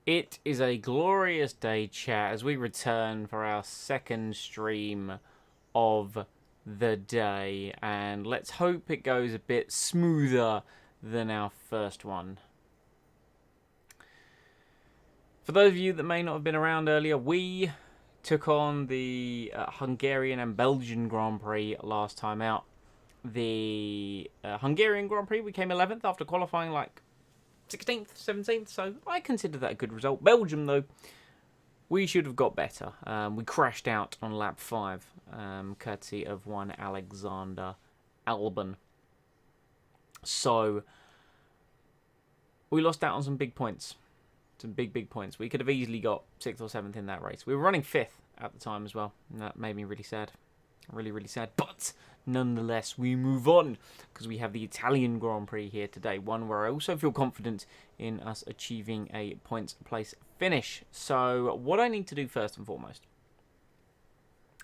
It is a glorious day, chat, as we return for our second stream of the day. And let's hope it goes a bit smoother than our first one. For those of you that may not have been around earlier, we took on the Hungarian and Belgian Grand Prix last time out. The Hungarian Grand Prix, we came 11th after qualifying like 16th, 17th, so I consider that a good result. Belgium, though, we should have got better. We crashed out on lap 5, courtesy of one Alexander Albon. So, we lost out on some big points. Some big points. We could have easily got 6th or 7th in that race. We were running 5th at the time as well, and that made me really sad. Really sad. But nonetheless, we move on because we have the Italian Grand Prix here today. One where I also feel confident in us achieving a points place finish. So what I need to do first and foremost,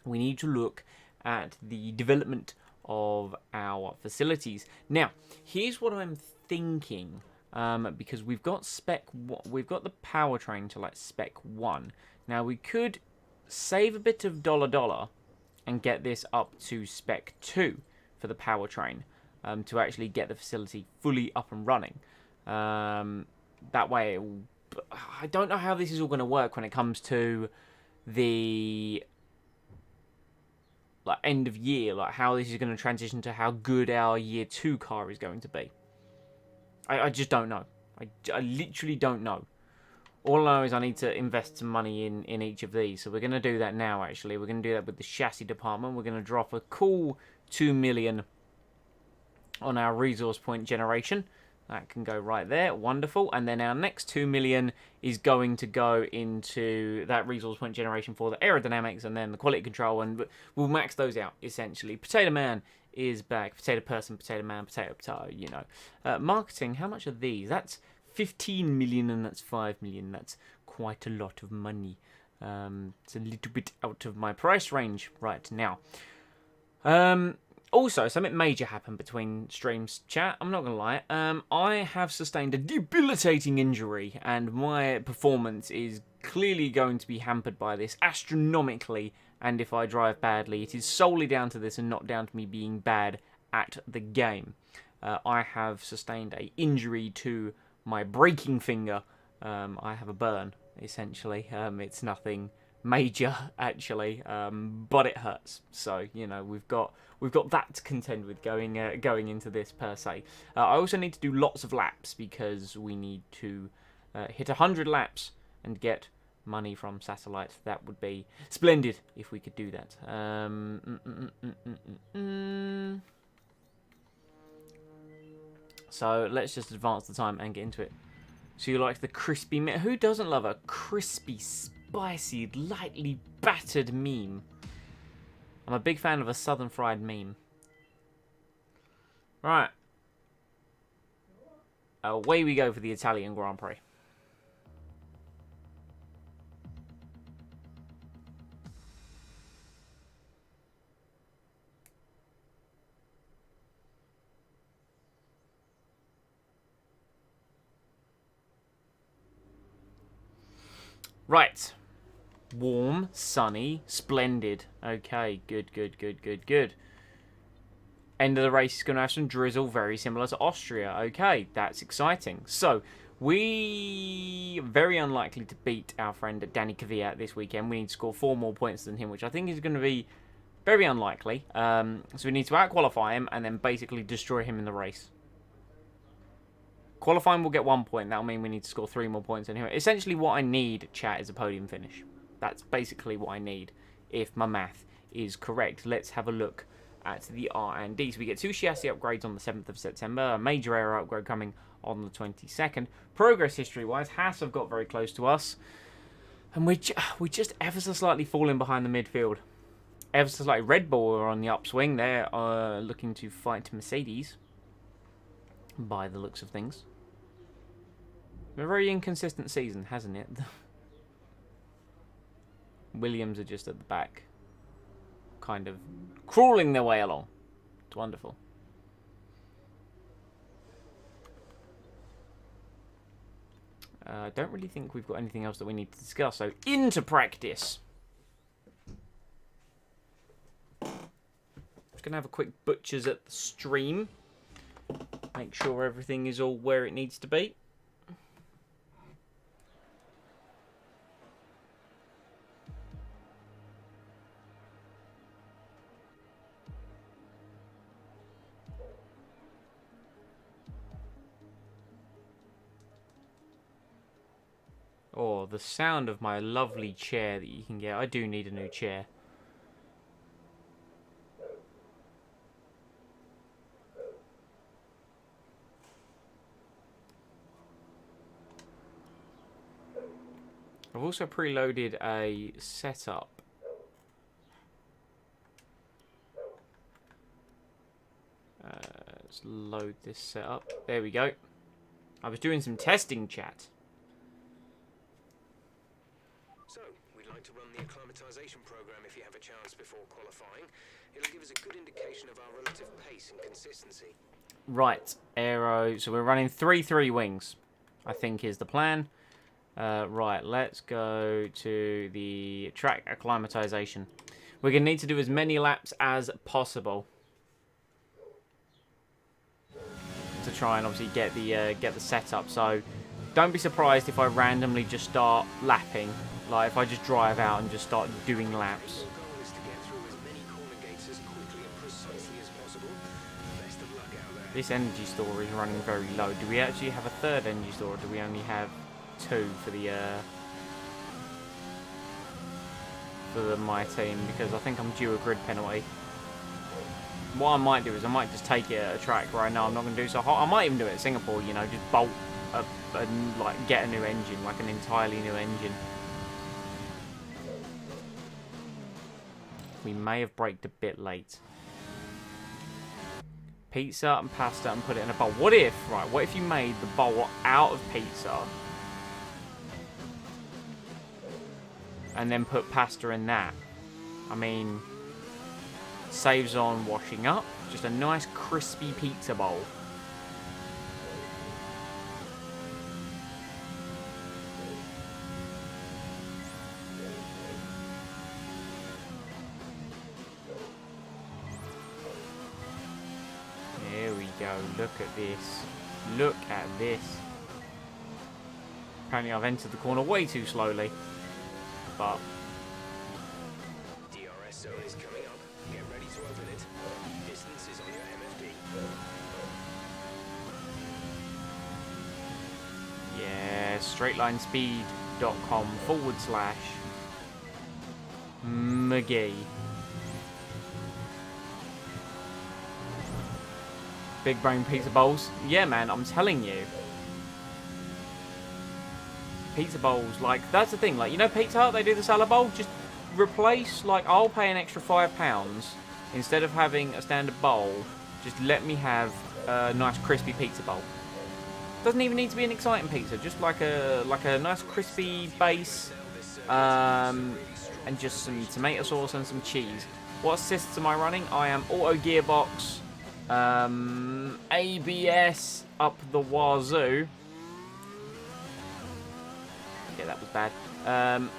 we need to look at the development of our facilities. Now, here's what I'm thinking. Because we've got the powertrain to like spec 1. Now we could save a bit of dollar and get this up to spec 2 for the powertrain to actually get the facility fully up and running. That way, I don't know how this is all going to work when it comes to the end of year, like how this is going to transition to how good our year 2 car is going to be. I just don't know. I literally don't know. All I know is I need to invest some money in each of these. So we're going to do that now, actually. We're going to do that with the chassis department. We're going to drop a cool 2 million on our resource point generation. That can go right there. Wonderful. And then our next 2 million is going to go into that resource point generation for the aerodynamics and then the quality control. And we'll max those out, essentially. Potato Man is back. Potato Person, Potato Man, Potato, you know. Marketing, how much are these? That's 15 million and that's 5 million. That's quite a lot of money. It's a little bit out of my price range right now. Also, something major happened between streams, chat. I'm not going to lie. I have sustained a debilitating injury, and my performance is clearly going to be hampered by this astronomically. And if I drive badly, it is solely down to this and not down to me being bad at the game. I have sustained an injury to my braking finger. I have a burn, essentially. It's nothing major, actually, but it hurts. So, you know, we've got that to contend with going into this, per se. I also need to do lots of laps because we need to hit 100 laps and get money from satellite. That would be splendid if we could do that. So let's just advance the time and get into it. So you like the crispy meme? Who doesn't love a crispy, spicy, lightly battered meme? I'm a big fan of a southern fried meme. Right. Away we go for the Italian Grand Prix. Right. Warm, sunny, splendid. Okay, good. End of the race is going to have some drizzle, very similar to Austria. Okay, that's exciting. So, we very unlikely to beat our friend Danny Kvyat this weekend. We need to score 4 more points than him, which I think is going to be very unlikely. So we need to out-qualify him and then basically destroy him in the race. Qualifying will get 1 point. That'll mean we need to score 3 more points than him. Essentially, what I need, chat, is a podium finish. That's basically what I need, if my math is correct. Let's have a look at the R&D. So we get 2 chassis upgrades on the 7th of September, a major aero upgrade coming on the 22nd. Progress history-wise, Haas have got very close to us, and we just ever so slightly falling behind the midfield. Ever so slightly. Red Bull are on the upswing. They're looking to fight Mercedes, by the looks of things. A very inconsistent season, hasn't it? Williams are just at the back, kind of crawling their way along. It's wonderful. I don't really think we've got anything else that we need to discuss, so into practice. Just going to have a quick butchers at the stream. Make sure everything is all where it needs to be. Oh, the sound of my lovely chair that you can get. I do need a new chair. I've also preloaded a setup. Let's load this setup. There we go. I was doing some testing, chat. So, we'd like to run the acclimatization program if you have a chance before qualifying. It'll give us a good indication of our relative pace and consistency. Right, aero. So we're running 3-3 wings, I think is the plan. Right, let's go to the track acclimatization. We're going to need to do as many laps as possible to try and obviously get the setup. So don't be surprised if I randomly just start lapping. Like if I just drive out and just start doing laps. Your goal is to get through as many corner gates as quickly and precisely as possible. Best of luck out there. This energy store is running very low. Do we actually have a third energy store, or do we only have 2 for the my team? Because I think I'm due a grid penalty. What I might do is I might just take it at a track where I know I'm not going to do so hot. I might even do it at Singapore, you know, just bolt and like get a new engine, like an entirely new engine. We may have braked a bit late. Pizza and pasta and put it in a bowl. What if you made the bowl out of pizza and then put pasta in that? I mean, saves on washing up. Just a nice crispy pizza bowl. There we go. Look at this. Look at this. Apparently I've entered the corner way too slowly. But DRS zone is coming up. Get ready to open it. Distance is on your MFD. yeah, straightlinespeed.com/McGee. Big brain pizza bowls. Yeah, man, I'm telling you. Pizza bowls, like, that's the thing. Like, you know Pizza Hut, they do the salad bowl? Just replace, like, I'll pay an extra £5. Instead of having a standard bowl, just let me have a nice crispy pizza bowl. Doesn't even need to be an exciting pizza. Just like a nice crispy base. And just some tomato sauce and some cheese. What assists am I running? I am auto gearbox. ABS up the wazoo. Yeah, that was bad.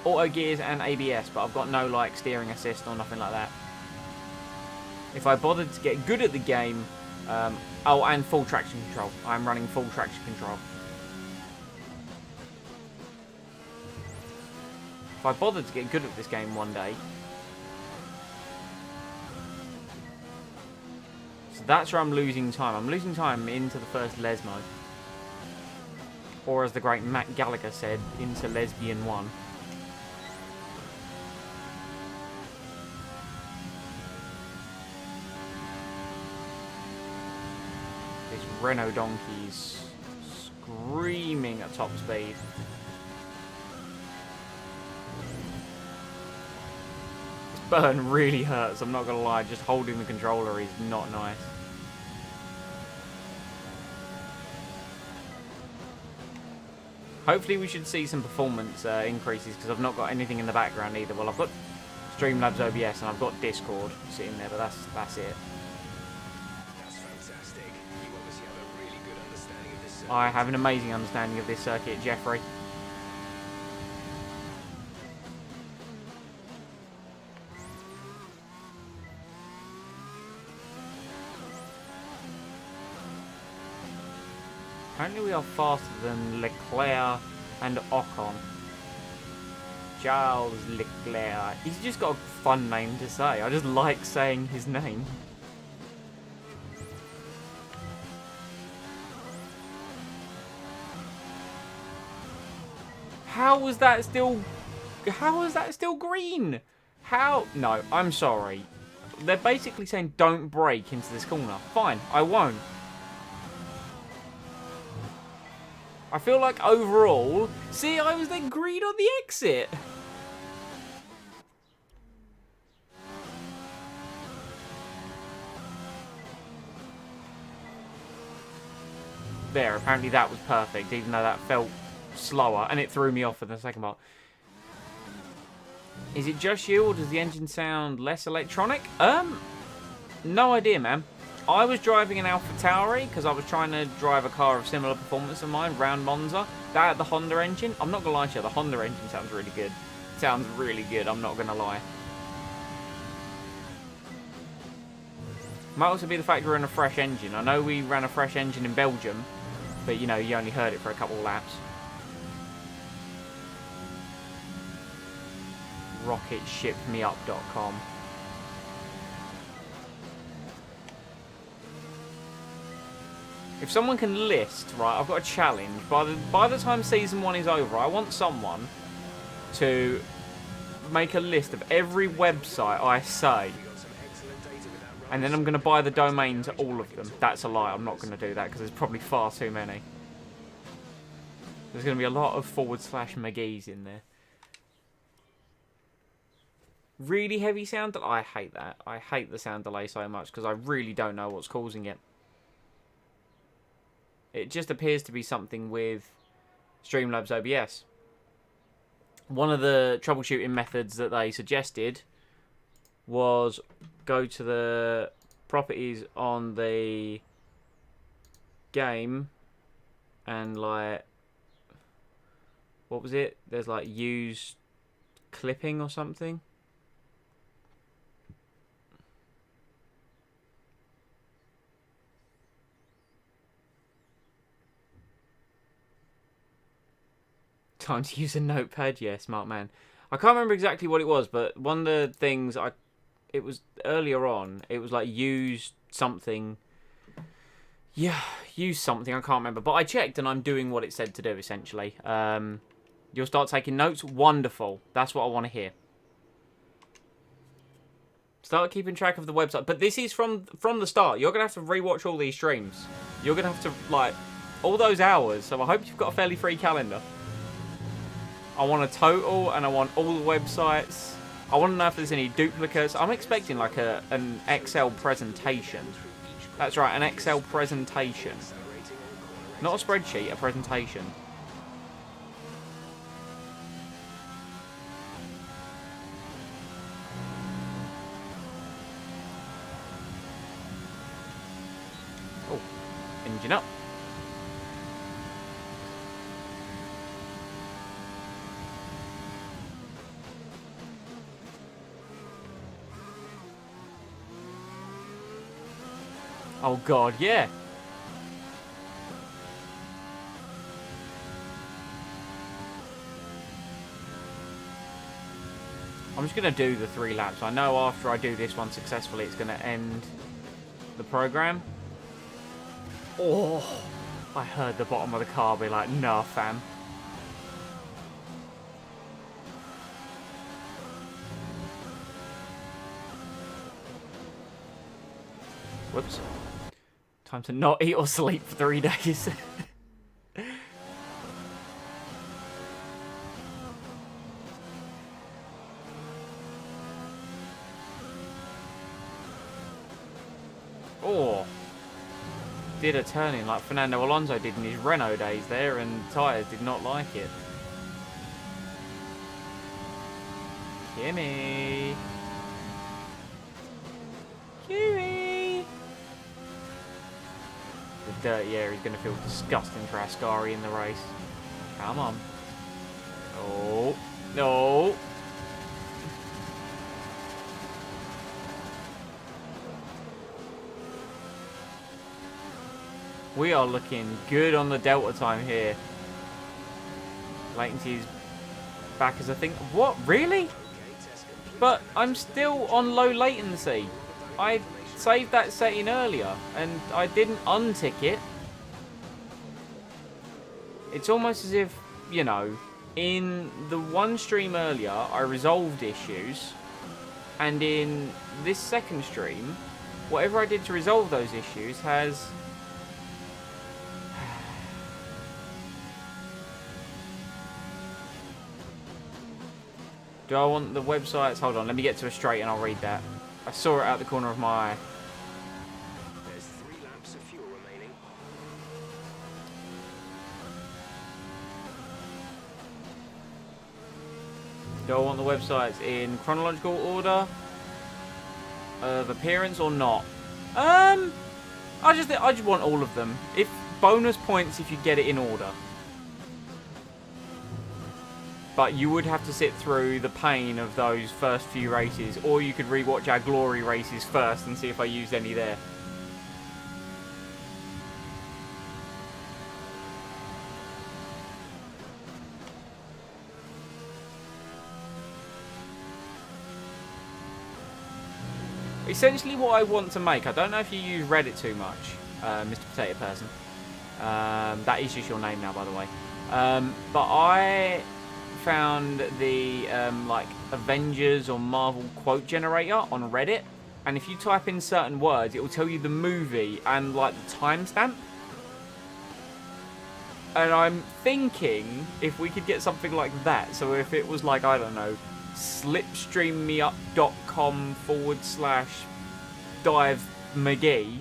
Auto gears and ABS, but I've got no like steering assist or nothing like that. If I bothered to get good at the game, oh, and full traction control. I'm running full traction control. If I bothered to get good at this game one day. So that's where I'm losing time. I'm losing time into the first Lesmo. Or as the great Matt Gallagher said, into Lesbian 1. This Renault donkey's screaming at top speed. This burn really hurts, I'm not gonna lie. Just holding the controller is not nice. Hopefully we should see some performance increases, because I've not got anything in the background either. Well, I've got Streamlabs OBS and I've got Discord sitting there, but that's it. That's fantastic. You obviously have a really good understanding of this circuit. I have an amazing understanding of this circuit, Jeffrey. Apparently we are faster than Leclerc and Ocon. Charles Leclerc. He's just got a fun name to say. I just like saying his name. How was that still green? How? No, I'm sorry. They're basically saying don't brake into this corner. Fine, I won't. I feel like overall... See, I was then green on the exit. There, apparently that was perfect, even though that felt slower, and it threw me off for the second part. Is it just you, or does the engine sound less electronic? No idea, man. I was driving an AlphaTauri because I was trying to drive a car of similar performance to mine, round Monza. That had the Honda engine. I'm not going to lie to you, the Honda engine sounds really good. Sounds really good, I'm not going to lie. Might also be the fact we're in a fresh engine. I know we ran a fresh engine in Belgium, but you know, you only heard it for a couple of laps. RocketShipMeUp.com. If someone can list, right, I've got a challenge. By the time season 1 is over, I want someone to make a list of every website I say. And then I'm going to buy the domain to all of them. That's a lie. I'm not going to do that because there's probably far too many. There's going to be a lot of / McGee's in there. Really heavy sound delay. I hate that. I hate the sound delay so much because I really don't know what's causing it. It just appears to be something with Streamlabs OBS. One of the troubleshooting methods that they suggested was go to the properties on the game and like, what was it? There's like use clipping or something. Time to use a notepad, yeah, smart man. I can't remember exactly what it was, but one of the things it was earlier on, it was like use something. Yeah, use something, I can't remember. But I checked and I'm doing what it said to do, essentially. You'll start taking notes? Wonderful. That's what I want to hear. Start keeping track of the website. But this is from the start. You're going to have to rewatch all these streams. You're going to have to, like, all those hours. So I hope you've got a fairly free calendar. I want a total, and I want all the websites. I want to know if there's any duplicates. I'm expecting like an Excel presentation. That's right, an Excel presentation. Not a spreadsheet, a presentation. Oh, engine up. Oh god, yeah. I'm just going to do the 3 laps. I know after I do this one successfully, it's going to end the program. Oh, I heard the bottom of the car be like, nah, fam. Whoops. Time to not eat or sleep for 3 days. Oh. Did a turning like Fernando Alonso did in his Renault days there, and tyres did not like it. Gimme. Gimme. The dirty air is going to feel disgusting for Ascari in the race. Come on. Oh. No. We are looking good on the delta time here. Latency is back as a thing. What? Really? But I'm still on low latency. I saved that setting earlier and I didn't untick it. It's almost as if, you know, in the one stream earlier, I resolved issues. And in this second stream, whatever I did to resolve those issues has... Do I want the websites? Hold on, let me get to a straight and I'll read that. I saw it out the corner of my eye. There's 3 laps of fuel remaining. Do I want the websites in chronological order of appearance or not? I just want all of them. If bonus points if you get it in order. But you would have to sit through the pain of those first few races, or you could rewatch our glory races first and see if I used any there. Essentially what I want to make, I don't know if you use Reddit too much, Mr. Potato Person. That is just your name now, by the way. But I found the like Avengers or Marvel quote generator on Reddit, and if you type in certain words, it will tell you the movie and like the timestamp. And I'm thinking if we could get something like that, so if it was like, I don't know, slipstreammeup.com/Dive McGee,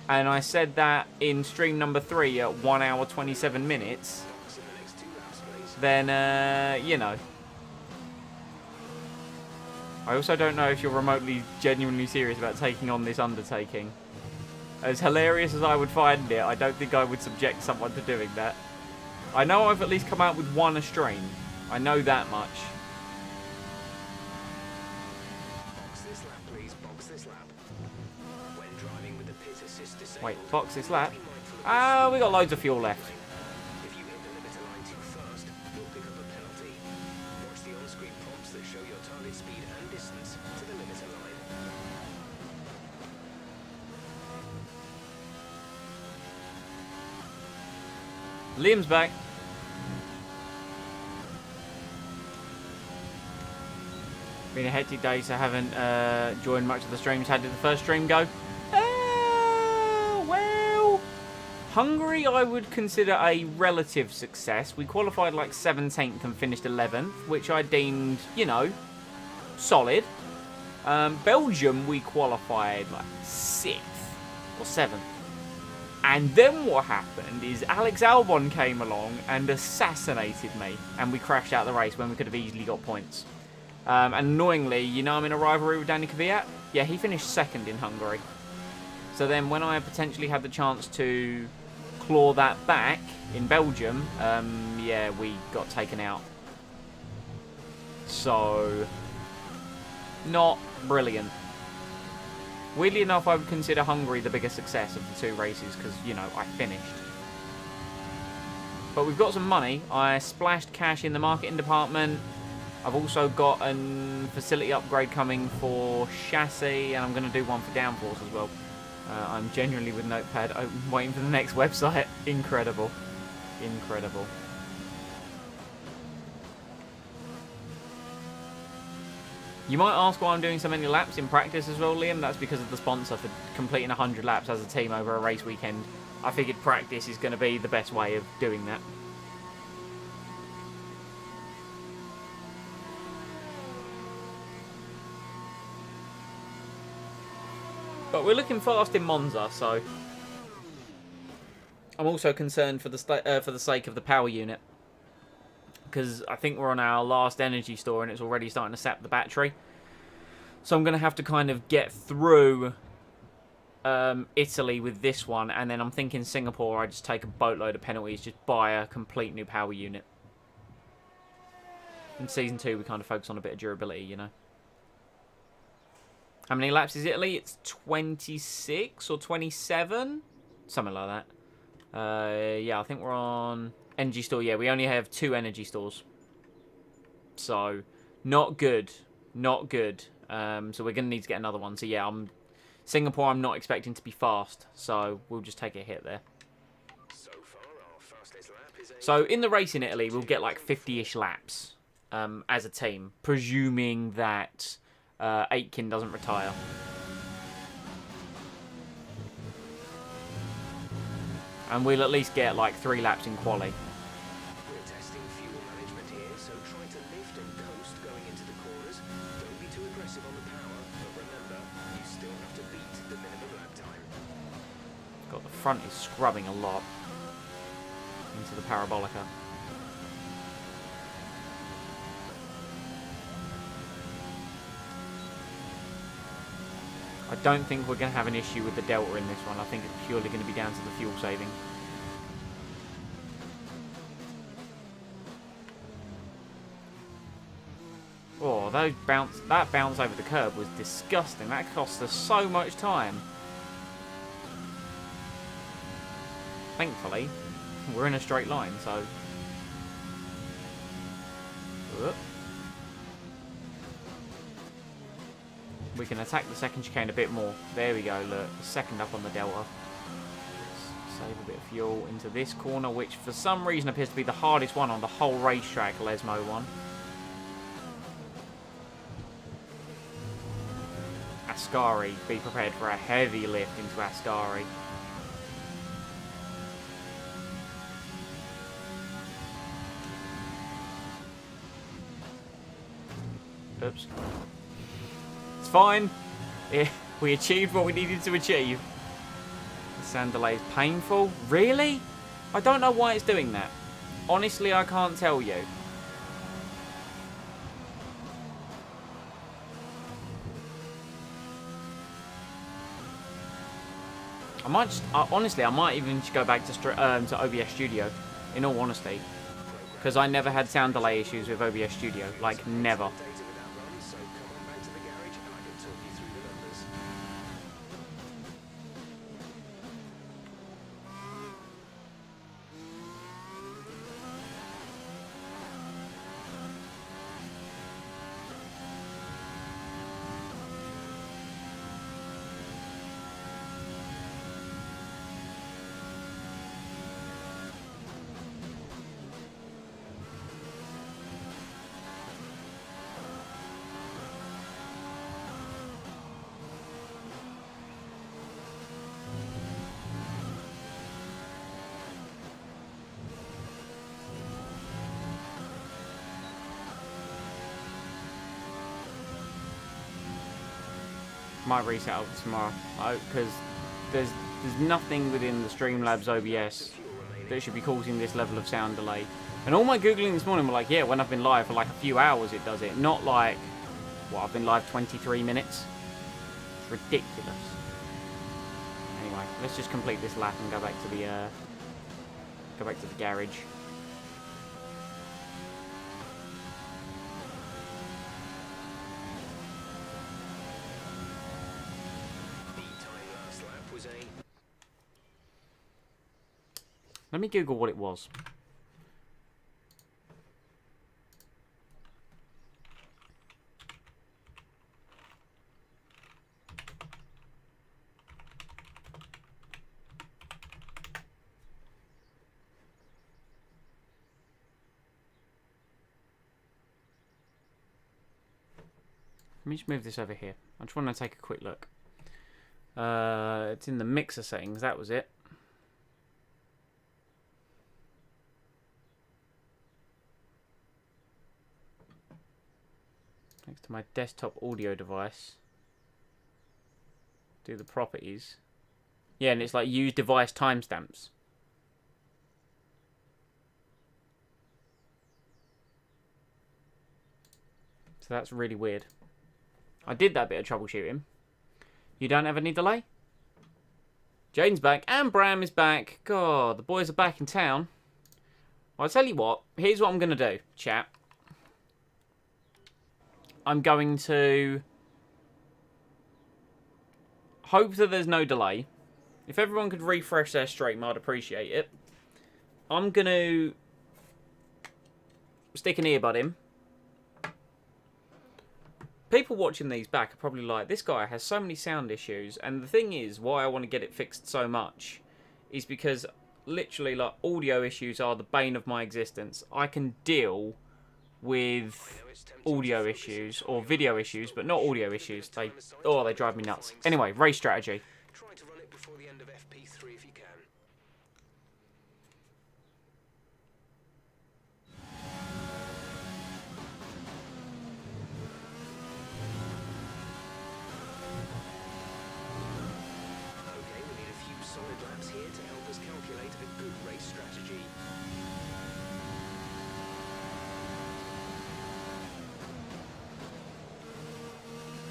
and I said that in stream number 3 at 1 hour 27 minutes, then, you know. I also don't know if you're remotely genuinely serious about taking on this undertaking. As hilarious as I would find it, I don't think I would subject someone to doing that. I know I've at least come out with one a stream. I know that much. Box this lap, please. Box this lap. When driving with the pit assist disabled, Wait, box this lap? be mindful of Ah, we got loads of fuel left. If you hit the limiter line too fast, you'll pick up a penalty. Watch the on-screen prompts that show your target speed and distance to the limiter line. Liam's back. Been a hectic day, so haven't joined much of the streams. How did the first stream go? Well, Hungary I would consider a relative success. We qualified like 17th and finished 11th, which I deemed, you know, solid. Belgium we qualified like 6th or 7th. And then what happened is Alex Albon came along and assassinated me, and we crashed out the race when we could have easily got points. And annoyingly, you know I'm in a rivalry with Danny Kvyat? Yeah, he finished 2nd in Hungary. So then when I potentially had the chance to claw that back in Belgium, yeah, we got taken out. So, not brilliant. Weirdly enough, I would consider Hungary the biggest success of the 2 races because, you know, I finished. But we've got some money. I splashed cash in the marketing department. I've also got a facility upgrade coming for chassis, and I'm going to do one for downforce as well. I'm genuinely with Notepad open, waiting for the next website. Incredible. Incredible. You might ask why I'm doing so many laps in practice as well, Liam. That's because of the sponsor for completing 100 laps as a team over a race weekend. I figured practice is going to be the best way of doing that. But we're looking fast in Monza, so I'm also concerned for the sake of the power unit, because I think we're on our last energy store and it's already starting to sap the battery. So I'm going to have to kind of get through Italy with this one, and then I'm thinking Singapore, I just take a boatload of penalties, just buy a complete new power unit. In Season 2, we kind of focus on a bit of durability, you know. How many laps is Italy? It's 26 or 27. Something like that. Yeah, I think we're on energy store. Yeah, we only have 2 energy stores. So, not good. Not good. So we're going to need to get another one. So yeah, Singapore I'm not expecting to be fast. So we'll just take a hit there. So far, our fastest lap is a So in the race in Italy, we'll get like 50-ish laps as a team. Presuming that Aitken doesn't retire. And we'll at least get like 3 laps in quali. We're testing fuel management here, so try to lift and coast going into the corners. Don't be too aggressive on the power, but remember, you still have to beat the minimum lap time. God, the front is scrubbing a lot into the Parabolica. I don't think we're going to have an issue with the Delta in this one. I think it's purely going to be down to the fuel saving. Oh, that bounce over the curb was disgusting. That cost us so much time. Thankfully, we're in a straight line, so... Whoop. We can attack the second chicane a bit more. There we go, look. Second up on the Delta. Let's save a bit of fuel into this corner, which for some reason appears to be the hardest one on the whole racetrack, Lesmo one. Ascari. Be prepared for a heavy lift into Ascari. Oops. It's fine. Yeah, we achieved what we needed to achieve. The sand delay is painful. Really? I don't know why it's doing that. Honestly, I can't tell you. I might just, honestly, I might even just go back to OBS Studio, in all honesty. Because I never had sound delay issues with OBS Studio. Like, never. Data with that run, so come on back to the garage and I can talk you through the numbers. Might reset over tomorrow, because there's nothing within the Streamlabs OBS that should be causing this level of sound delay. And all my googling this morning were like, yeah, when I've been live for like a few hours it does it, not like, what, I've been live 23 minutes? It's ridiculous. Anyway, let's just complete this lap and go back to the garage. Let me Google what it was. Let me just move this over here. I just want to take a quick look. It's in the mixer settings. That was it. Next to my desktop audio device. Do the properties. Yeah, and it's like use device timestamps. So that's really weird. I did that bit of troubleshooting. You don't have any delay? Jaden's back and Bram is back. God, the boys are back in town. Well, I'll tell you what. Here's what I'm going to do, chat. I'm going to hope that there's no delay. If everyone could refresh their stream, I'd appreciate it. I'm going to stick an earbud in. People watching these back are probably like, this guy has so many sound issues. And the thing is, why I want to get it fixed so much is because literally, like, audio issues are the bane of my existence. I can deal with audio issues or video issues, but not audio issues. They drive me nuts. Anyway, race strategy. Try to run it before the end of FP3 if you can. Okay, we need a few solid laps here to help us calculate a good race strategy.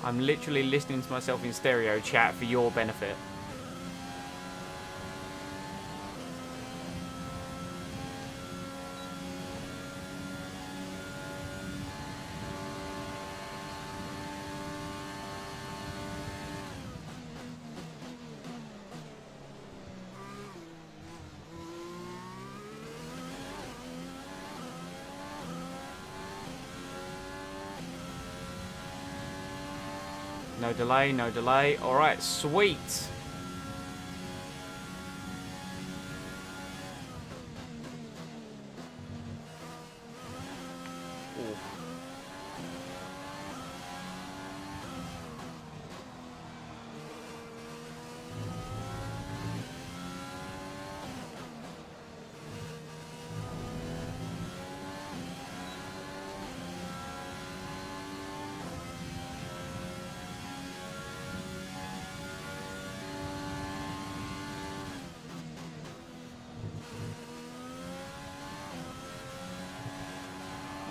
I'm literally listening to myself in stereo chat for your benefit. No delay, no delay. Alright, sweet. Ooh.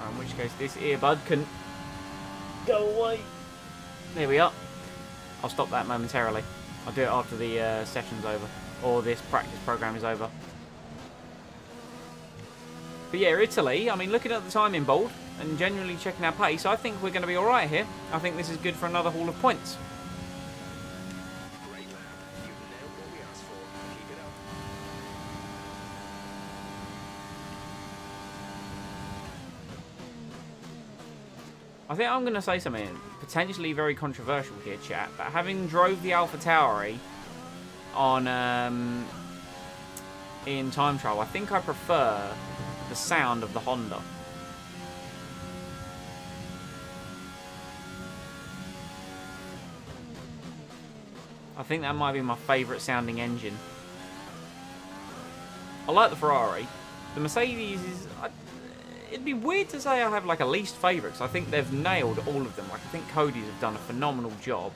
In which case this earbud can go away. There we are. I'll stop that momentarily. I'll do it after the session's over, or this practice program is over. But yeah, Italy, I mean, looking at the time in bold and generally checking our pace, I think we're going to be alright here. I think this is good for another haul of points. Great lap. You've nailed what we asked for. Keep it up. I think I'm going to say something potentially very controversial here, chat, but having drove the Alpha Tauri on in time trial, I think I prefer the sound of the Honda. I think that might be my favourite sounding engine. I like the Ferrari. The Mercedes is... it'd be weird to say I have like a least favourite, because I think they've nailed all of them. Like, I think Cody's have done a phenomenal job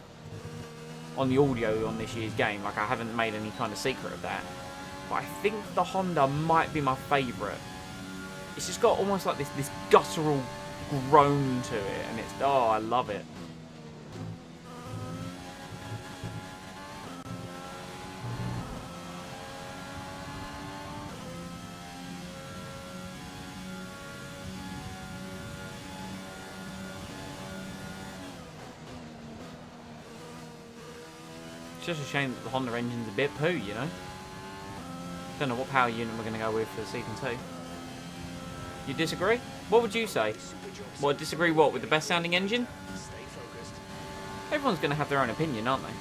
on the audio on this year's game. Like, I haven't made any kind of secret of that. But I think the Honda might be my favourite. It's just got almost like this guttural groan to it, and it's... oh, I love it. It's just a shame that the Honda engine's a bit poo, you know? Don't know what power unit we're going to go with for season 2. You disagree? What would you say? What, disagree what, with the best sounding engine? Stay focused. Everyone's going to have their own opinion, aren't they?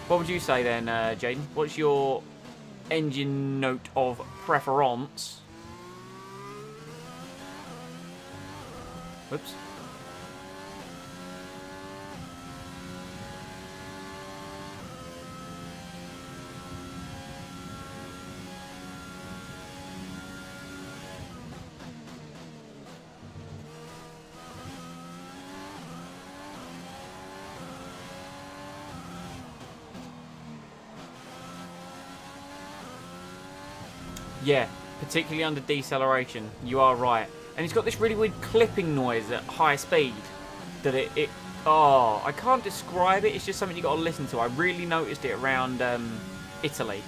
What would you say then, Jaden? What's your engine note of preference? Whoops. Yeah, particularly under deceleration. You are right. And it's got this really weird clipping noise at high speed. That it oh, I can't describe it. It's just something you got to listen to. I really noticed it around Italy.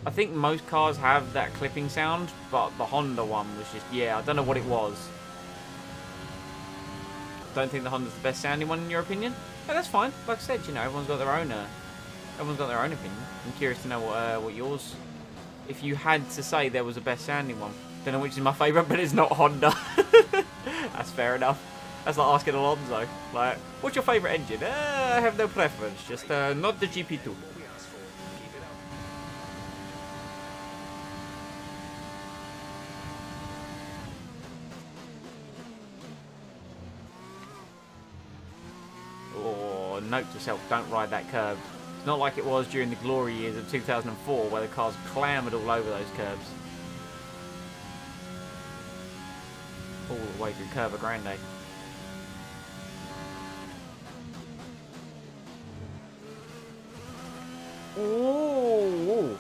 I think most cars have that clipping sound, but the Honda one was just, yeah, I don't know what it was. Don't think the Honda's the best sounding one in your opinion? Yeah, that's fine. Like I said, you know, everyone's got their own opinion. I'm curious to know what yours. If you had to say there was a best sounding one, don't know which is my favourite, but it's not Honda. That's fair enough. That's like asking Alonso. Like, what's your favourite engine? I have no preference. Just not the GP2. What we asked for. Keep it up. Or note to self: don't ride that curve. It's not like it was during the glory years of 2004, where the cars clambered all over those curves. All the way through Curva Grande. Ooh.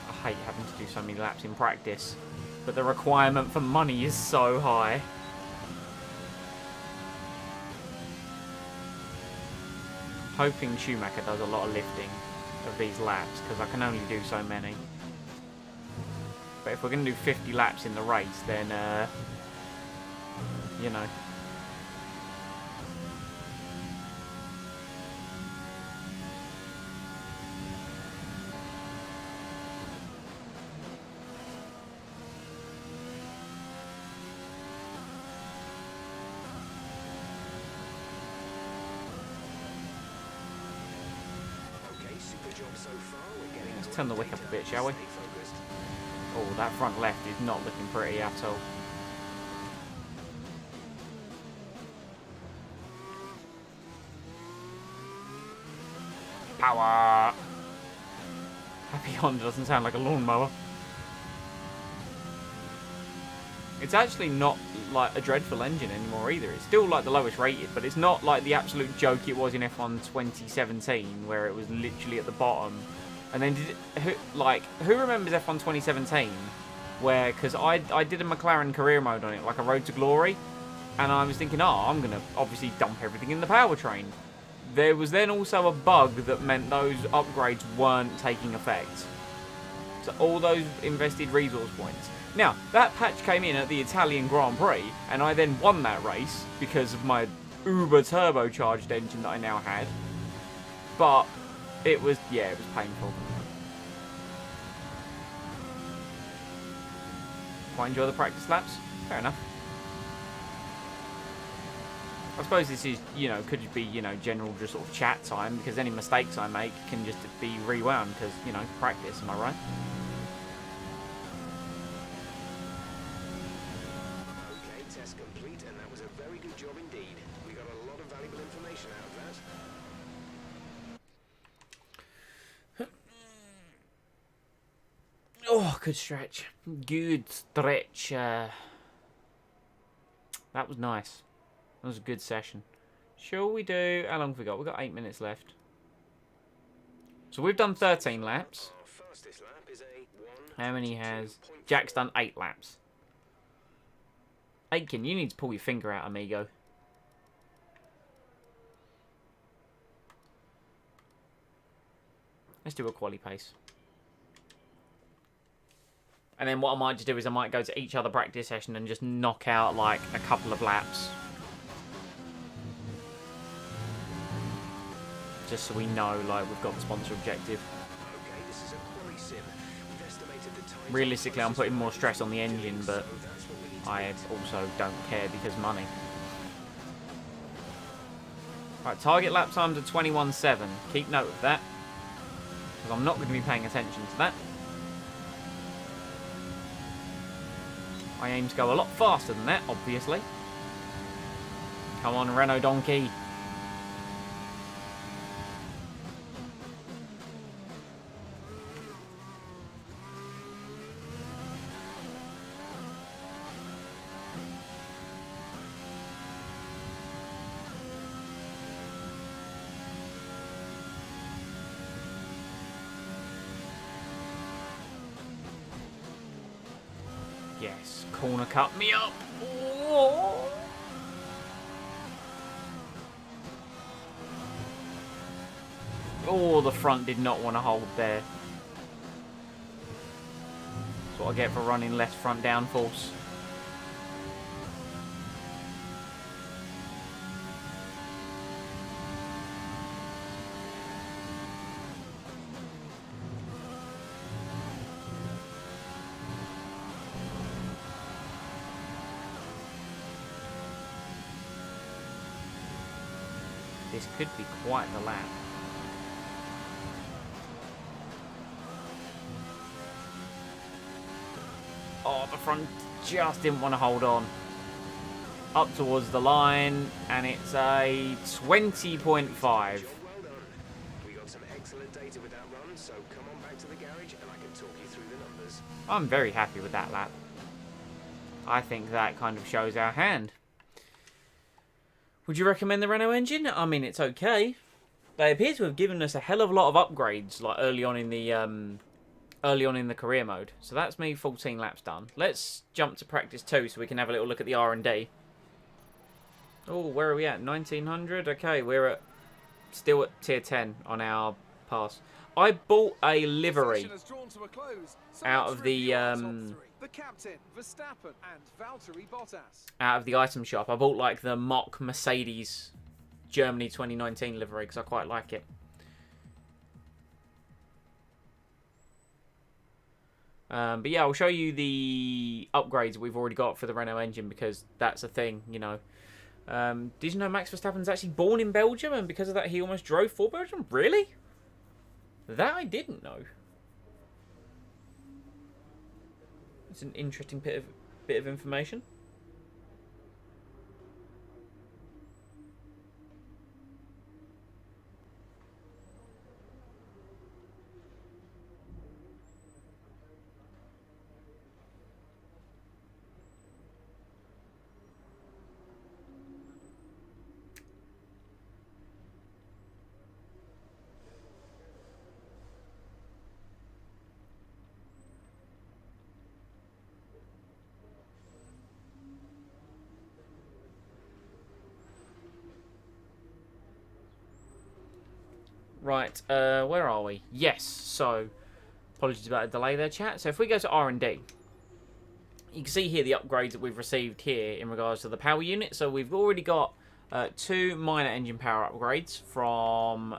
I hate having to do so many laps in practice, but the requirement for money is so high. Hoping Schumacher does a lot of lifting of these laps, because I can only do so many. But if we're going to do 50 laps in the race, then, you know. Okay, super job so far. We're getting Let's turn the wick up a bit, shall we? Stay focused. Oh, that front left is not looking pretty at all. Power! Happy Honda doesn't sound like a lawnmower. It's actually not like a dreadful engine anymore either. It's still like the lowest rated, but it's not like the absolute joke it was in F1 2017, where it was literally at the bottom. And then, who remembers F1 2017? Where, because I did a McLaren career mode on it, like a Road to Glory, and I was thinking, oh, I'm going to obviously dump everything in the powertrain. There was then also a bug that meant those upgrades weren't taking effect. So all those invested resource points. Now, that patch came in at the Italian Grand Prix, and I then won that race because of my uber turbocharged engine that I now had. But it was painful. Quite enjoy the practice laps. Fair enough. I suppose this is, could just be, general just sort of chat time, because any mistakes I make can just be rewound, because, practice, am I right? Okay, test complete, and that was a very good job indeed. We got a lot of valuable information out of that. Oh, good stretch. Good stretch. That was nice. That was a good session. Shall we do... How long have we got? We've got 8 minutes left. So we've done 13 laps. Our fastest lap is a How many has... Jack's done 8 laps. Aiken, you need to pull your finger out, amigo. Let's do a quali pace. And then what I might just do is I might go to each other practice session and just knock out, like, a couple of laps. Just so we know, like, we've got the sponsor objective. Okay, this is a quali sim. We've estimated the time. Realistically, I'm putting more stress on the engine, but I also don't care because money. Right, target lap times are 21.7. Keep note of that, because I'm not going to be paying attention to that. I aim to go a lot faster than that, obviously. Come on, Renault Donkey. Yes, corner cut me up. Oh. Oh, the front did not want to hold there. That's what I get for running less front downforce. This could be quite the lap. Oh, the front just didn't want to hold on. Up towards the line, and it's a 20.5. Well done. We got some excellent data with that run, so come on back to the garage and I can talk you through the numbers. I'm very happy with that lap. I think that kind of shows our hand. Would you recommend the Renault engine? I mean, it's okay. They appear to have given us a hell of a lot of upgrades, like early on in the career mode. So that's me 14 laps done. Let's jump to practice 2 so we can have a little look at the R&D. Oh, where are we at? 1900. Okay, we're still at tier 10 on our pass. I bought a livery out of the captain, Verstappen and Valtteri Bottas. Out of the item shop. I bought like the mock Mercedes Germany 2019 livery because I quite like it. But yeah, I'll show you the upgrades we've already got for the Renault engine because that's a thing, you know. Did you know Max Verstappen's actually born in Belgium and because of that he almost drove for Belgium? Really? That I didn't know. It's an interesting bit of information. Right, where are we? Yes, so, apologies about the delay there, chat. So if we go to R&D, you can see here the upgrades that we've received here in regards to the power unit. So we've already got 2 minor engine power upgrades from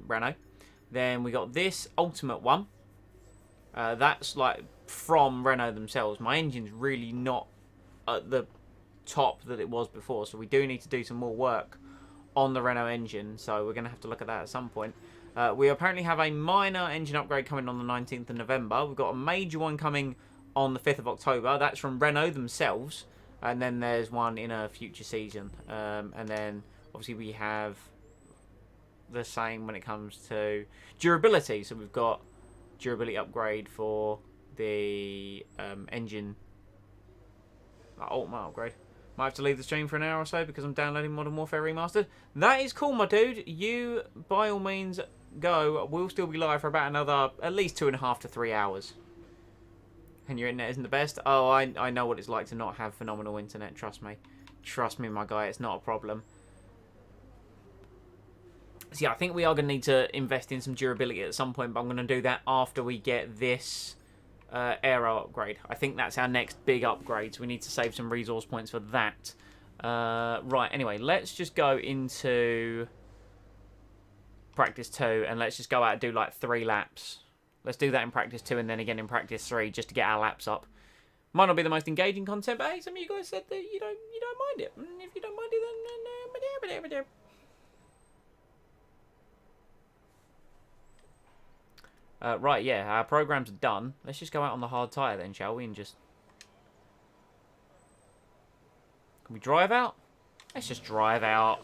Renault. Then we got this ultimate one. That's like from Renault themselves. My engine's really not at the top that it was before, so we do need to do some more work on the Renault engine, so we're going to have to look at that at some point. We apparently have a minor engine upgrade coming on the 19th of November. We've got a major one coming on the 5th of October. That's from Renault themselves. And then there's one in a future season. And then, obviously, we have the same when it comes to durability. So we've got durability upgrade for the engine. Ultimate upgrade. Might have to leave the stream for an hour or so because I'm downloading Modern Warfare Remastered. That is cool, my dude. You, by all means, go. We'll still be live for about another, at least 2.5 to 3 hours. And your internet isn't the best? Oh, I know what it's like to not have phenomenal internet. Trust me. Trust me, my guy. It's not a problem. So, yeah, I think we are going to need to invest in some durability at some point. But I'm going to do that after we get this aero upgrade. I think that's our next big upgrade, so we need to save some resource points for that. Right, anyway, let's just go into practice 2 and let's just go out and do like 3 laps. Let's do that in practice 2 and then again in practice 3 just to get our laps up. Might not be the most engaging content, but hey, some of you guys said that you don't mind it. And if you don't mind it, then right, yeah, our programs are done. Let's just go out on the hard tyre then, shall we? And just... Can we drive out? Let's just drive out.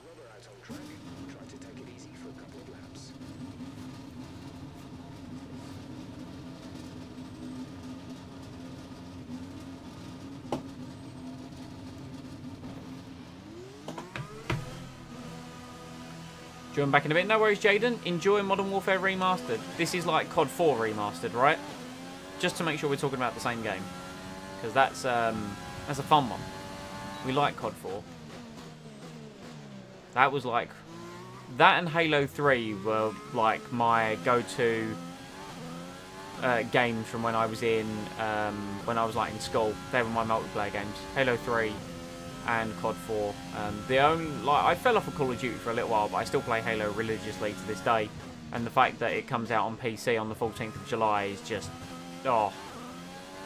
Join back in a bit. No worries, Jaden. Enjoy Modern Warfare Remastered. This is like COD 4 Remastered, right? Just to make sure we're talking about the same game. Because that's a fun one. We like COD 4. That was like... That and Halo 3 were like my go-to games from when I was in like in school. They were my multiplayer games. Halo 3 and COD 4. I fell off of Call of Duty for a little while, but I still play Halo religiously to this day. And the fact that it comes out on PC on the 14th of July is just,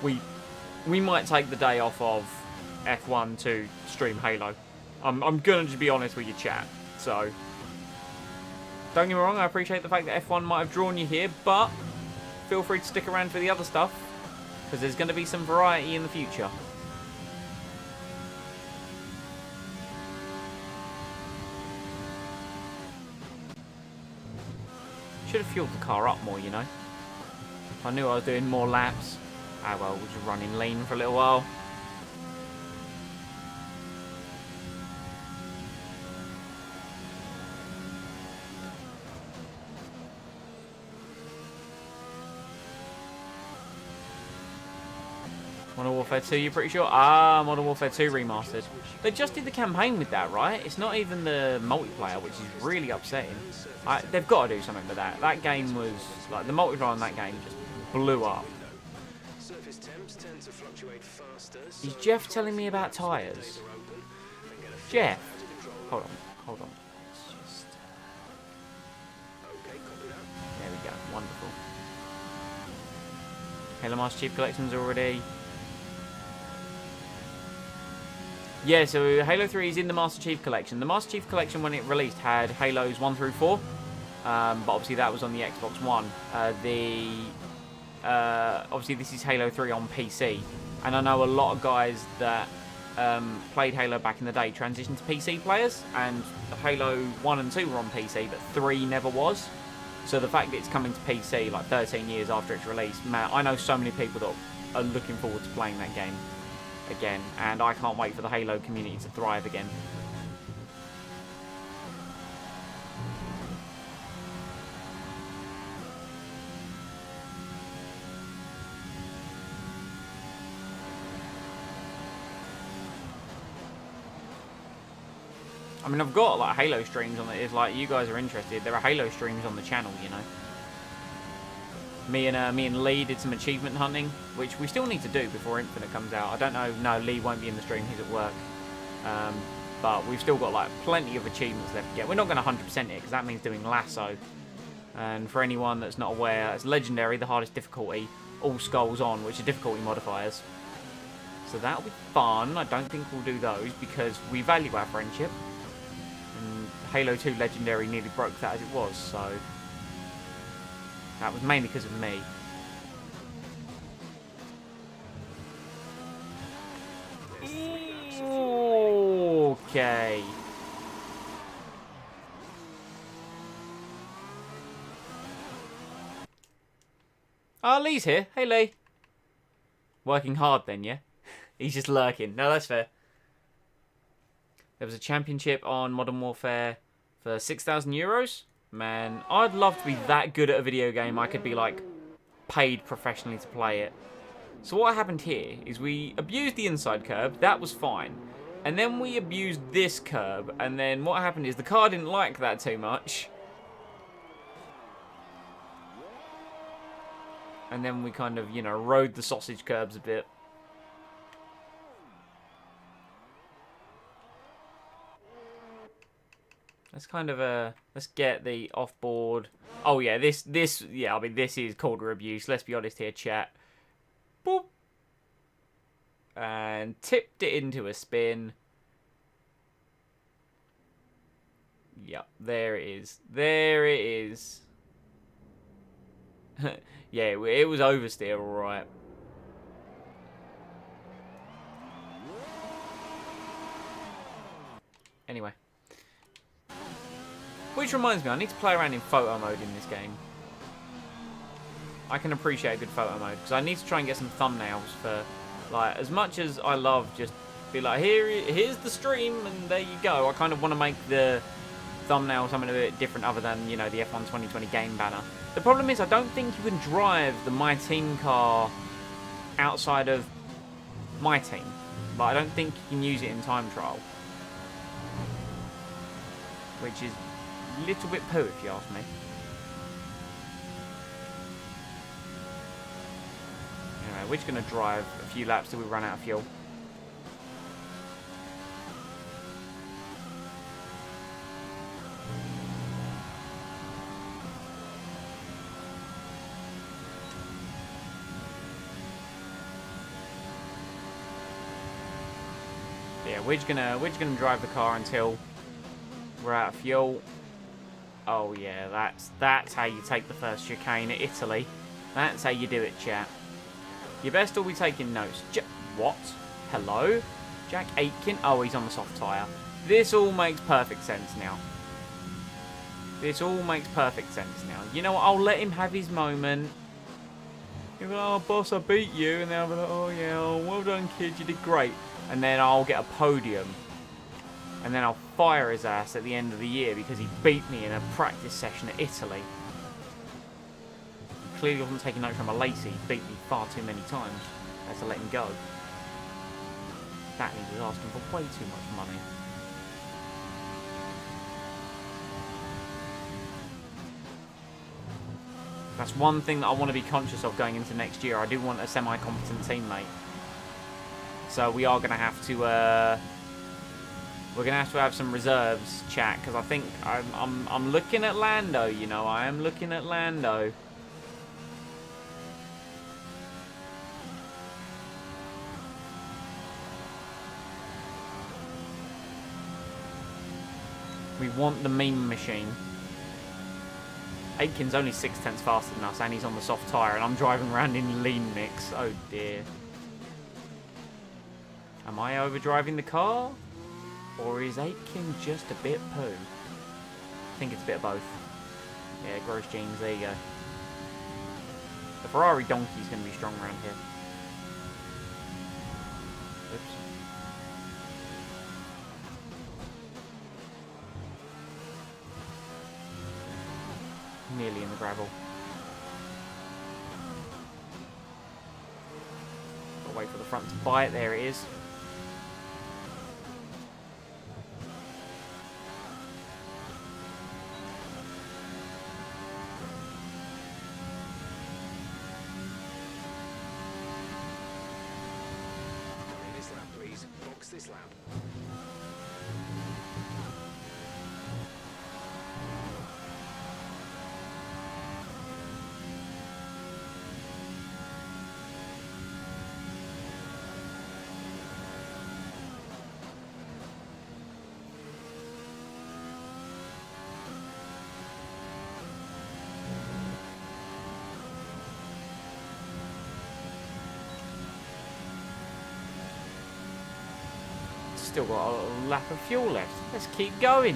we might take the day off of F1 to stream Halo. I'm gonna just be honest with you, chat. So don't get me wrong, I appreciate the fact that F1 might have drawn you here, but feel free to stick around for the other stuff, because there's going to be some variety in the future. Should have fueled the car up more, you know. If I knew I was doing more laps. Ah well, we'll just run in lean for a little while. Modern Warfare 2, you're pretty sure? Ah, Modern Warfare 2 Remastered. They just did the campaign with that, right? It's not even the multiplayer, which is really upsetting. They've got to do something with that. That game was, like, the multiplayer on that game just blew up. Is Jeff telling me about tyres? Jeff? Hold on. Let's just... There we go, wonderful. Halo Master Chief Collection's already... Yeah, so Halo 3 is in the Master Chief Collection. The Master Chief Collection, when it released, had Halos 1 through 4. But obviously that was on the Xbox One. Obviously this is Halo 3 on PC. And I know a lot of guys that played Halo back in the day transitioned to PC players. And Halo 1 and 2 were on PC, but 3 never was. So the fact that it's coming to PC like 13 years after its release, man, I know so many people that are looking forward to playing that game again, and I can't wait for the Halo community to thrive again. I mean, I've got like Halo streams on it. If like you guys are interested, there are Halo streams on the channel, you know. Me and Lee did some achievement hunting, which we still need to do before Infinite comes out. I don't know. No, Lee won't be in the stream. He's at work. But we've still got like plenty of achievements left to get. We're not going to 100% it because that means doing Lasso. And for anyone that's not aware, it's Legendary, the hardest difficulty, all skulls on, which are difficulty modifiers. So that'll be fun. I don't think we'll do those because we value our friendship. And Halo 2 Legendary nearly broke that as it was, so... That was mainly because of me. Okay. Oh, Lee's here. Hey, Lee. Working hard then, yeah? He's just lurking. No, that's fair. There was a championship on Modern Warfare for 6,000 euros. Man, I'd love to be that good at a video game I could be, like, paid professionally to play it. So what happened here is we abused the inside curb. That was fine. And then we abused this curb. And then what happened is the car didn't like that too much. And then we kind of, you know, rode the sausage curbs a bit. Let's kind of, let's get the off-board. Oh, yeah, yeah, I mean, this is corner abuse. Let's be honest here, chat. Boop. And tipped it into a spin. Yep, there it is. There it is. Yeah, it was oversteer, alright. Anyway. Which reminds me, I need to play around in photo mode in this game. I can appreciate a good photo mode, because I need to try and get some thumbnails for, like, as much as I love just be like, here's the stream, and there you go. I kind of want to make the thumbnail something a bit different other than, you know, the F1 2020 game banner. The problem is I don't think you can drive the My Team car outside of My Team. But I don't think you can use it in time trial. Which is a little bit poo, if you ask me. we're just gonna drive a few laps till we run out of fuel. Yeah, we're just gonna drive the car until we're out of fuel. Oh yeah, that's how you take the first chicane at Italy. That's how you do it, chat. You best all be taking notes. What? Hello? Jack Aitken? Oh, he's on the soft tyre. This all makes perfect sense now. This all makes perfect sense now. You know what? I'll let him have his moment. He'll be like, oh, boss, I beat you. And then I'll be like, oh, yeah, oh, well done, kid. You did great. And then I'll get a podium. And then I'll fire his ass at the end of the year because he beat me in a practice session at Italy. Clearly wasn't taking notes from a Lacey. He beat me far too many times. I had to let him go. That means he was asking for way too much money. That's one thing that I want to be conscious of going into next year. I do want a semi-competent teammate. So we are going to have to... we're going to have some reserves, chat, because I think I'm looking at Lando, you know. I am looking at Lando. We want the meme machine. Aitken's only 0.6 faster than us, and he's on the soft tyre, and I'm driving around in lean mix. Oh dear. Am I overdriving the car? Or is Aitken just a bit poo? I think it's a bit of both. Yeah, gross genes, there you go. The Ferrari donkey's going to be strong around here. Oops. Nearly in the gravel. Gotta wait for the front to bite. There it is. This lap, please. Box this lap. Still got a lap of fuel left. Let's keep going.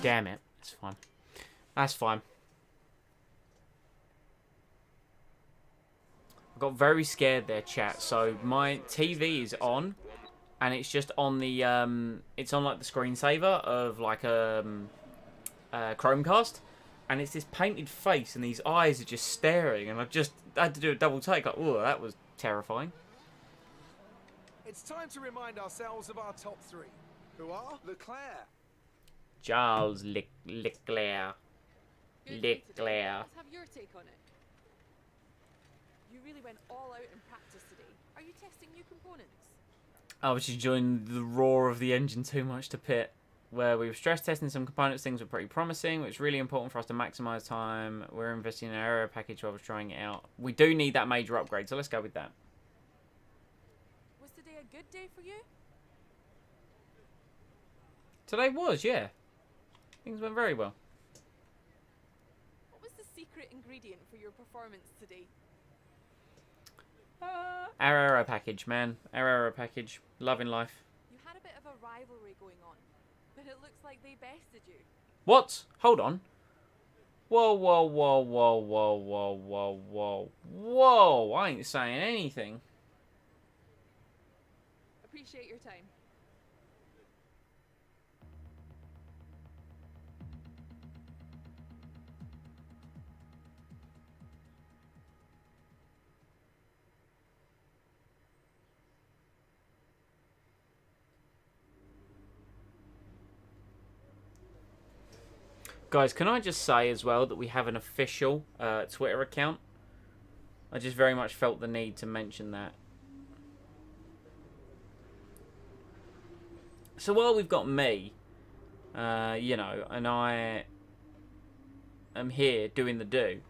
Damn it. That's fine. That's fine. I got very scared there, chat. So my TV is on, and it's just on the it's on like the screensaver of like a Chromecast. And it's this painted face, and these eyes are just staring, and I just had to do a double take. Like, oh, that was terrifying. It's time to remind ourselves of our top three, who are Leclerc, Charles Leclerc. Let's have your take on it. You really went all out in practice today. Are you testing new components? I was just enjoying the roar of the engine too much to pit. Where we were stress testing some components, things were pretty promising, which is really important for us to maximise time. We're investing in an aero package while I was trying it out. We do need that major upgrade, so let's go with that. Was today a good day for you? Today was, yeah. Things went very well. What was the secret ingredient for your performance today? Our aero package, man. Our aero package. Loving life. You had a bit of a rivalry going on, but it looks like they bested you. What? Hold on. Whoa, whoa, whoa, whoa, whoa, whoa, whoa, whoa. Whoa, I ain't saying anything. Appreciate your time. Guys, can I just say as well that we have an official Twitter account? I just very much felt the need to mention that. So while we've got me, you know, and I am here doing the do,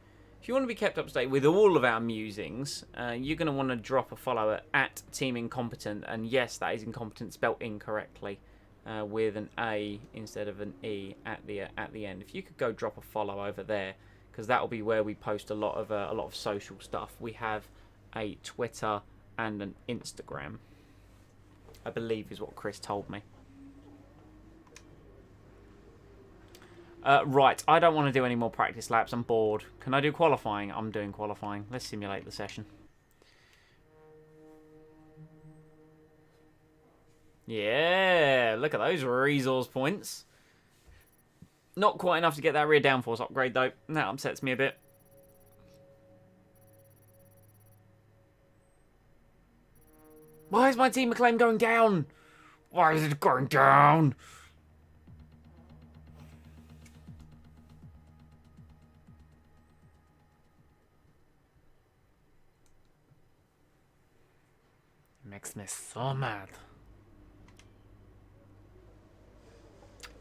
if you want to be kept up to date with all of our musings, you're going to want to drop a follow at Team Incompetent. And yes, that is incompetent spelt incorrectly, with an A instead of an E at the end. If you could go drop a follow over there, because that will be where we post a lot of social stuff. We have a Twitter and an Instagram, I believe is what Chris told me. Right, I don't want to do any more practice laps. I'm bored. Can I do qualifying? I'm doing qualifying. Let's simulate the session. Yeah, look at those resource points. Not quite enough to get that rear downforce upgrade, though. That upsets me a bit. Why is my team acclaim going down? Why is it going down? Makes me so mad.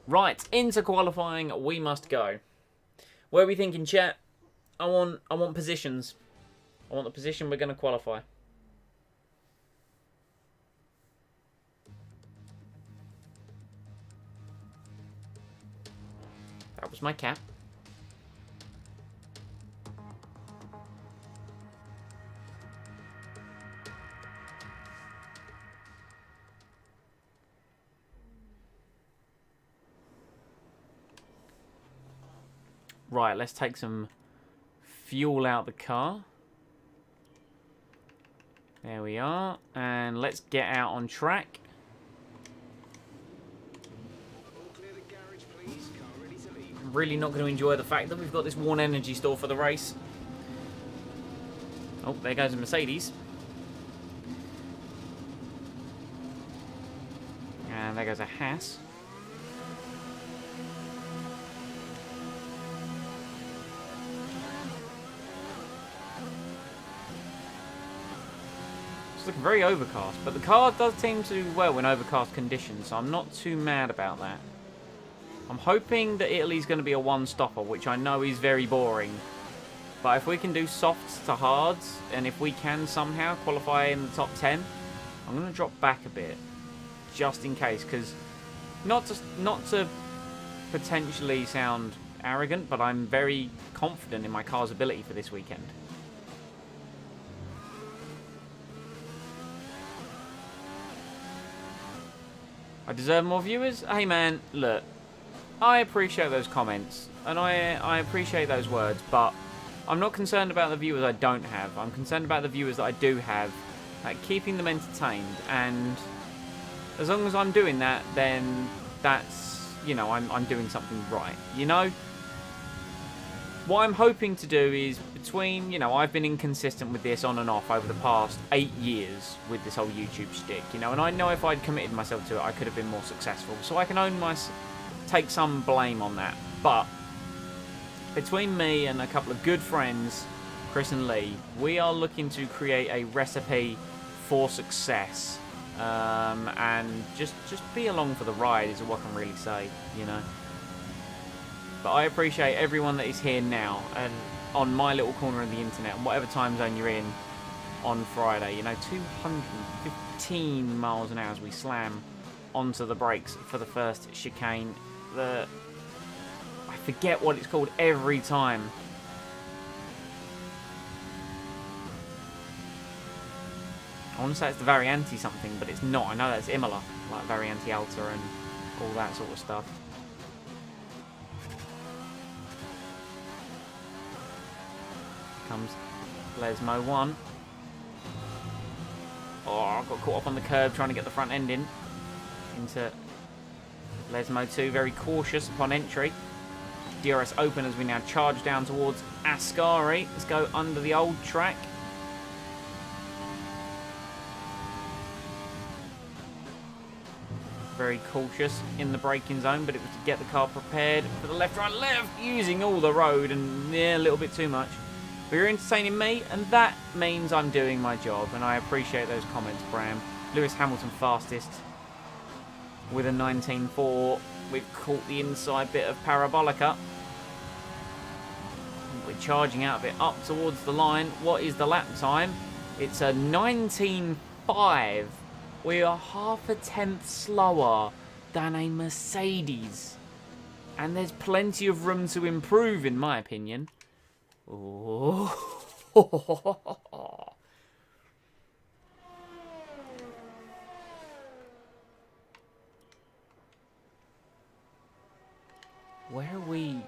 Right, into qualifying we must go. Where are we thinking, chat? I want positions. I want the position we're going to qualify. That was my cap. Right, let's take some fuel out the car. There we are. And let's get out on track. I'm really not going to enjoy the fact that we've got this worn energy store for the race. Oh, there goes a Mercedes. And there goes a Haas. It's looking very overcast, but the car does seem to do well in overcast conditions, so I'm not too mad about that. I'm hoping that Italy's going to be a one-stopper, which I know is very boring. But if we can do softs to hards, and if we can somehow qualify in the top 10, I'm going to drop back a bit, just in case, because not to potentially sound arrogant, but I'm very confident in my car's ability for this weekend. I deserve more viewers? Hey man, look, I appreciate those comments, and I appreciate those words, but I'm not concerned about the viewers I don't have. I'm concerned about the viewers that I do have, like keeping them entertained, and as long as I'm doing that, then that's, you know, I'm doing something right, you know? What I'm hoping to do is, between, you know, I've been inconsistent with this on and off over the past 8 years with this whole YouTube shtick, you know, and I know if I'd committed myself to it, I could have been more successful. So I can take some blame on that. But between me and a couple of good friends, Chris and Lee, we are looking to create a recipe for success. And just be along for the ride is what I can really say, you know. But I appreciate everyone that is here now and on my little corner of the internet, and whatever time zone you're in on Friday. You know, 215 miles an hour as we slam onto the brakes for the first chicane. I forget what it's called every time. I want to say it's the Variante something, but it's not. I know that's Imola, like Variante Alta and all that sort of stuff. Comes Lesmo 1. Oh, I got caught up on the curb trying to get the front end in. Into Lesmo 2, very cautious upon entry. DRS open as we now charge down towards Ascari. Let's go under the old track. very cautious in the braking zone, but it was to get the car prepared for the left, right, left, using all the road and yeah, a little bit too much. But you're entertaining me, and that means I'm doing my job, and I appreciate those comments, Bram. Lewis Hamilton fastest with a 19.4. We've caught the inside bit of Parabolica. We're charging out of it up towards the line. What is the lap time? It's a 19.5. We are half a tenth slower than a Mercedes. And there's plenty of room to improve, in my opinion. Oh. Where are we?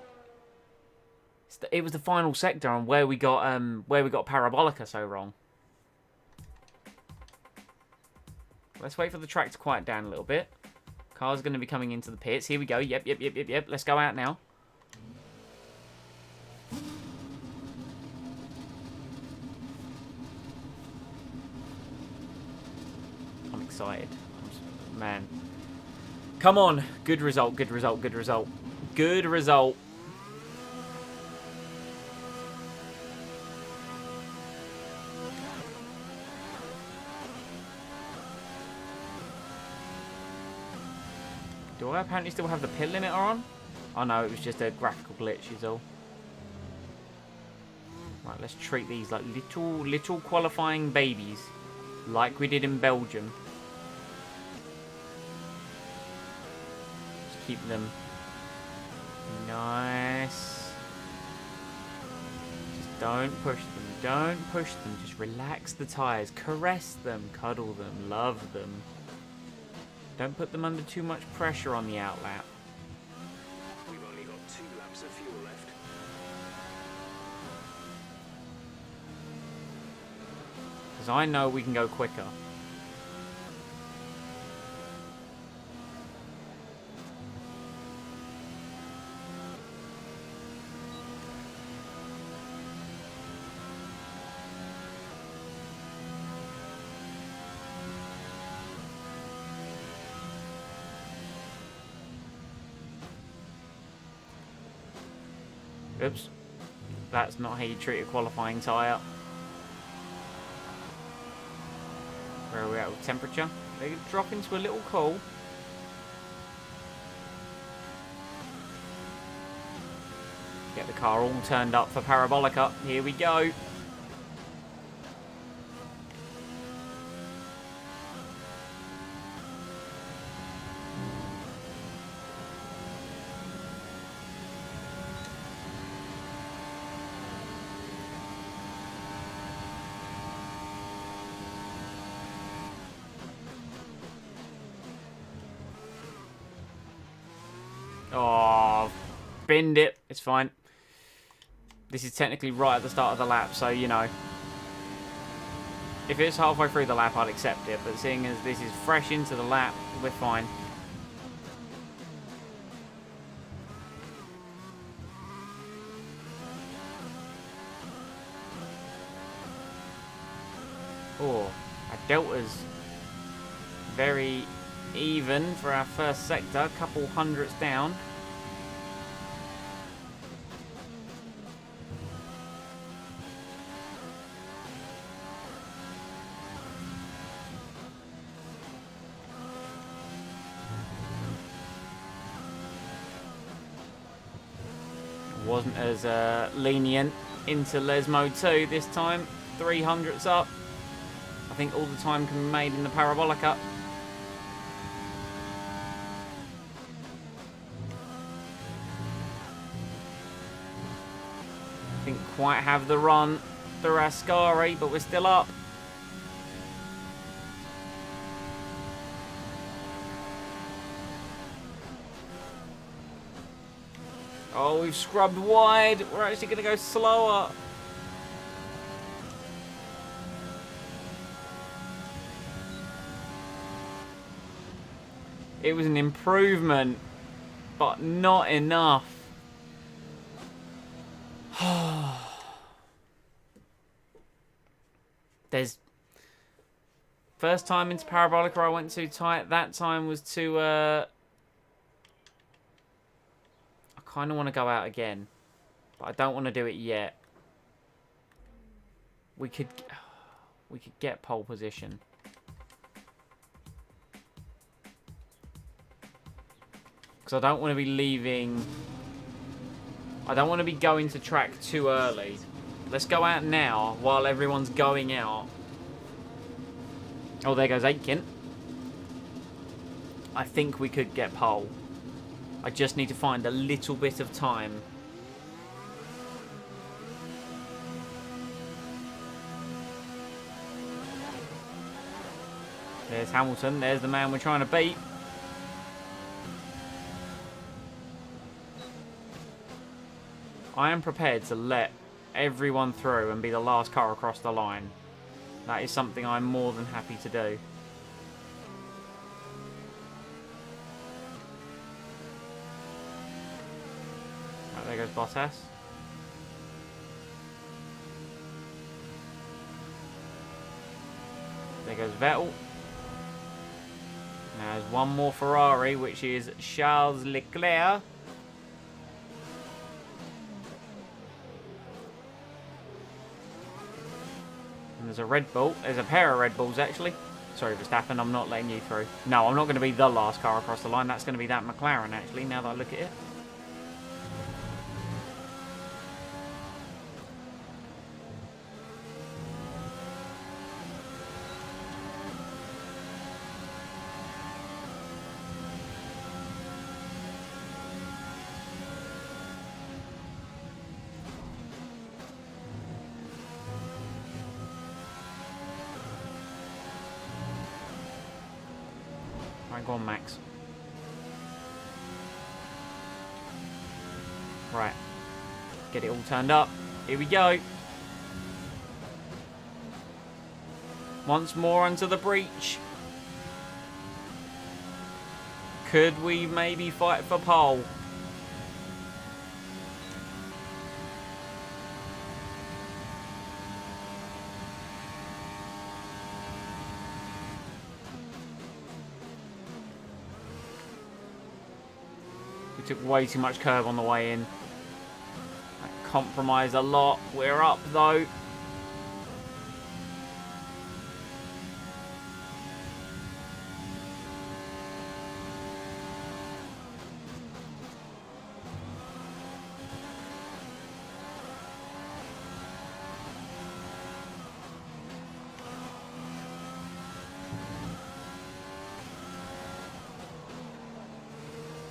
It was the final sector on where we got Parabolica so wrong. Let's wait for the track to quiet down a little bit. Car's going to be coming into the pits. Here we go. Yep. Let's go out now. I'm excited. Man. Come on. Good result. Good result. Good result. Good result. Do I apparently still have the pit limiter on? Oh no, it was just a graphical glitch is all. Right, let's treat these like little qualifying babies. Like we did in Belgium. Just keep them nice. Just don't push them. Don't push them. Just relax the tyres. Caress them. Cuddle them. Love them. Don't put them under too much pressure on the outlap. We've only got 2 laps of fuel left. Because I know we can go quicker. Oops. That's not how you treat a qualifying tyre. Where are we at with temperature? They drop into a little cool. Get the car all turned up for Parabolica. Here we go. Oh, binned it. It's fine. This is technically right at the start of the lap, so, you know. If it's halfway through the lap, I'd accept it. But seeing as this is fresh into the lap, we're fine. Oh, our delta's very even for our first sector, a couple hundredths down. Wasn't as lenient into Les Mode 2 this time. 300ths up. I think all the time can be made in the Parabolica. Didn't quite have the run through Ascari, but we're still up. Oh, we've scrubbed wide. We're actually going to go slower. It was an improvement, but not enough. First time into Parabolica I went too tight. That time was too... I kind of want to go out again. But I don't want to do it yet. We could get pole position. Because I don't want to be leaving... I don't want to be going to track too early. Let's go out now while everyone's going out. Oh, there goes Aitken. I think we could get pole. I just need to find a little bit of time. There's Hamilton. There's the man we're trying to beat. I am prepared to let everyone through and be the last car across the line. That is something I'm more than happy to do. Right, there goes Bottas. There goes Vettel. Now there's one more Ferrari, which is Charles Leclerc. And there's a Red Bull. There's a pair of Red Bulls, actually. Sorry, Verstappen, I'm not letting you through. No, I'm not going to be the last car across the line. That's going to be that McLaren, actually, now that I look at it. Right, go on, Max. Right. Get it all turned up. Here we go. Once more onto the breach. Could we maybe fight for pole? Took way too much curve on the way in. That compromised a lot. We're up though.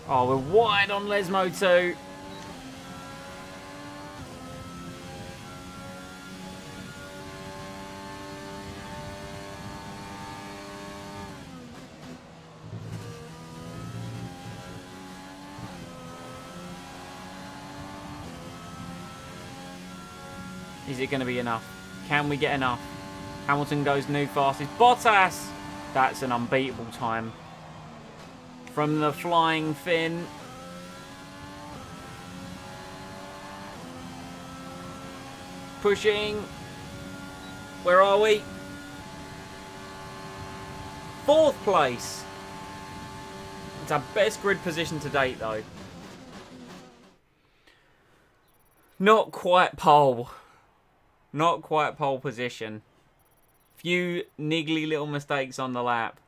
Oh, we're wide on Lesmo too. Is it going to be enough? Can we get enough? Hamilton goes new fastest. Bottas! That's an unbeatable time. From the flying fin. Pushing. Where are we? 4th place. It's our best grid position to date, though. Not quite pole. Not quite pole position. Few niggly little mistakes on the lap.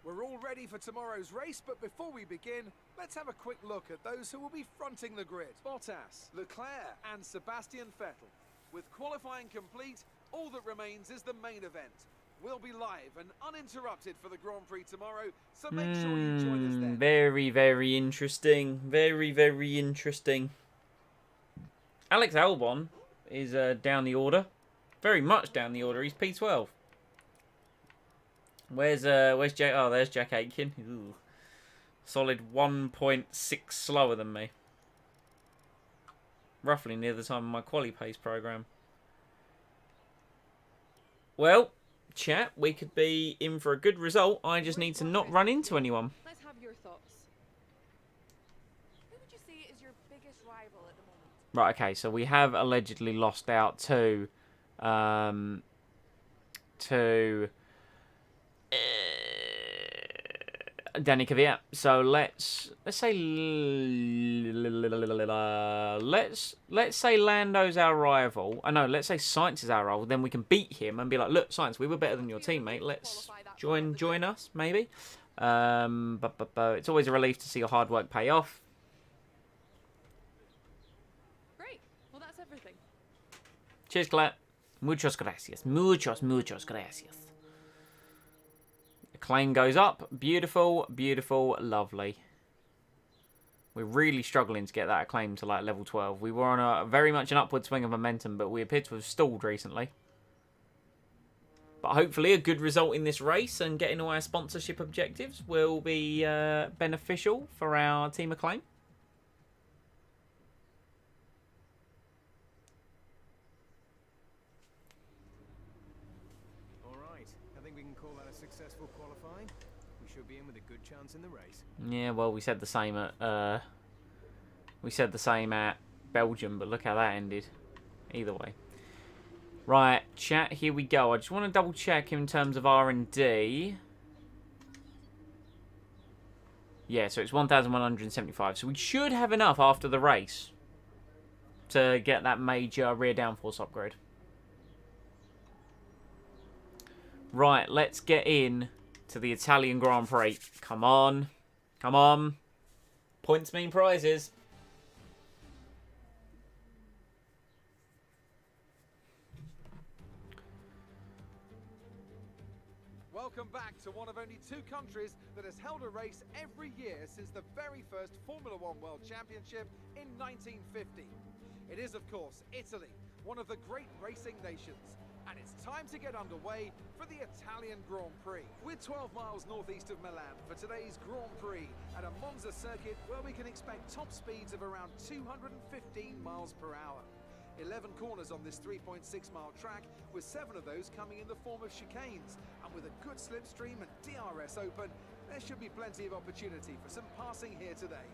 We're all ready for tomorrow's race, but before we begin, let's have a quick look at those who will be fronting the grid. Bottas, Leclerc and Sebastian Vettel. With qualifying complete, all that remains is the main event. We'll be live and uninterrupted for the Grand Prix tomorrow, so make sure you join us then. Very, very interesting. Very, very interesting. Alex Albon is down the order. Very much down the order. He's P12. Where's Jack? Oh, there's Jack Aitken. Ooh. Solid 1.6 slower than me. Roughly near the time of my quali pace program. Well, chat, we could be in for a good result. I just need to not run into anyone. Let's have your thoughts. Who would you say is your biggest rival at the moment? Right, okay, so we have allegedly lost out to to Danny Kvyat. So let's say let's say Lando's our rival. I know. Let's say Science is our rival. Then we can beat him and be like, look, Science, we were better than your teammate. Let's join us, maybe. But it's always a relief to see your hard work pay off. Great. Well, that's everything. Cheers, Claire. Muchos gracias. Muchos gracias. Claim goes up. Beautiful, beautiful, lovely. We're really struggling to get that acclaim to like level 12. We were on a very much an upward swing of momentum, but we appear to have stalled recently. But hopefully a good result in this race and getting all our sponsorship objectives will be beneficial for our team acclaim. Successful qualifying, we should be in with a good chance in the race. Yeah, well, we said the same at Belgium, but look how that ended. Either way. Right, chat, here we go. I just want to double check in terms of R&D. Yeah, so it's 1,175. So we should have enough after the race to get that major rear downforce upgrade. Right, let's get in to the Italian Grand Prix. Come on. Come on. Points mean prizes. Welcome back to one of only 2 countries that has held a race every year since the very first Formula One World Championship in 1950. It is, of course, Italy, one of the great racing nations. And it's time to get underway for the Italian Grand Prix. We're 12 miles northeast of Milan for today's Grand Prix at a Monza circuit where we can expect top speeds of around 215 miles per hour. 11 corners on this 3.6-mile track, with 7 of those coming in the form of chicanes. And with a good slipstream and DRS open, there should be plenty of opportunity for some passing here today.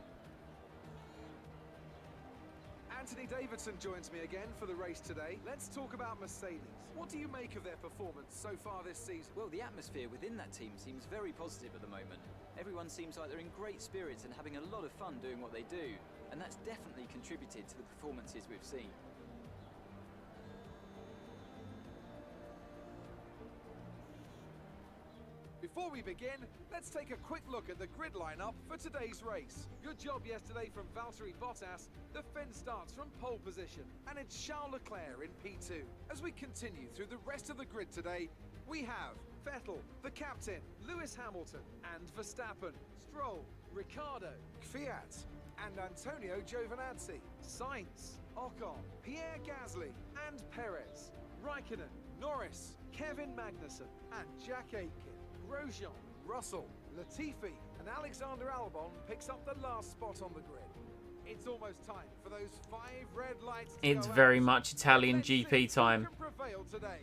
Anthony Davidson joins me again for the race today. Let's talk about Mercedes. What do you make of their performance so far this season? Well, the atmosphere within that team seems very positive at the moment. Everyone seems like they're in great spirits and having a lot of fun doing what they do. And that's definitely contributed to the performances we've seen. Before we begin, let's take a quick look at the grid lineup for today's race. Good job yesterday from Valtteri Bottas. The Finn starts from pole position, and it's Charles Leclerc in P2. As we continue through the rest of the grid today, we have Vettel, the captain, Lewis Hamilton, and Verstappen, Stroll, Ricciardo, Kvyat, and Antonio Giovinazzi, Sainz, Ocon, Pierre Gasly, and Perez, Raikkonen, Norris, Kevin Magnussen, and Jack Aitken. Grosjean, Russell, Latifi, and Alexander Albon picks up the last spot on the grid. It's almost time for those 5 red lights to It's go very out. much Italian Let's see GP who time. can prevail today.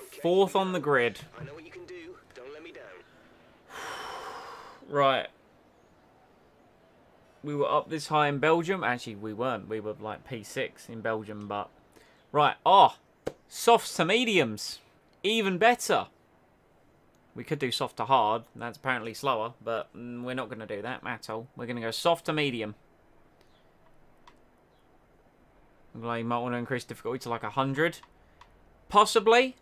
Okay, 4th on the grid. I know what you can do. Don't let me down. Right. We were up this high in Belgium. Actually, we weren't. We were like P6 in Belgium, but... Right. Oh, softs to mediums. Even better. We could do soft to hard. That's apparently slower, but we're not going to do that at all. We're going to go soft to medium. I might want to increase difficulty to like 100. Possibly.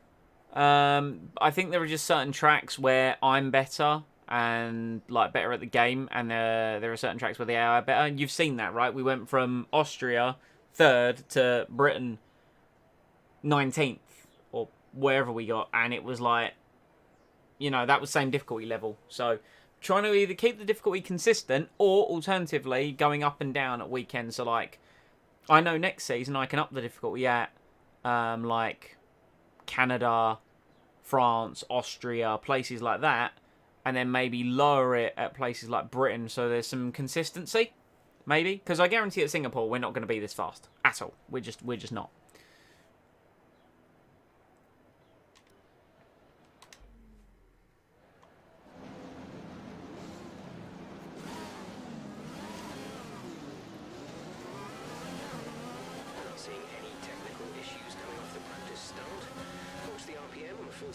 I think there are just certain tracks where I'm better and like better at the game, and there are certain tracks where the AI are better. You've seen that, right? We went from Austria 3rd to Britain 19th or wherever we got, and it was like, you know, that was same difficulty level. So trying to either keep the difficulty consistent or alternatively going up and down at weekends. So like, I know next season I can up the difficulty at like Canada, France, Austria, places like that, and then maybe lower it at places like Britain, so there's some consistency, maybe. Because I guarantee at Singapore we're not going to be this fast at all. We're just not.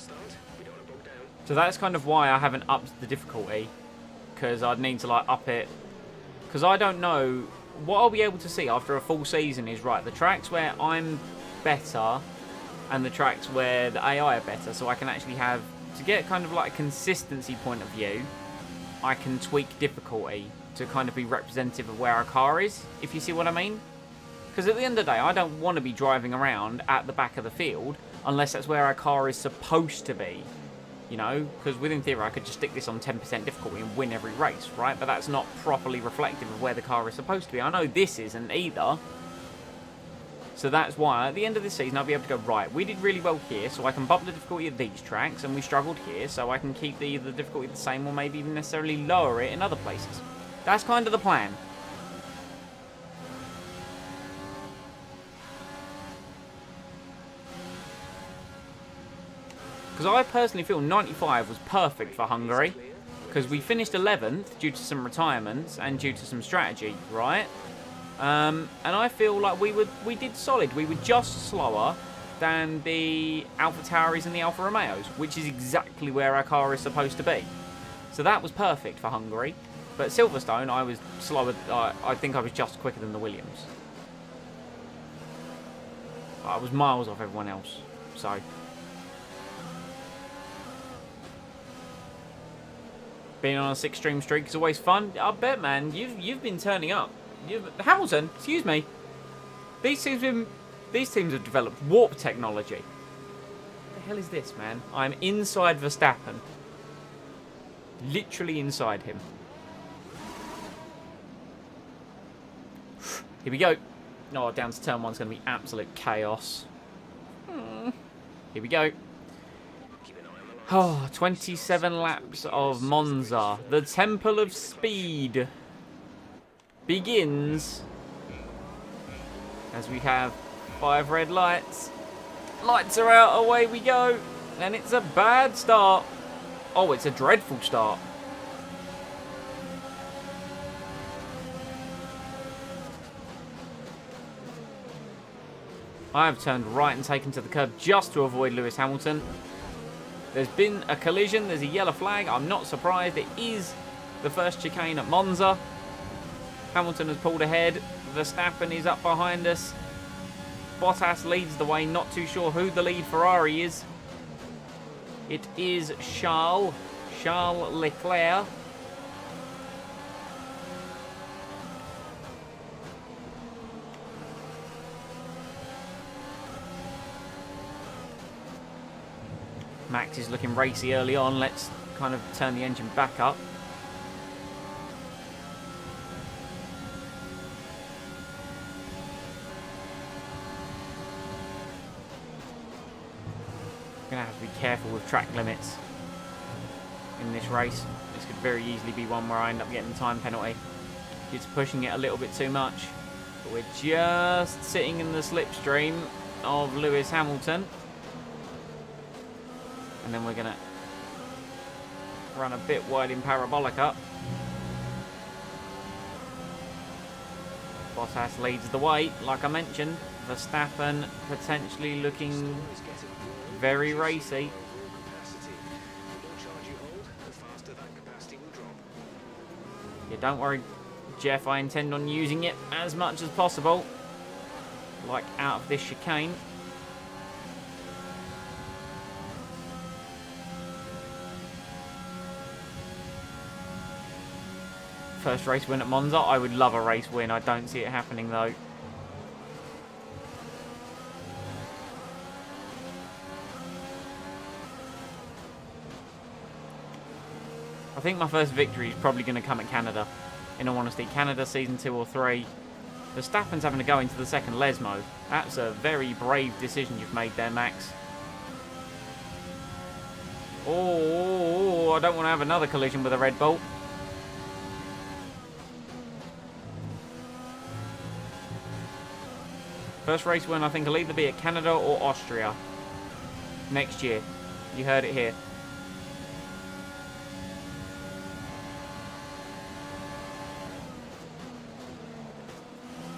start. We don't want to bog down. So that's kind of why I haven't upped the difficulty, because I'd need to like up it, because I don't know what I'll be able to see after a full season is right the tracks where I'm better and the tracks where the AI are better, so I can actually have to get kind of like a consistency point of view. I can tweak difficulty to kind of be representative of where our car is, if you see what I mean. Because at the end of the day, I don't want to be driving around at the back of the field unless that's where our car is supposed to be. You know, because within theory, I could just stick this on 10% difficulty and win every race, right? But that's not properly reflective of where the car is supposed to be. I know this isn't either. So that's why at the end of this season, I'll be able to go, right, we did really well here, so I can bump the difficulty of these tracks, and we struggled here, so I can keep the difficulty the same or maybe even necessarily lower it in other places. That's kind of the plan. Because I personally feel 95 was perfect for Hungary, because we finished 11th due to some retirements and due to some strategy, right? And I feel like we did solid. We were just slower than the Alpha Tauris and the Alfa Romeos, which is exactly where our car is supposed to be. So that was perfect for Hungary. But Silverstone, I was slower. I think I was just quicker than the Williams. I was miles off everyone else. So being on a 6-stream streak is always fun. I bet, man. You've been turning up. Hamilton, excuse me. These teams have developed warp technology. What the hell is this, man? I'm inside Verstappen. Literally inside him. Here we go. Oh, down to turn 1's going to be absolute chaos. Here we go. Oh, 27 laps of Monza. The Temple of Speed begins as we have 5 red lights. Lights are out, away we go. And it's a bad start. Oh, it's a dreadful start. I have turned right and taken to the curb just to avoid Lewis Hamilton. There's been a collision. There's a yellow flag. I'm not surprised. It is the first chicane at Monza. Hamilton has pulled ahead. Verstappen is up behind us. Bottas leads the way. Not too sure who the lead Ferrari is. It is Charles Leclerc. Max is looking racy early on. Let's kind of turn the engine back up. Gonna have to be careful with track limits in this race. This could very easily be one where I end up getting a time penalty. It's pushing it a little bit too much. But we're just sitting in the slipstream of Lewis Hamilton. And then we're going to run a bit wide in Parabolica. Bottas leads the way, like I mentioned. Verstappen potentially looking very racy. Yeah, don't worry, Jeff. I intend on using it as much as possible. Like out of this chicane. First race win at Monza. I would love a race win. I don't see it happening though. I think my first victory is probably going to come at Canada. In all honesty, Canada season 2 or 3. Verstappen's having to go into the second les mode. That's a very brave decision you've made there, Max. Oh, I don't want to have another collision with a Red Bull. First race win, I think, will either be at Canada or Austria next year. You heard it here.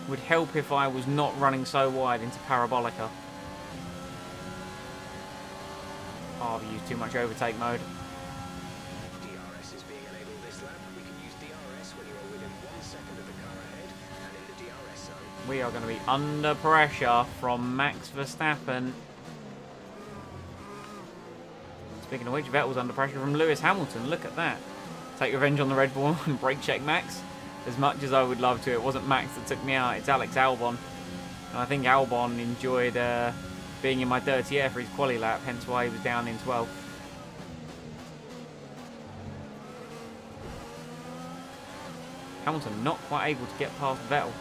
Would help if I was not running so wide into Parabolica. Oh, rather use too much overtake mode. DRS is being enabled this lap. We can use DRS when you are within 1 second of the car ahead and in the DRS zone. We are going to be under pressure from Max Verstappen. Speaking of which, Vettel's under pressure from Lewis Hamilton. Look at that. Take revenge on the Red Bull and brake check Max. As much as I would love to, it wasn't Max that took me out. It's Alex Albon. And I think Albon enjoyed being in my dirty air for his quali lap, hence why he was down in 12th. Hamilton not quite able to get past Vettel.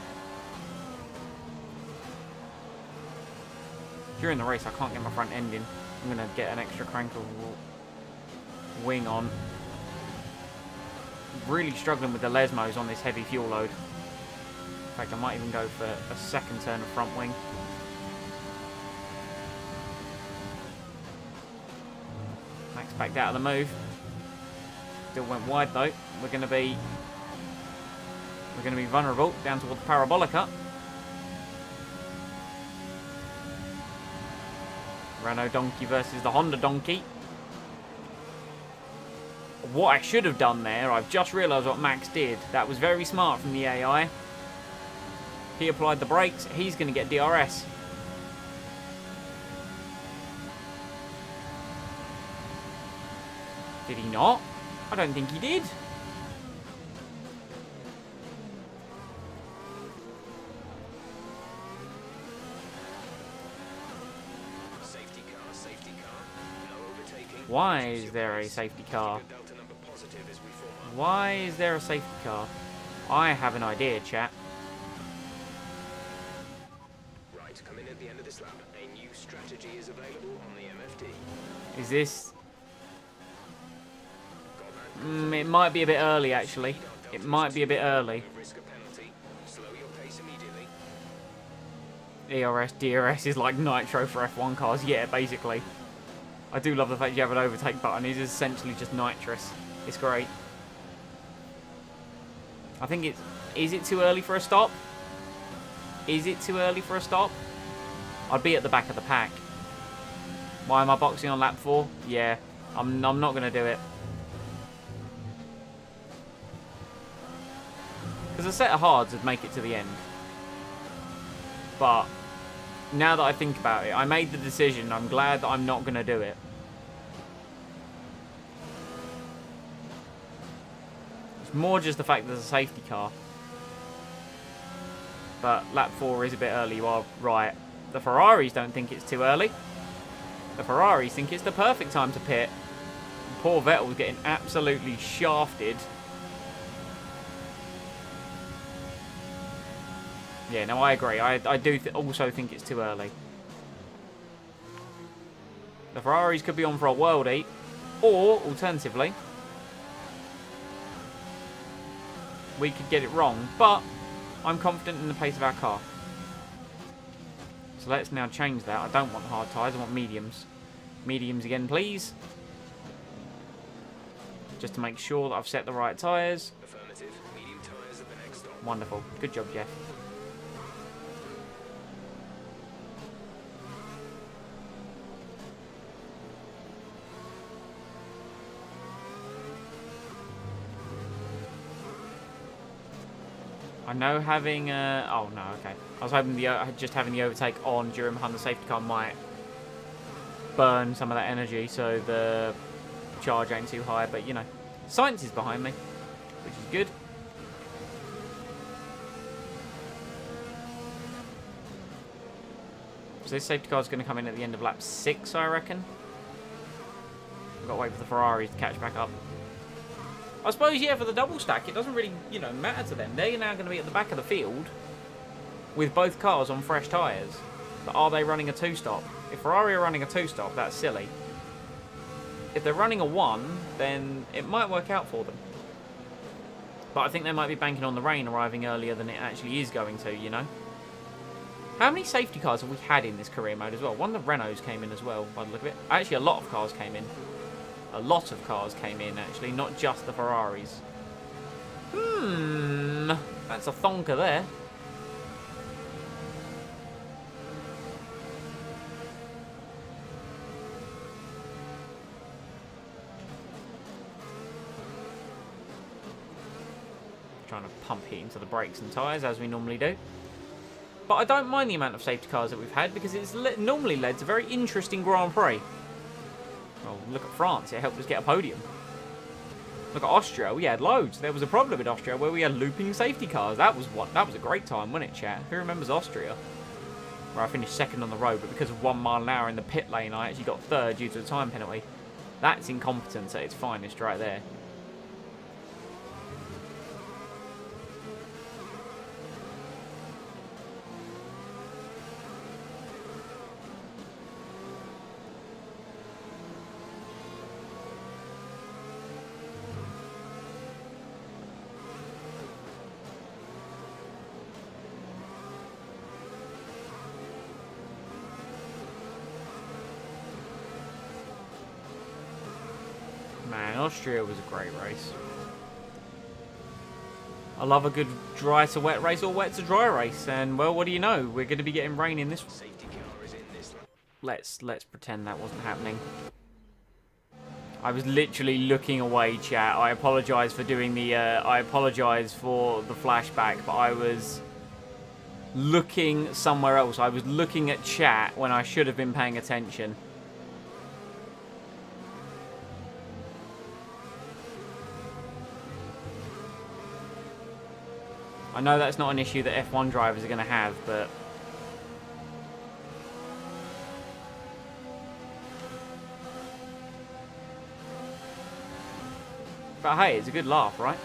During the race, I can't get my front end in. I'm going to get an extra crank of wing on. Really struggling with the Lesmos on this heavy fuel load. In fact, I might even go for a second turn of front wing. Max backed out of the move. Still went wide though. We're going to be vulnerable down towards the Parabolica. Renault Donkey versus the Honda Donkey. What I should have done there, I've just realised what Max did. That was very smart from the AI. He applied the brakes. He's going to get DRS. Did he not? I don't think he did. Safety car, safety car. No overtaking. Why is there a safety car? Delta number positive as we form up. Why is there a safety car? I have an idea, chat. Right, come in at the end of this lap. A new strategy is available on the MFD. Is this... it might be a bit early, actually. It might be a bit early. Risk a penalty. Slow your pace immediately. ERS, DRS is like nitro for F1 cars. Yeah, basically. I do love the fact you have an overtake button. It is essentially just nitrous. It's great. I think it's... Is it too early for a stop? Is it too early for a stop? I'd be at the back of the pack. Why am I boxing on lap 4? Yeah, I'm not going to do it. Because a set of hards would make it to the end. But now that I think about it, I made the decision. I'm glad that I'm not going to do it. It's more just the fact there's a safety car. But lap 4 is a bit early, you are right. The Ferraris don't think it's too early. The Ferraris think it's the perfect time to pit. Poor Vettel's getting absolutely shafted. Yeah, no, I agree. I do also think it's too early. The Ferraris could be on for a worldie. Or, alternatively, we could get it wrong. But I'm confident in the pace of our car. So let's now change that. I don't want hard tyres. I want mediums. Mediums again, please. Just to make sure that I've set the right tyres. Affirmative. Medium tyres at the next stop. Wonderful. Good job, Jeff. I know having oh no, okay. I was hoping just having the overtake on during behind the safety car might burn some of that energy, so the charge ain't too high. But you know, science is behind me, which is good. So this safety car is going to come in at the end of lap 6, I reckon. We've got to wait for the Ferraris to catch back up. I suppose, yeah, for the double stack, it doesn't really, you know, matter to them. They're now going to be at the back of the field with both cars on fresh tyres. But are they running a 2-stop? If Ferrari are running a 2-stop, that's silly. If they're running a 1, then it might work out for them. But I think they might be banking on the rain arriving earlier than it actually is going to, you know. How many safety cars have we had in this career mode as well? One of the Renaults came in as well, by the look of it. Actually, a lot of cars came in. A lot of cars came in, actually, not just the Ferraris. That's a thonker there. trying to pump heat into the brakes and tyres, as we normally do. But I don't mind the amount of safety cars that we've had, because it's normally led to very interesting Grand Prix. Well, look at France. It helped us get a podium. Look at Austria. We had loads. There was a problem in Austria where we had looping safety cars. That was a great time, wasn't it, chat? Who remembers Austria? Where I finished second on the road, but because of 1 mile an hour in the pit lane, I actually got third due to a time penalty. That's incompetence at its finest right there. Man, Austria was a great race. I love a good dry to wet race or wet to dry race, and well, what do you know? We're going to be getting rain in this. Safety car is in this lap. Let's pretend that wasn't happening. I was literally looking away, chat. I apologise for doing the. I apologise for the flashback, but I was looking somewhere else. I was looking at chat when I should have been paying attention. I know that's not an issue that F1 drivers are going to have, but... But hey, it's a good laugh, right?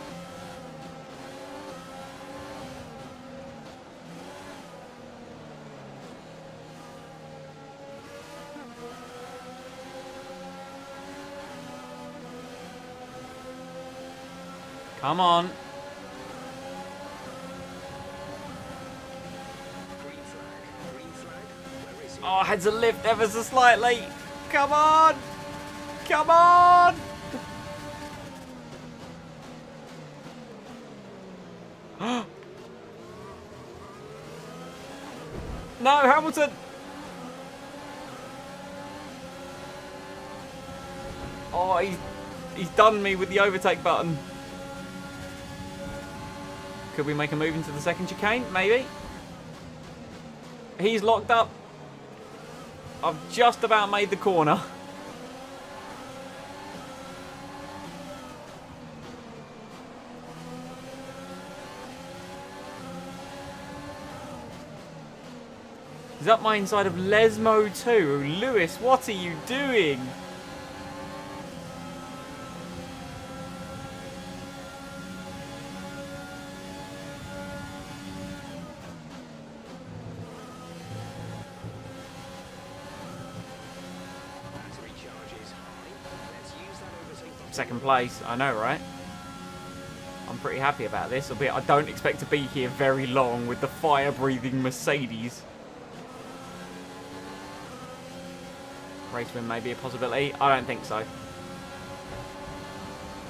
Come on. Oh, I had to lift ever so slightly. Come on! Come on! No, Hamilton! Oh, he's done me with the overtake button. Could we make a move into the second chicane? Maybe. He's locked up. I've just about made the corner. He's up my inside of Lesmo too. Lewis, what are you doing? Second place, I know, right? I'm pretty happy about this, albeit I don't expect to be here very long with the fire-breathing Mercedes. Race win may be a possibility. I don't think so.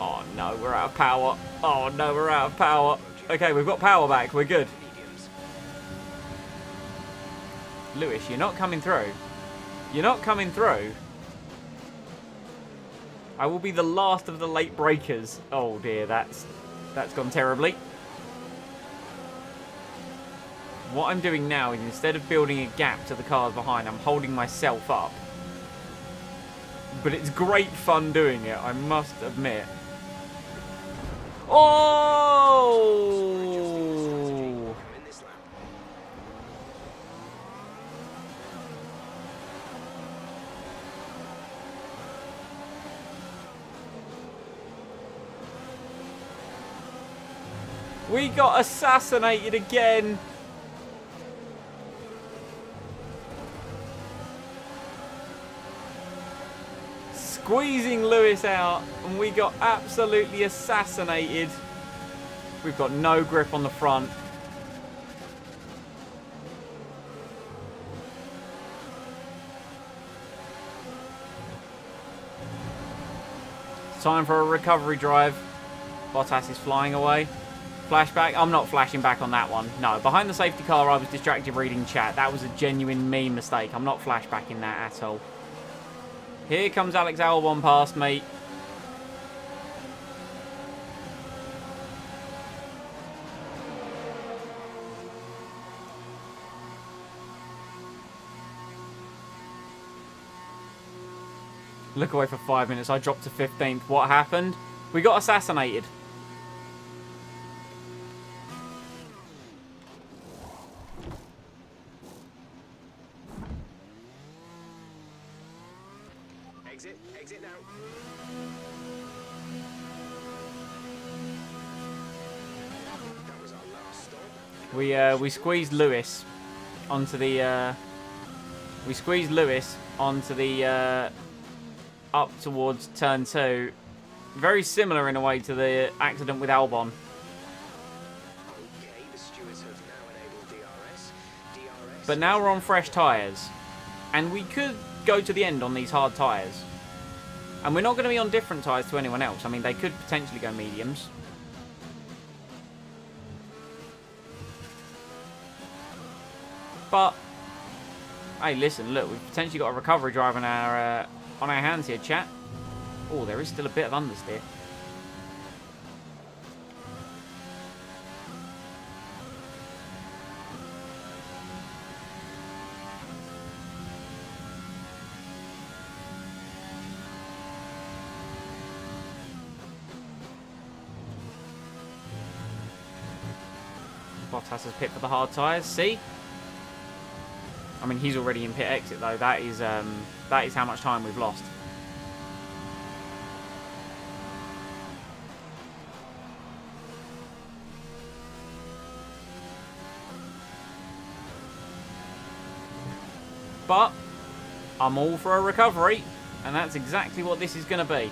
Oh no, we're out of power. Oh no, we're out of power. Okay, we've got power back. We're good. Lewis, you're not coming through. You're not coming through. I will be the last of the late breakers. Oh dear, that's gone terribly. What I'm doing now is instead of building a gap to the cars behind, I'm holding myself up. But it's great fun doing it, I must admit. Oh! We got assassinated again. Squeezing Lewis out, and we got absolutely assassinated. We've got no grip on the front. Time for a recovery drive. Bottas is flying away. Flashback. I'm not flashing back on that one. No, behind the safety car, I was distracted reading chat. That was a genuine me mistake. I'm not flashbacking that at all. Here comes Alex Albon past me. Look away for 5 minutes. I dropped to 15th. What happened? We got assassinated. Exit now. That was our last stop. We squeezed Lewis onto the up towards turn 2. Very similar in a way to the accident with Albon. Okay, the stewards have now enabled DRS. But now we're on fresh tyres. And we could go to the end on these hard tyres. And we're not going to be on different tyres to anyone else. I mean, they could potentially go mediums. But, hey, listen, look, we've potentially got a recovery drive on our hands here, chat. Oh, there is still a bit of understeer. Bottas has pit for the hard tyres. See? I mean, he's already in pit exit though. That is how much time we've lost. But I'm all for a recovery, and that's exactly what this is going to be.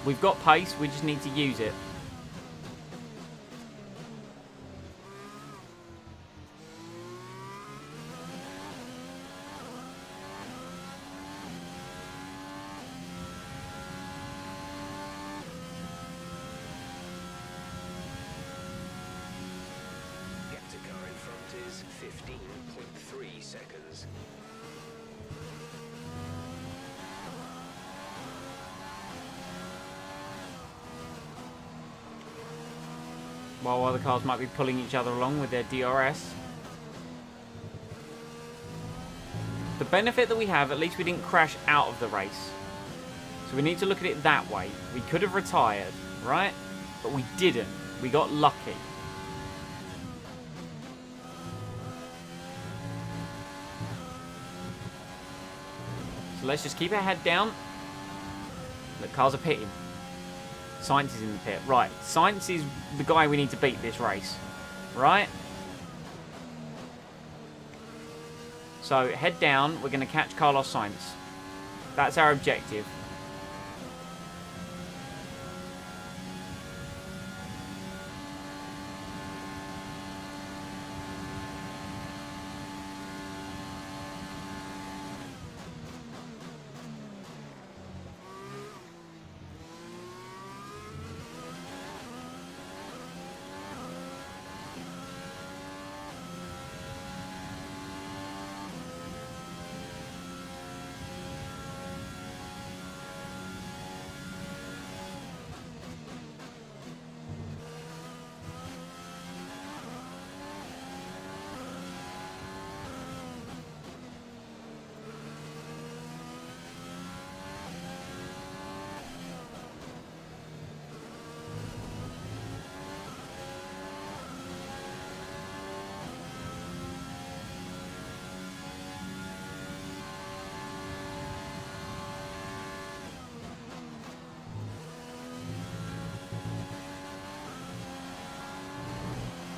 We've got pace, we just need to use it. Gap to car in front is 15.3 seconds. While other cars might be pulling each other along with their DRS. The benefit that we have, at least we didn't crash out of the race. So we need to look at it that way. We could have retired, right? But we didn't. We got lucky. So let's just keep our head down. Look, cars are pitting. Sainz is in the pit. Right, Sainz is the guy we need to beat this race. Right? So, head down. We're going to catch Carlos Sainz. That's our objective.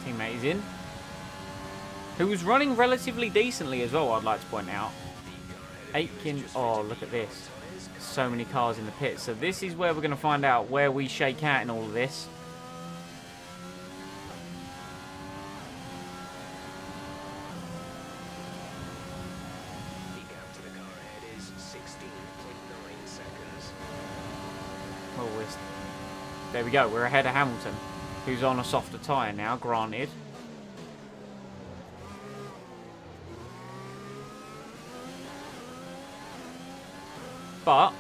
Teammate is in. Who was running relatively decently as well, I'd like to point out. Aitken, oh, look at this. So many cars in the pit. So this is where we're going to find out where we shake out in all of this. The gap to the car ahead is 16.9 seconds. Well, there we go. We're ahead of Hamilton, who's on a softer tyre now, granted. But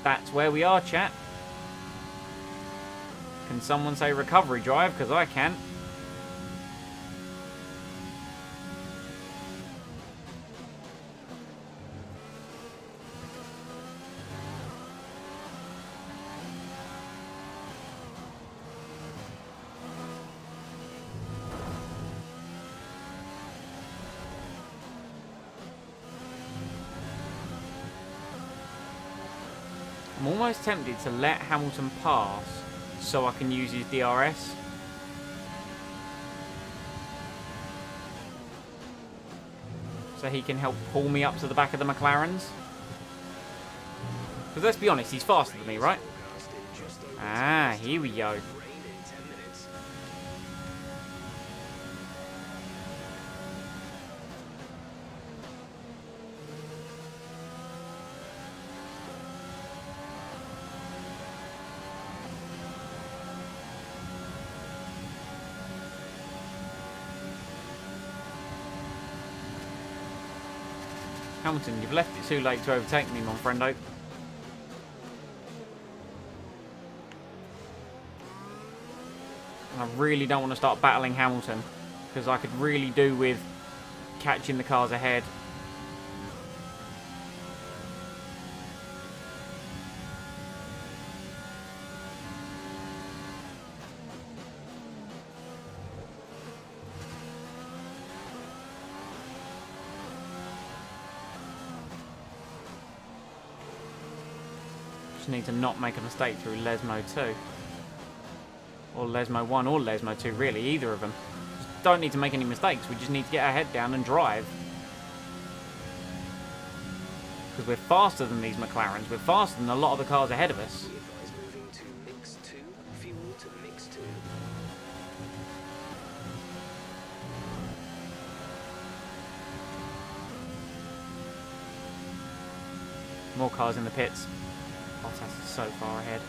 that's where we are, chat. Can someone say recovery drive? Because I can. I'm almost tempted to let Hamilton pass so I can use his DRS. So he can help pull me up to the back of the McLarens. Because let's be honest, he's faster than me, right? Ah, here we go. Hamilton, you've left it too late to overtake me, my friendo. And I really don't want to start battling Hamilton, because I could really do with catching the cars ahead. Just need to not make a mistake through Lesmo 2. Or Lesmo 1 or Lesmo 2, really, either of them. Just don't need to make any mistakes, we just need to get our head down and drive. Because we're faster than these McLarens, we're faster than a lot of the cars ahead of us. We advise moving to mix 2, fuel to mix 2. More cars in the pits. Bottas is so far ahead.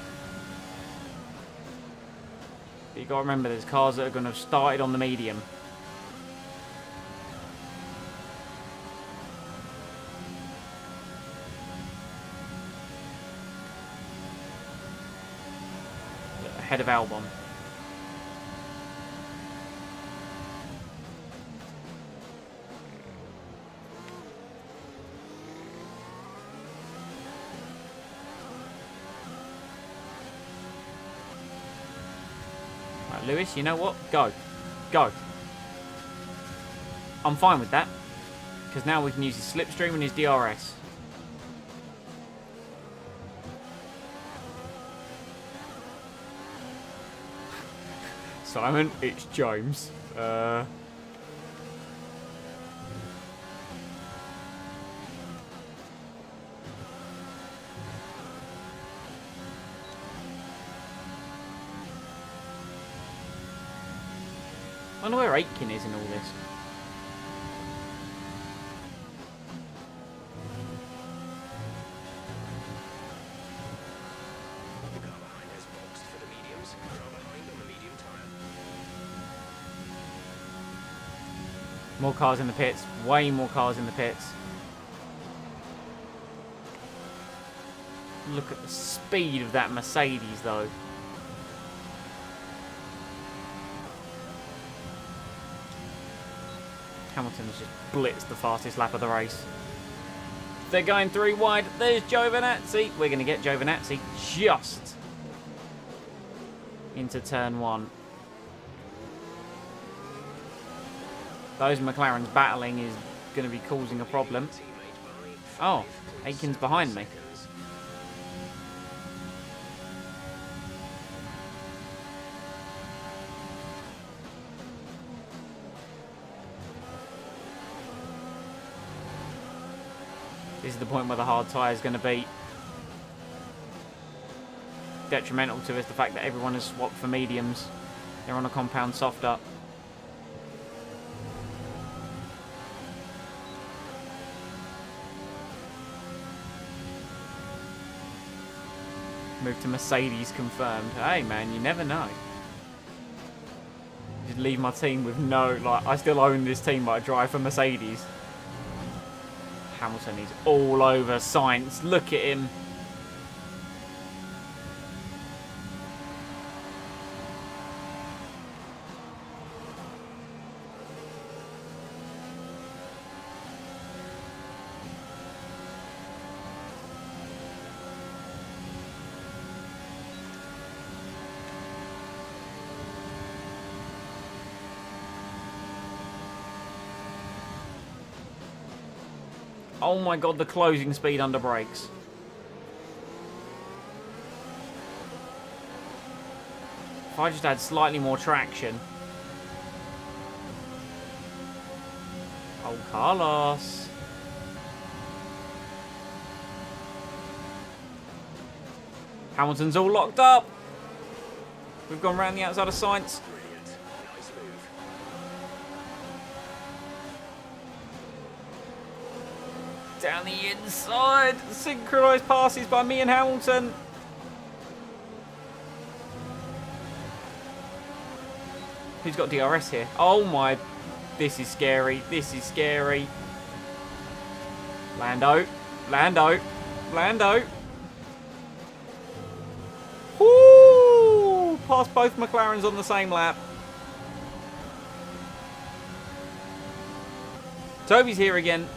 But you got to remember, there's cars that are going to have started on the medium. Ahead of Albon. Right, Lewis, you know what? Go. Go. I'm fine with that. Because now we can use his slipstream and his DRS. Simon, it's James. I wonder where Aitken is in all this. The car behind has boxed for the mediums. Car behind on the medium tyre. More cars in the pits. Way more cars in the pits. Look at the speed of that Mercedes, though. Hamilton has just blitzed the fastest lap of the race. They're going 3 wide. There's Giovinazzi. We're going to get Giovinazzi just into turn 1. Those McLarens battling is going to be causing a problem. Oh, Aitken's behind me. This is the point where the hard tyre is going to be detrimental to us. The fact that everyone has swapped for mediums. They're on a compound soft up. Move to Mercedes confirmed. Hey man, you never know. Just leave my team with no, like, I still own this team, but I drive for Mercedes. Hamilton is all over Sainz. Look at him. Oh my god, the closing speed under brakes. If I just had slightly more traction. Oh, Carlos. Hamilton's all locked up. We've gone round the outside of Sainz. Brilliant. Nice move. Down the inside. Synchronised passes by me and Hamilton. Who's got DRS here? Oh my. This is scary. This is scary. Lando. Lando. Lando. Woo! Past both McLarens on the same lap. Toby's here again.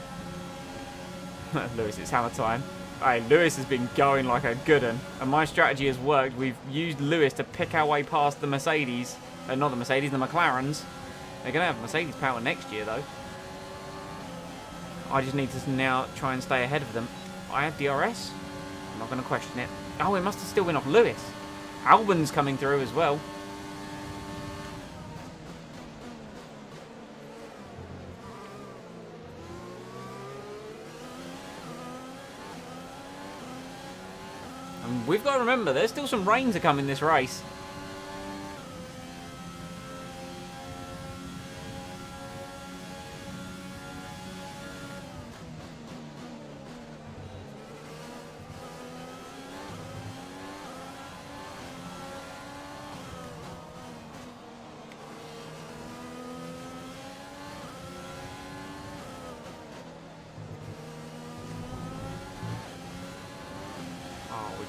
Lewis, it's hammer time. Hey, Lewis has been going like a good one, and my strategy has worked. We've used Lewis to pick our way past the Mercedes. Not the Mercedes, the McLarens. They're going to have Mercedes power next year, though. I just need to now try and stay ahead of them. I have DRS. I'm not going to question it. Oh, it must have still been off Lewis. Albon's coming through as well. And we've got to remember, there's still some rain to come in this race.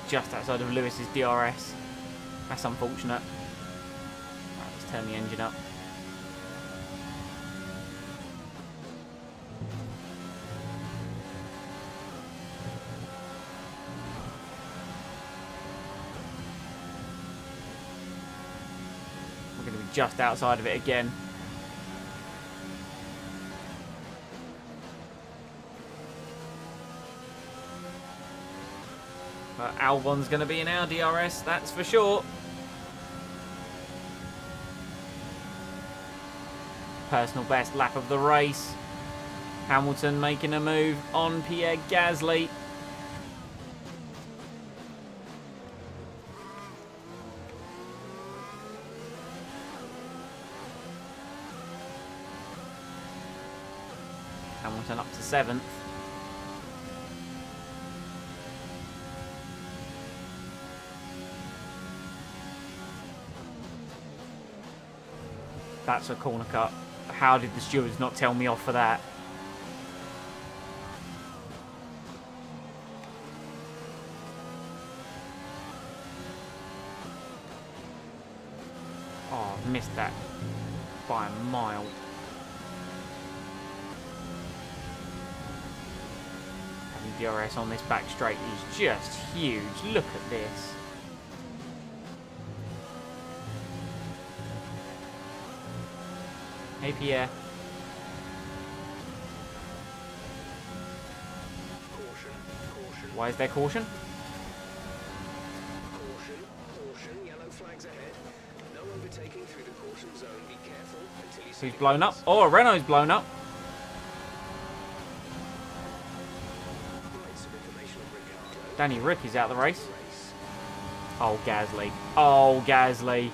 Just outside of Lewis's DRS. That's unfortunate. Right, let's turn the engine up. We're going to be just outside of it again. But Albon's going to be in our DRS, that's for sure. Personal best lap of the race. Hamilton making a move on Pierre Gasly. Hamilton up to 7th. That's a corner cut. How did the stewards not tell me off for that? Oh, I missed that by a mile. Having DRS on this back straight is just huge. Look at this. Hey, Pierre. Caution, caution, Why is there caution? caution, yellow flags ahead. No overtaking through the caution zone. Be careful until you see Who's the blown up? lights. Oh, Renault's blown up. Right, some information on Ricciardo. Danny Rick is out of the race. Race. Oh, Gasly. Oh, Gasly.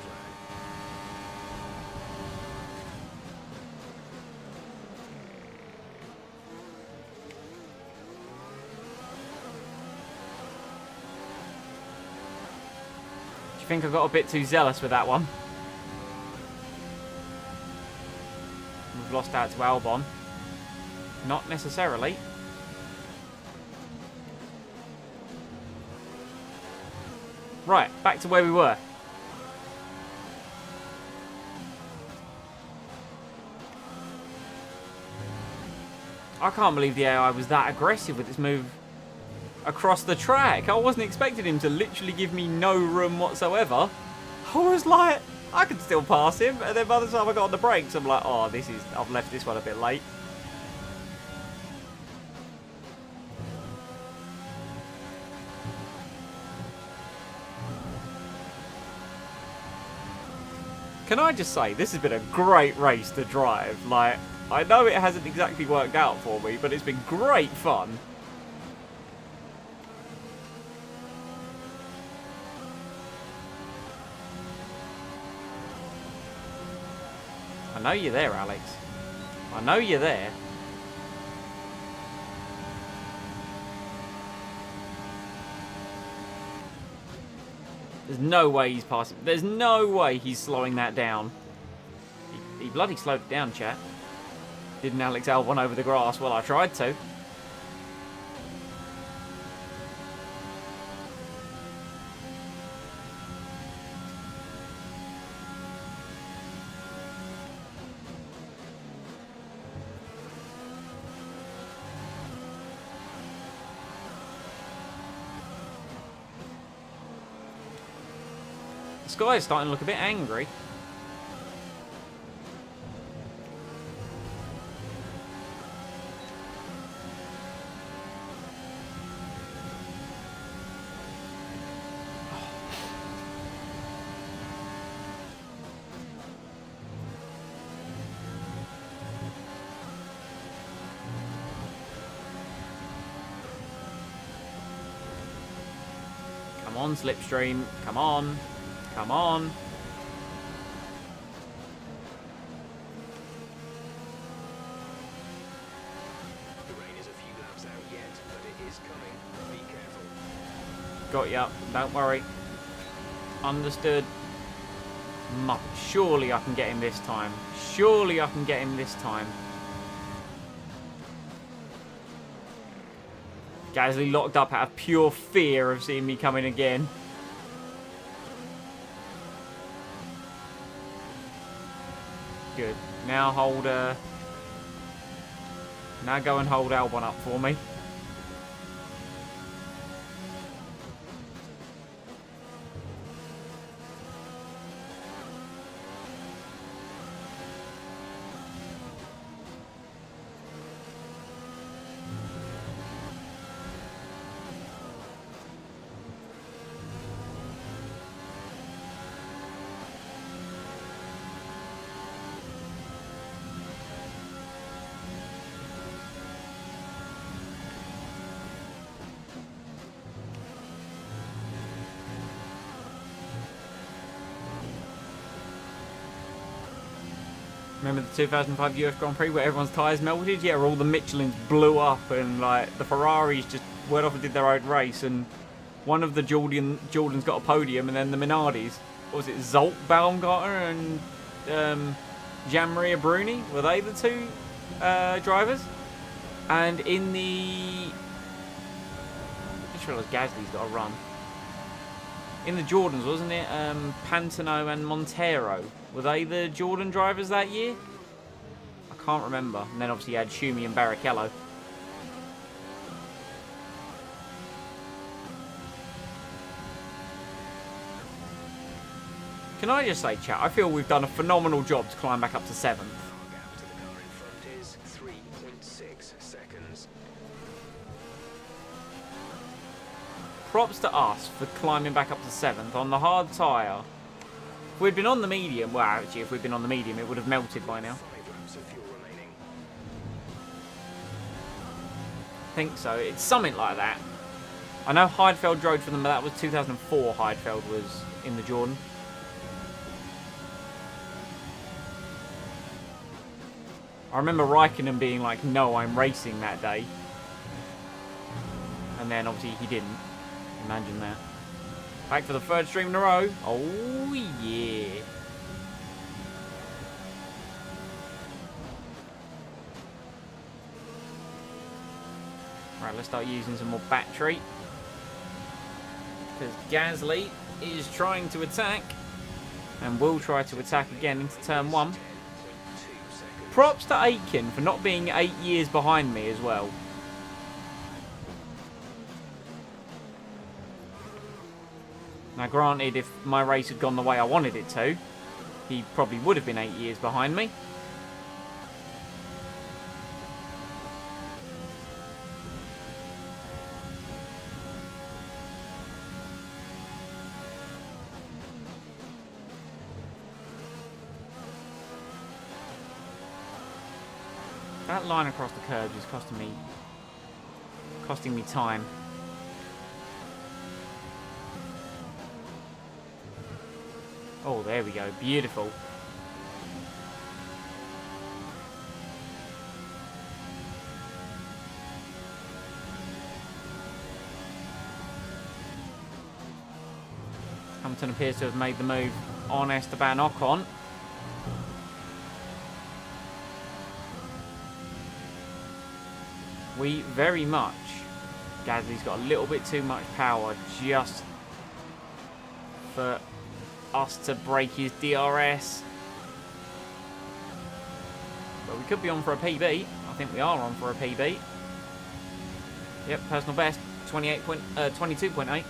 I think I got a bit too zealous with that one. We've lost out to Albon. Not necessarily. Right, back to where we were. I can't believe the AI was that aggressive with its move across the track. I wasn't expecting him to literally give me no room whatsoever. I was like, I could still pass him, and then by the time I got on the brakes, I'm like, oh, I've left this one a bit late. Can I just say, this has been a great race to drive. Like, I know it hasn't exactly worked out for me, but it's been great fun. I know you're there, Alex. I know you're there. There's no way he's passing. There's no way he's slowing that down. He bloody slowed it down, chat. Didn't Alex Albon over the grass? Well, I tried to. The sky is starting to look a bit angry. Come on, Slipstream. Come on. Come on. The rain is a few laps out yet, but it is coming. Be careful. Got ya. Don't worry. Understood. Surely I can get him this time. Surely I can get him this time. Gasly locked up out of pure fear of seeing me coming again. Good. Now hold now go and hold Albon up for me. Remember the 2005 US Grand Prix where everyone's tyres melted? Yeah, where all the Michelins blew up and like the Ferraris just went off and did their own race, and one of the Jordans got a podium, and then the Minardis, what was it, Zolt Baumgartner and Jean-Marie Bruni? Were they the two drivers? And in the... I just realised Gasly's got a run. In the Jordans, wasn't it? Pantano and Montero. Were they the Jordan drivers that year? I can't remember. And then obviously you had Schumi and Barrichello. Can I just say, chat, I feel we've done a phenomenal job to climb back up to 7th. Car gap to the car in front is 3.6 seconds. Props to us for climbing back up to 7th on the hard tyre. If we'd been on the medium, well actually if we'd been on the medium it would have melted by now. 5 laps of fuel remaining. I think so. It's something like that. I know Heidfeld drove for them, but that was 2004 Heidfeld was in the Jordan. I remember Raikkonen being like, no, I'm racing that day. And then obviously he didn't. Imagine that. Back for the 3rd stream in a row. Oh, yeah. Right, let's start using some more battery. Because Gasly is trying to attack. And will try to attack again into turn 1. Props to Aiken for not being 8 years behind me as well. Now granted, if my race had gone the way I wanted it to, he probably would have been 8 years behind me. That line across the curbs is costing me time. Oh, there we go. Beautiful. Hamilton appears to have made the move on Esteban Ocon. We very much... Gasly's got a little bit too much power just for us to break his DRS. But we could be on for a PB. I think we are on for a PB. Yep, personal best, 22.8.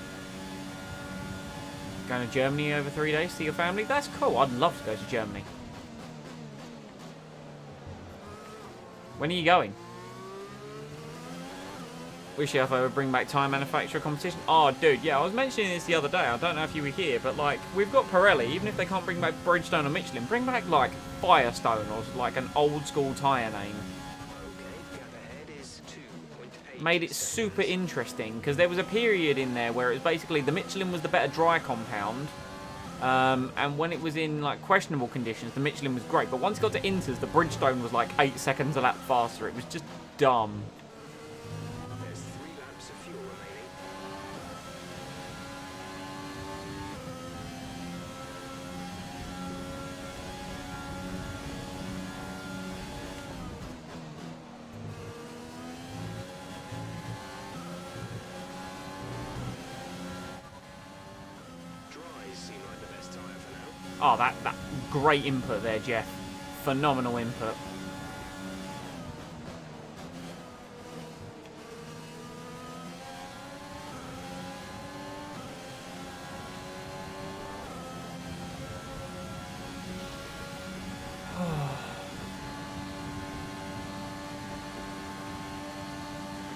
Going to Germany over 3 days to see your family. That's cool. I'd love to go to Germany. When are you going? Wish if I would bring back tyre manufacturer competition. Oh, dude, yeah, I was mentioning this the other day. I don't know if you were here, but, like, we've got Pirelli. Even if they can't bring back Bridgestone or Michelin, bring back, like, Firestone or, like, an old-school tyre name. Okay, gap ahead is 2.8. Made it super interesting, because there was a period in there where it was basically the Michelin was the better dry compound, and when it was in, like, questionable conditions, the Michelin was great. But once it got to Inters, the Bridgestone was, like, 8 seconds a lap faster. It was just dumb. There's 3 laps of fuel remaining. Dries seem like the best tyre for now. Oh, that great input there, Jeff. Phenomenal input.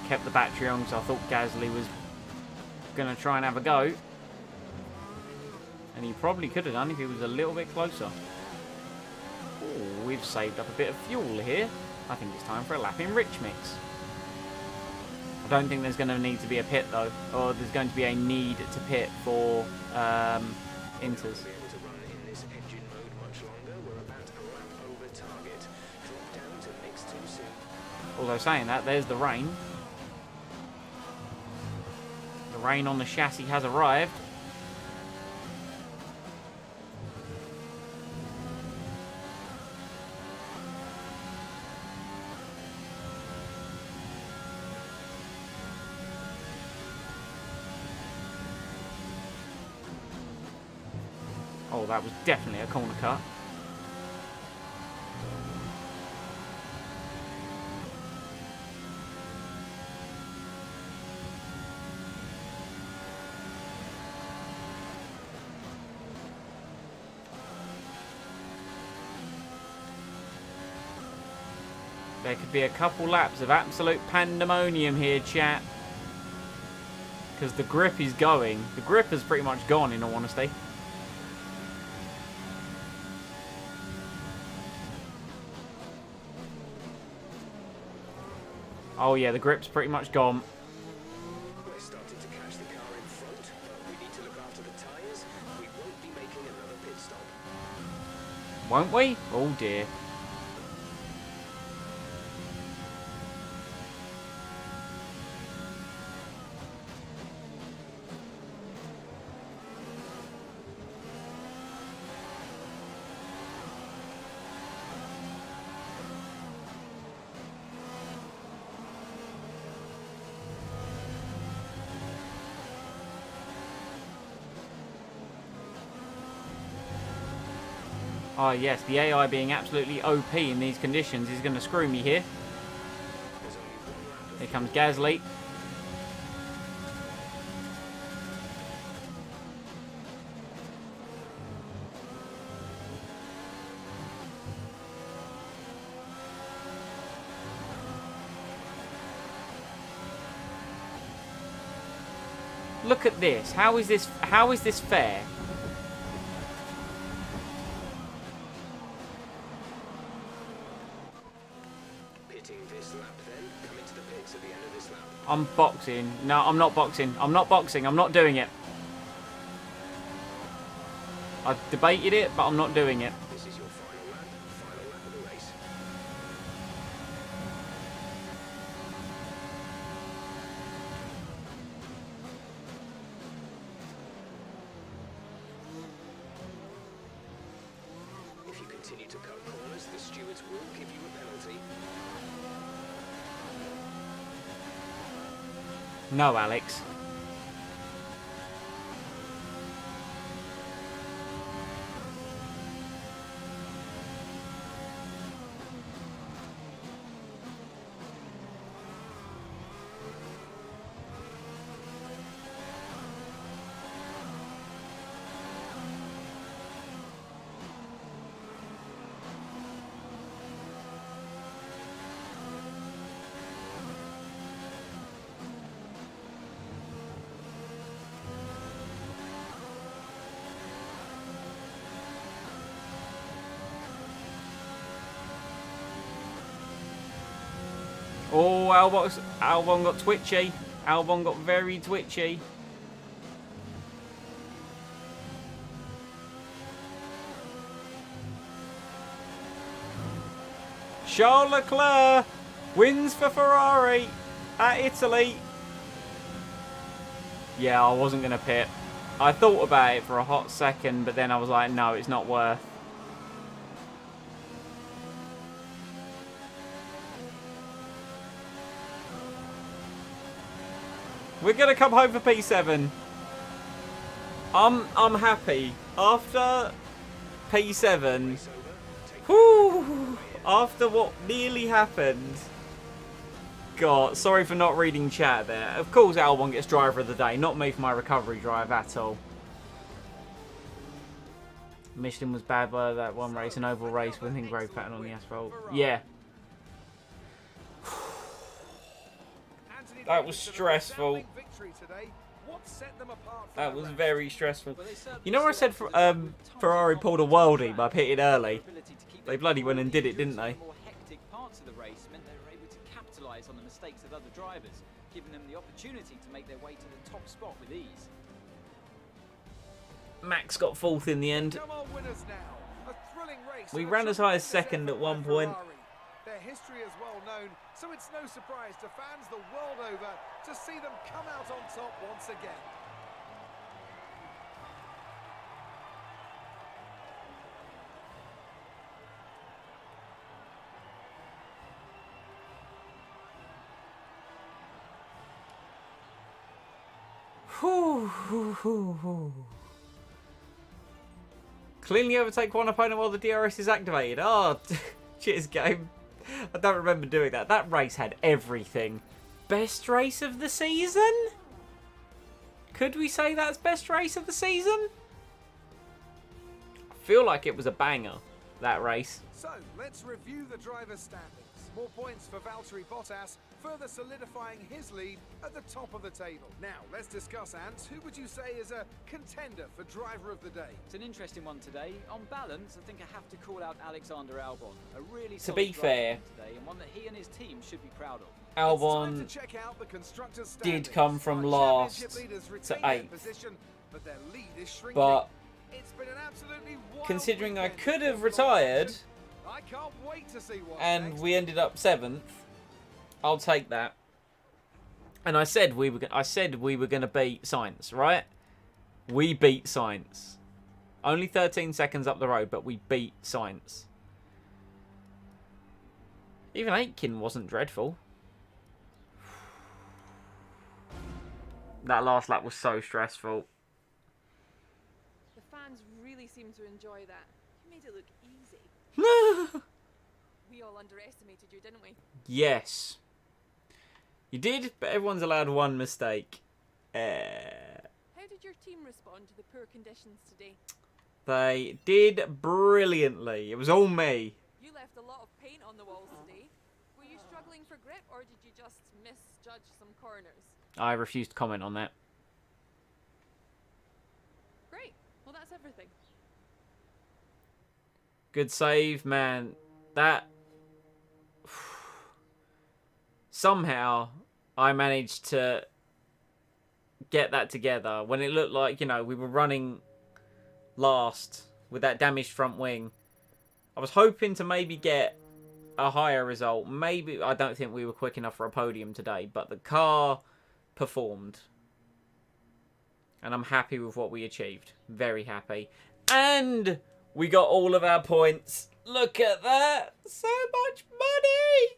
Kept the battery on because I thought Gasly was going to try and have a go. And he probably could have done if he was a little bit closer. Ooh, we've saved up a bit of fuel here. I think it's time for a lap in Rich Mix. I don't think there's going to need to be a pit though. Or there's going to be a need to pit for Inters. Be able to run in this engine mode much longer. We're about a lap over target. Drop down to mix too soon. Although saying that, there's the rain. The rain on the chassis has arrived. Oh, that was definitely a corner cut. There could be a couple laps of absolute pandemonium here, chat. Because the grip is going. The grip is pretty much gone, in all honesty. Oh yeah, the grip's pretty much gone. We're starting to catch the car in front, but we need to look after the tyres. We won't be making another pit stop. Won't we? Oh dear. Oh yes, the AI being absolutely OP in these conditions is going to screw me here. There's only 1 lap of Here comes Gasly. Look at this. How is this fair? pitting I'm boxing. No, I'm not boxing. I'm not boxing. I'm not doing it. I've debated it, but I'm not doing it. This is your final lap of the race. If you continue to cut corners, the stewards will give you a penalty. No, Alex. Oh, Albon got twitchy. Albon got very twitchy. Charles Leclerc wins for Ferrari at Italy. Yeah, I wasn't going to pit. I thought about it for a hot second, but then I was like, no, it's not worth. We're going to come home for P7. I'm happy. After P7, whew, after what nearly happened. God, sorry for not reading chat there. Of course Albon gets driver of the day, not me for my recovery drive at all. Michelin was bad by that one race, an oval race with an engraved pattern on the asphalt. Yeah. That was stressful. That was very stressful. You know where I said Ferrari pulled a worldie by pitting early? They bloody went and did it, didn't they? More hectic parts of the race meant they were able to capitalise on the mistakes of other drivers, giving them the opportunity to make their way to the top spot with ease. Max got fourth in the end. We ran as high as second at one point. Their history is well known, so it's no surprise to fans the world over to see them come out on top once again. Cleanly overtake one opponent while the DRS is activated. Oh, cheers game. I don't remember doing that. That race had everything. Best race of the season? Could we say that's best race of the season? I feel like it was a banger, that race. So, let's review the driver's standings. More points for Valtteri Bottas, further solidifying his lead at the top of the table. Now, let's discuss, Ant. Who would you say is a contender for driver of the day? It's an interesting one today. On balance, I think I have to call out Alexander Albon. A really To be solid fair, driver today, and one that he and his team should be proud of. Albon did come from last to 8th. But considering I could have retired and we ended up 7th, I'll take that. And I said we were going to beat Sainz, right? We beat Sainz. Only 13 seconds up the road, but we beat Sainz. Even Aitken wasn't dreadful. That last lap was so stressful. The fans really seem to enjoy that. You made it look easy. We all underestimated you, didn't we? Yes. You did, but everyone's allowed one mistake. How did your team respond to the poor conditions today? They did brilliantly. It was all me. You left a lot of paint on the walls today. Were you struggling for grip, or did you just misjudge some corners? I refuse to comment on that. Great. Well, that's everything. Good save, man. That... Somehow, I managed to get that together when it looked like, you know, we were running last with that damaged front wing. I was hoping to maybe get a higher result. Maybe, I don't think we were quick enough for a podium today, but the car performed. And I'm happy with what we achieved. Very happy. And we got all of our points. Look at that. So much money.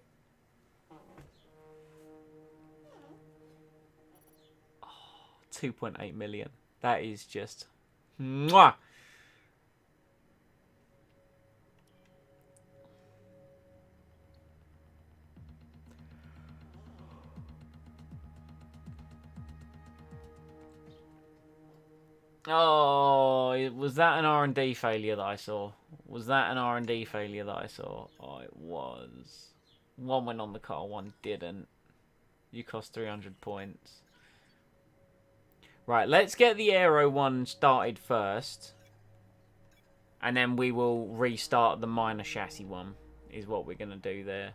Oh, 2.8 million. That is just... Mwah. Oh, was that an R&D failure that I saw? Was that an R&D failure that I saw? Oh, it was. One went on the car, one didn't. You cost 300 points. Right, let's get the aero one started first. And then we will restart the minor chassis one, is what we're going to do there.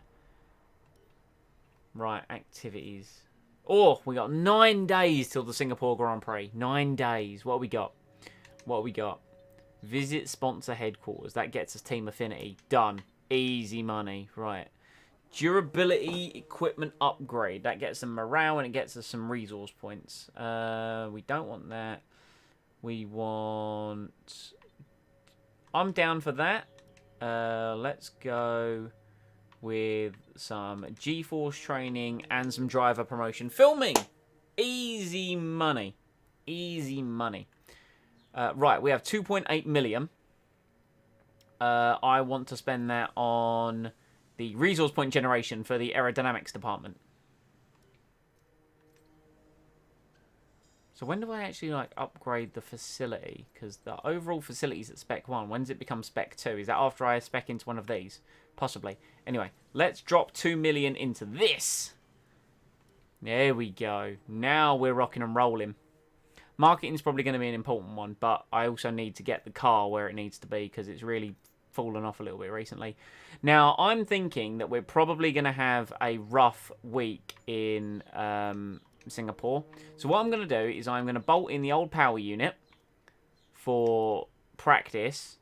Right, activities. Oh, we got 9 days till the Singapore Grand Prix. 9 days. What have we got? What have we got? Visit sponsor headquarters. That gets us team affinity. Done. Easy money. Right. Durability equipment upgrade. That gets some morale and it gets us some resource points. We don't want that. We want... I'm down for that. Let's go with some G-Force training and some driver promotion. Filming! Easy money. Easy money. Right, we have 2.8 million. I want to spend that on the resource point generation for the aerodynamics department. So when do I actually like upgrade the facility? Because the overall facility is at spec 1. When does it become spec 2? Is that after I spec into one of these? Possibly. Anyway, let's drop 2 million into this. There we go. Now we're rocking and rolling. Marketing's probably going to be an important one, but I also need to get the car where it needs to be because it's really fallen off a little bit recently. Now, I'm thinking that we're probably going to have a rough week in Singapore. So what I'm going to do is I'm going to bolt in the old power unit for practice.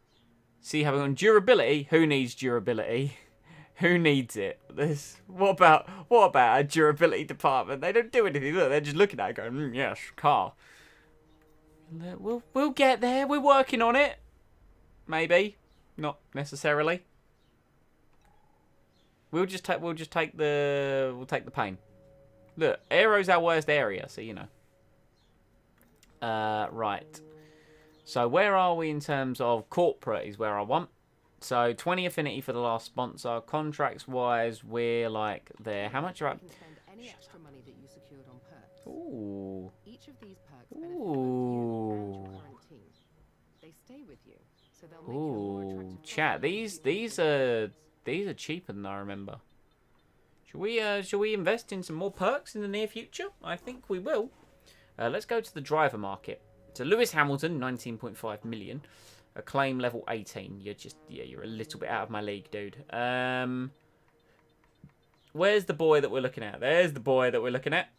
See how we're on durability. Who needs durability? Who needs it? What about a durability department? They don't do anything. Look, they're just looking at it going, yes, car. We'll get there. We're working on it. Maybe, not necessarily. We'll take the pain. Look, aero's our worst area, so you know. Right. So where are we in terms of corporate is where I want. So 20 affinity for the last sponsor. Contracts wise, we're like there. How much are up? You can spend any extra money that you secured on perks. Ooh. Each of these perks benefit both you and your current team. They stay with you, so they'll make you a more Ooh. attractive Chat. These are cheaper than I remember. Shall we invest in some more perks in the near future? I think we will. Let's go to the driver market. So Lewis Hamilton, 19.5 million. Acclaim level 18. You're a little bit out of my league, dude. Where's the boy that we're looking at? There's the boy that we're looking at.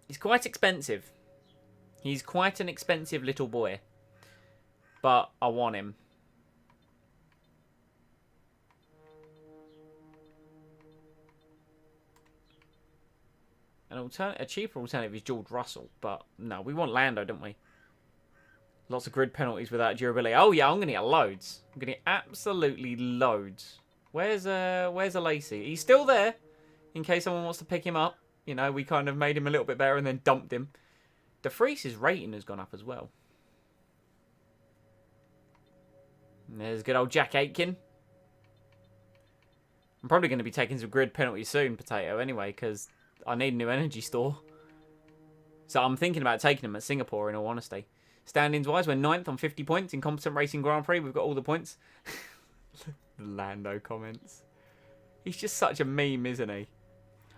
He's quite expensive. He's quite an expensive little boy. But I want him. A cheaper alternative is George Russell, but no, we want Lando, don't we? Lots of grid penalties without durability. Oh yeah, I'm gonna get loads. I'm gonna get absolutely loads. Where's a Lacey? He's still there, in case someone wants to pick him up. You know, we kind of made him a little bit better and then dumped him. De Vries's rating has gone up as well. And there's good old Jack Aitken. I'm probably going to be taking some grid penalties soon, Potato, anyway, because I need a new energy store. So I'm thinking about taking them at Singapore, in all honesty. Standings-wise, we're 9th on 50 points. In Competent Racing Grand Prix, we've got all the points. The Lando comments. He's just such a meme, isn't he?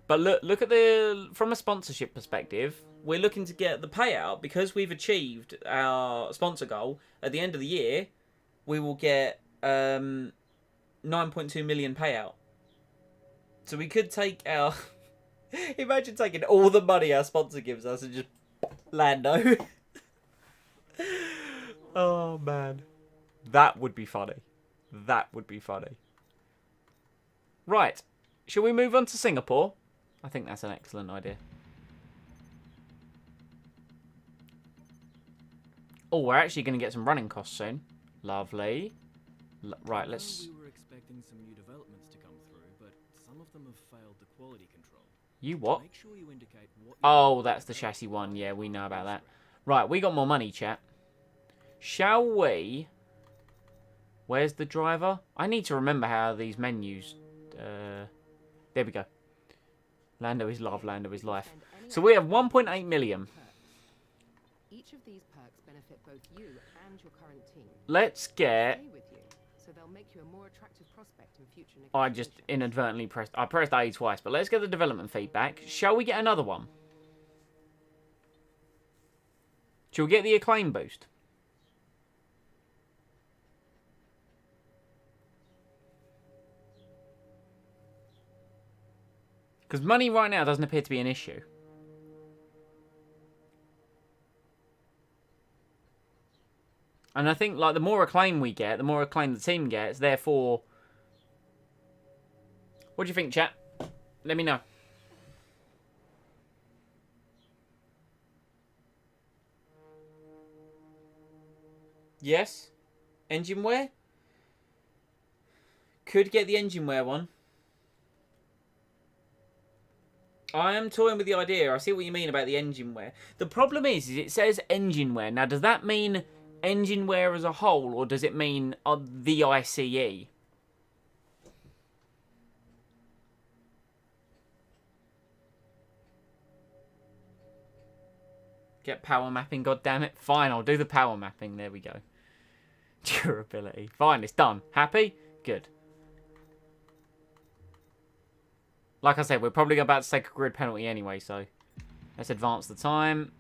But look at from a sponsorship perspective, we're looking to get the payout because we've achieved our sponsor goal. At the end of the year, we will get 9.2 million payout. So we could take our... Imagine taking all the money our sponsor gives us and just... Lando. Oh, man. That would be funny. That would be funny. Right. Shall we move on to Singapore? I think that's an excellent idea. Oh, we're actually going to get some running costs soon. Lovely. Right, let's... We were expecting some new developments to come through, but some of them have failed the quality control. You what? Make sure you indicate what Oh, that's the chassis one. Yeah, we know about that. Right, we got more money, chat. Shall we... Where's the driver? I need to remember how these menus... there we go. Lando is love, Lando is life. So we have 1.8 million. Each of these perks benefit both you and your current team. Let's get... Stay with you, so they'll make you a more attractive prospect in future I just negotiations. inadvertently pressed... I pressed A twice, but let's get the development feedback. Shall we get another one? Shall we get the acclaim boost? Because money right now doesn't appear to be an issue. And I think, like, the more acclaim we get, the more acclaim the team gets. Therefore, what do you think, chat? Let me know. Yes? Engine wear? Could get the engine wear one. I am toying with the idea. I see what you mean about the engine wear. The problem is it says engine wear. Now, does that mean engine wear as a whole, or does it mean the ICE? Get power mapping, goddammit. Fine, I'll do the power mapping. There we go. Durability. Fine, it's done. Happy? Good. Like I said, we're probably about to take a grid penalty anyway, so let's advance the time.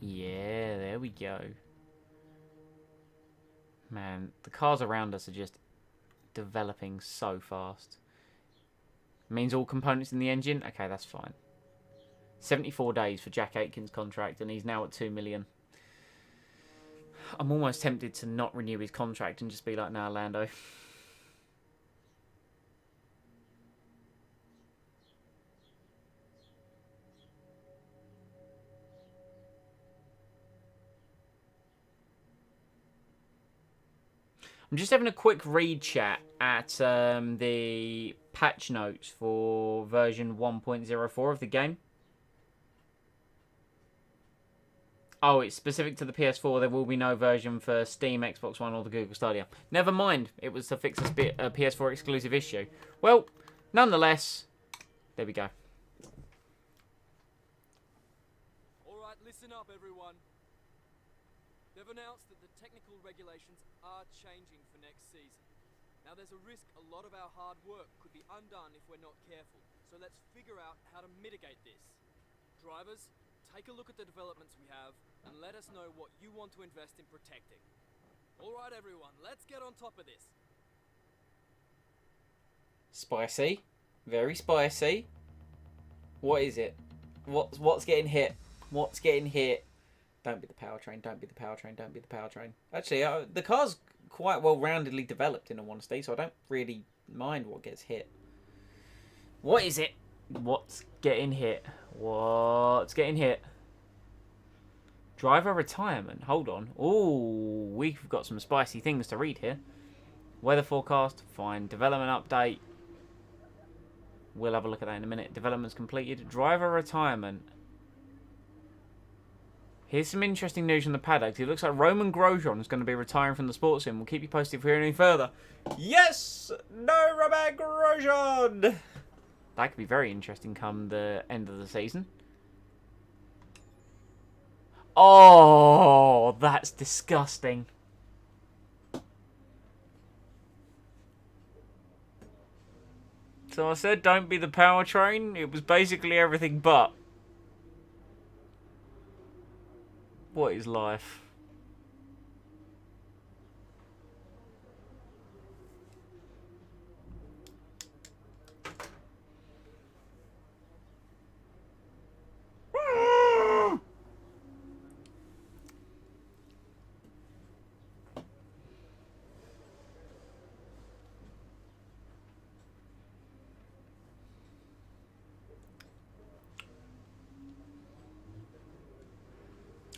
Yeah, there we go. Man, the cars around us are just developing so fast. Means all components in the engine? Okay, that's fine. 74 days for Jack Aitken's contract, and he's now at 2 million. I'm almost tempted to not renew his contract and just be like, nah, Lando. I'm just having a quick read chat at the patch notes for version 1.04 of the game. Oh, it's specific to the PS4. There will be no version for Steam, Xbox One, or the Google Stadia. Never mind. It was to fix a PS4 exclusive issue. Well, nonetheless, there we go. All right, listen up, everyone. They've announced that the technical regulations are changing for next season. Now, there's a risk a lot of our hard work could be undone if we're not careful. So let's figure out how to mitigate this. Drivers, take a look at the developments we have and let us know what you want to invest in protecting. All right, everyone, let's get on top of this. Spicy. Very spicy. What is it? What's getting hit? What's getting hit? Don't be the powertrain, don't be the powertrain, don't be the powertrain. Actually, the car's quite well roundedly developed in all honesty, so I don't really mind what gets hit. What is it? What's getting hit? What's getting hit? Driver retirement. Hold on. Ooh, we've got some spicy things to read here. Weather forecast. Fine. Development update. We'll have a look at that in a minute. Development's completed. Driver retirement. Here's some interesting news from the paddock. It looks like Roman Grosjean is going to be retiring from the sports sim. We'll keep you posted if we hear any further. Yes! No Roman Grosjean! That could be very interesting come the end of the season. Oh, that's disgusting. So I said don't be the powertrain. It was basically everything but. What is life?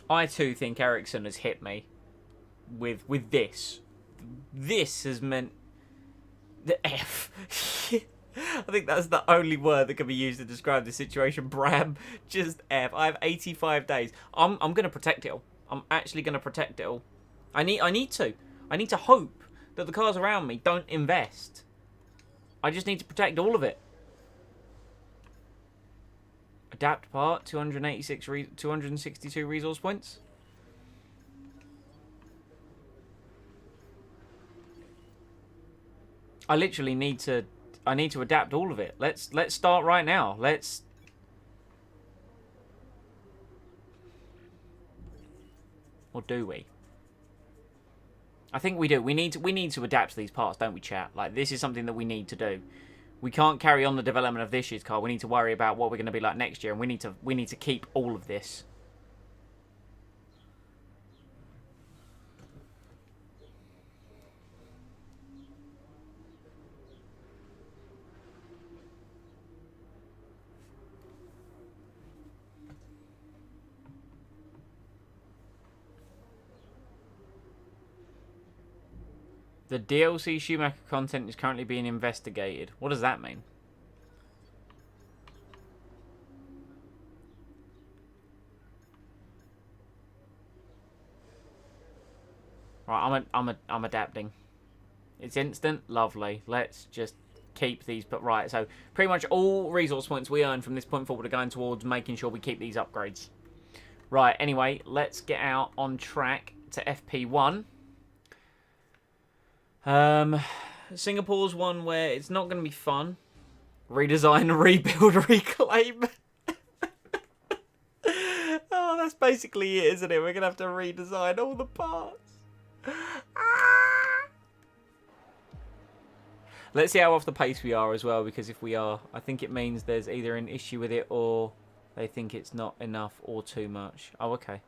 I too think Ericsson has hit me with this. This has meant the F. I think that's the only word that can be used to describe the situation. Bram, just F. I have 85 days. I'm gonna protect it all. I'm actually gonna protect it all. I need to. I need to hope that the cars around me don't invest. I just need to protect all of it. Adapt part, 262 resource points. I literally need to adapt all of it. Let's start right now. Or do we? I think we do. We need to adapt to these parts, don't we, chat? Like, this is something that we need to do. We can't carry on the development of this year's car. We need to worry about what we're going to be like next year, and we need to keep all of this. The DLC Schumacher content is currently being investigated. What does that mean? Right, I'm adapting. It's instant, lovely. Let's just keep these. But right, so pretty much all resource points we earn from this point forward are going towards making sure we keep these upgrades. Right, anyway, let's get out on track to FP1. Singapore's one where it's not going to be fun. Redesign, rebuild, reclaim. Oh, that's basically it, isn't it? We're going to have to redesign all the parts. Let's see how off the pace we are as well, because if we are, I think it means there's either an issue with it or they think it's not enough or too much. Oh, okay.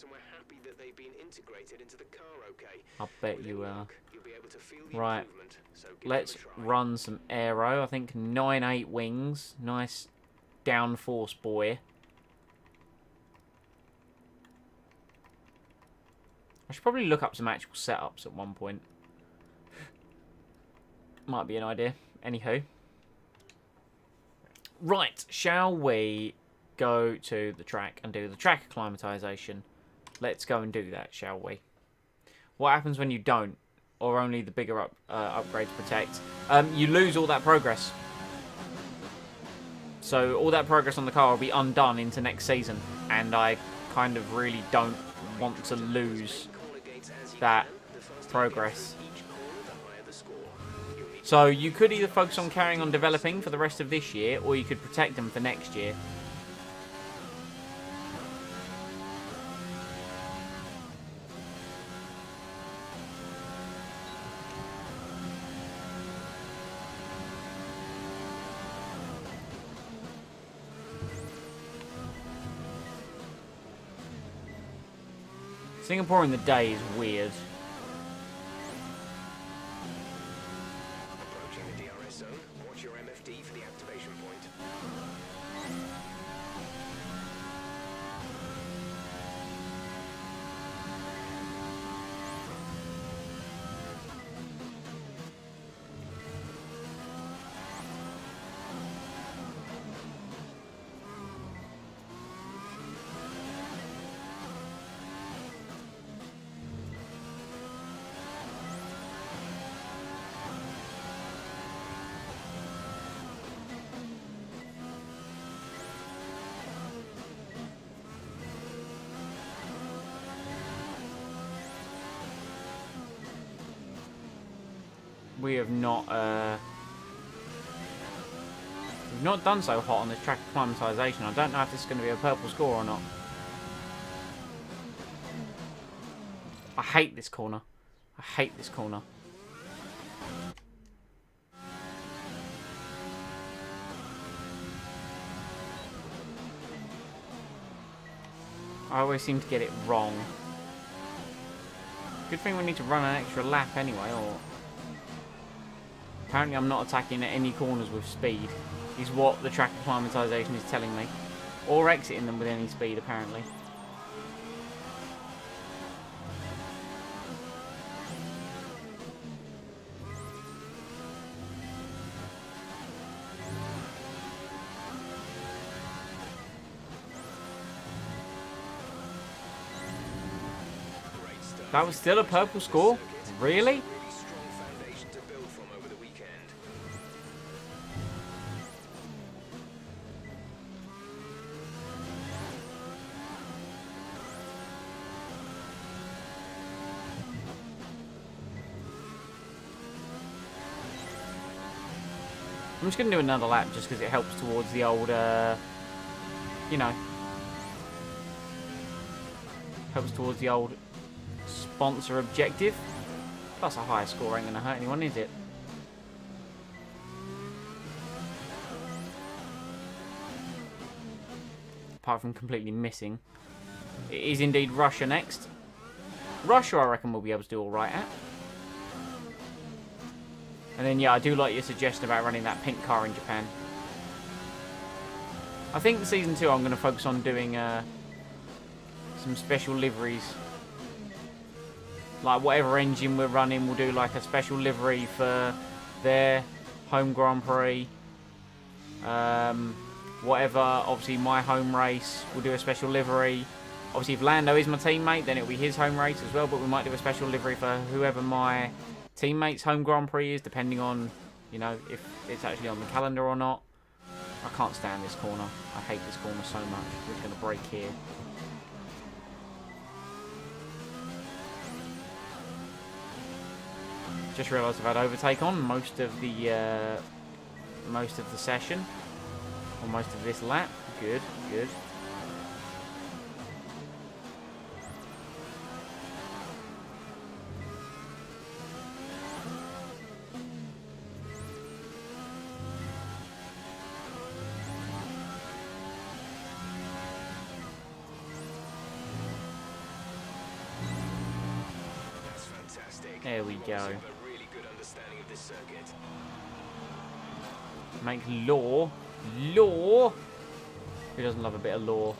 And we're happy that they've been integrated into the car, okay? I bet you are. You'll be able to feel the right, so let's run some aero. I think 9.8 wings. Nice downforce, boy. I should probably look up some actual setups at one point. Might be an idea. Anywho. Right, shall we go to the track and do the track acclimatization? Let's go and do that, shall we? What happens when you don't, or only the bigger upgrades protect? You lose all that progress. So all that progress on the car will be undone into next season, and I kind of really don't want to lose that progress. So you could either focus on carrying on developing for the rest of this year, or you could protect them for next year. Singapore in the day is weird. Approaching the DRS zone. Watch your MFD for the activation point. We have not we've not done so hot on this track acclimatization. I don't know if this is going to be a purple score or not. I hate this corner. I hate this corner. I always seem to get it wrong. Good thing we need to run an extra lap anyway, or... Apparently I'm not attacking at any corners with speed, is what the track acclimatization is telling me. Or exiting them with any speed, apparently. That was still a purple score? Really? I'm just going to do another lap just because it helps towards the old, you know, helps towards the old sponsor objective. Plus a higher score ain't going to hurt anyone, is it? Apart from completely missing. It is indeed Russia next. Russia, I reckon, we'll be able to do alright at. And then, yeah, I do like your suggestion about running that pink car in Japan. I think Season 2 I'm going to focus on doing some special liveries. Like, whatever engine we're running, we'll do, like, a special livery for their home Grand Prix. Whatever, obviously, my home race, we'll do a special livery. Obviously, if Lando is my teammate, then it'll be his home race as well. But we might do a special livery for whoever my teammate's home Grand Prix is, depending on, you know, if it's actually on the calendar or not. I can't stand this corner. I hate this corner so much. We're just going to brake here. Just realised I've had overtake on most of the session, or most of this lap. Good, good. There we go. Make law. Law! Who doesn't love a bit of law?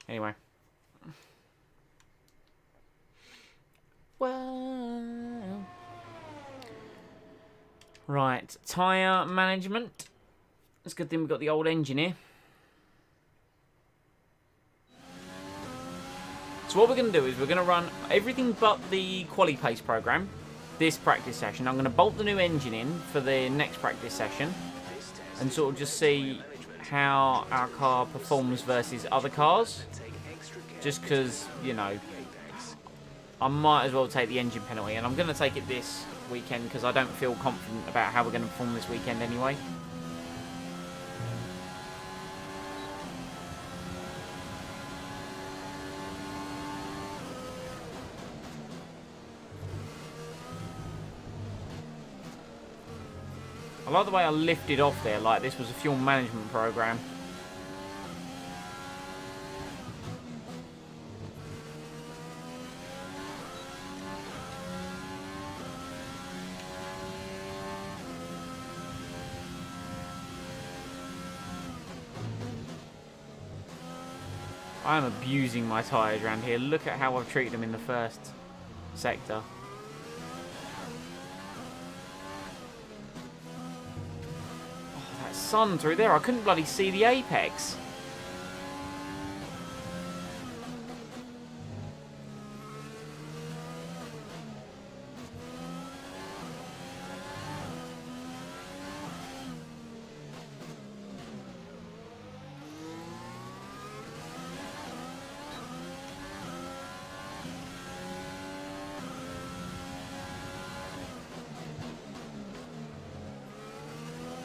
Anyway. Well. Right. Tyre management. It's a good thing we've got the old engine here. So what we're going to do is we're going to run everything but the quali pace program this practice session. I'm going to bolt the new engine in for the next practice session and sort of just see how our car performs versus other cars. Just because, you know, I might as well take the engine penalty, and I'm going to take it this weekend because I don't feel confident about how we're going to perform this weekend anyway. I like the way I lifted off there, like this was a fuel management program. I am abusing my tyres around here. Look at how I've treated them in the first sector. Sun through there, I couldn't bloody see the apex.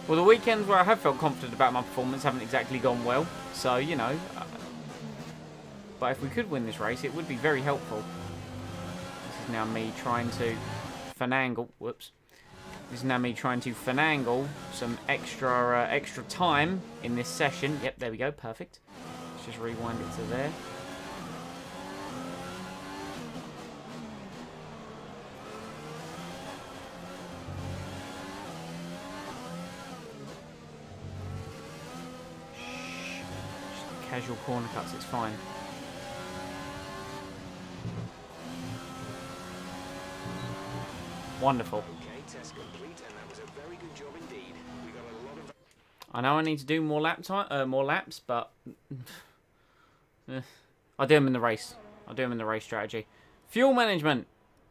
Well, the weekends where I have felt confident about my performance haven't exactly gone well. So, you know. But if we could win this race, it would be very helpful. This is now me trying to finagle. Whoops. This is now me trying to finagle some extra time in this session. Yep, there we go. Perfect. Let's just rewind it to there. casual corner cuts, it's fine. Wonderful. Okay, test complete, and that was a very good job indeed. We got a lot of... I know I need to do more more laps, but I'll do them in the race. I'll do them in the race strategy. Fuel management.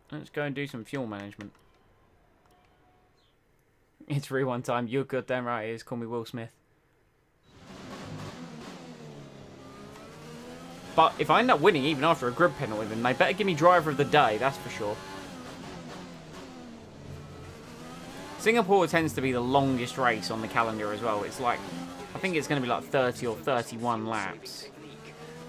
Let's go and do some fuel management. It's rewind time. You're goddamn right it is. Call me Will Smith. But if I end up winning even after a grid penalty, then they better give me driver of the day, that's for sure. Singapore tends to be the longest race on the calendar as well. It's like, I think it's going to be like 30 or 31 laps.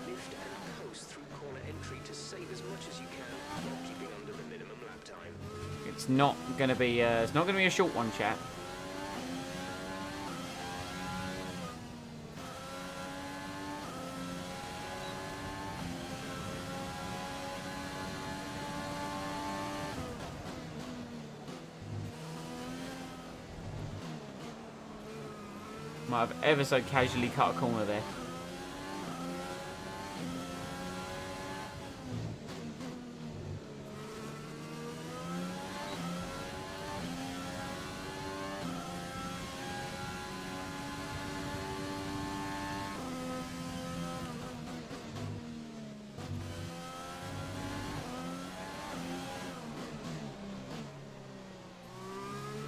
Lift and coast through corner entry to save as much as you can while keeping under the minimum lap time. It's not going to be a short one, chat. Might have ever so casually cut a corner there.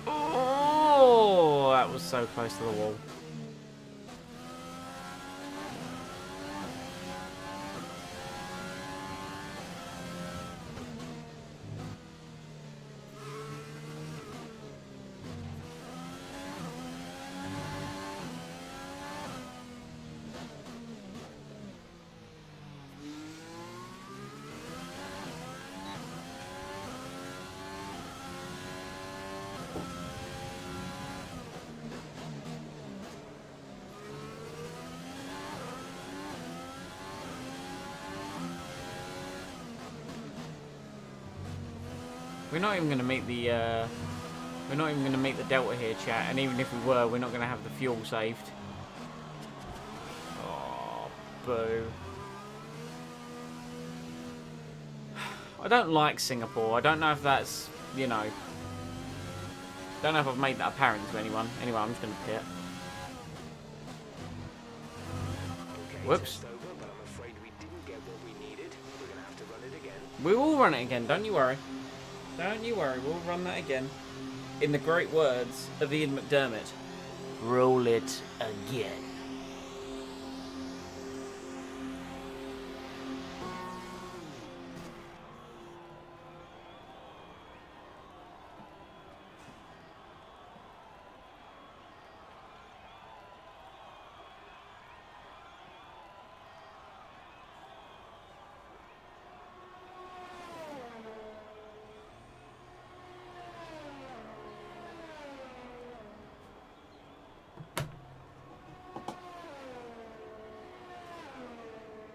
Oh, that was so close to the wall. We're not even going to meet the delta here, chat. And even if we were, we're not going to have the fuel saved. Oh, boo! I don't like Singapore. I don't know if that's, you know. Don't know if I've made that apparent to anyone. Anyway, I'm just going to pit. Okay, Whoops. test over, but I'm afraid we didn't get what we needed. We're going to have to run it again. We will run it again. Don't you worry. Don't you worry. We'll run that again. In the great words of Ian McDermott, roll it again.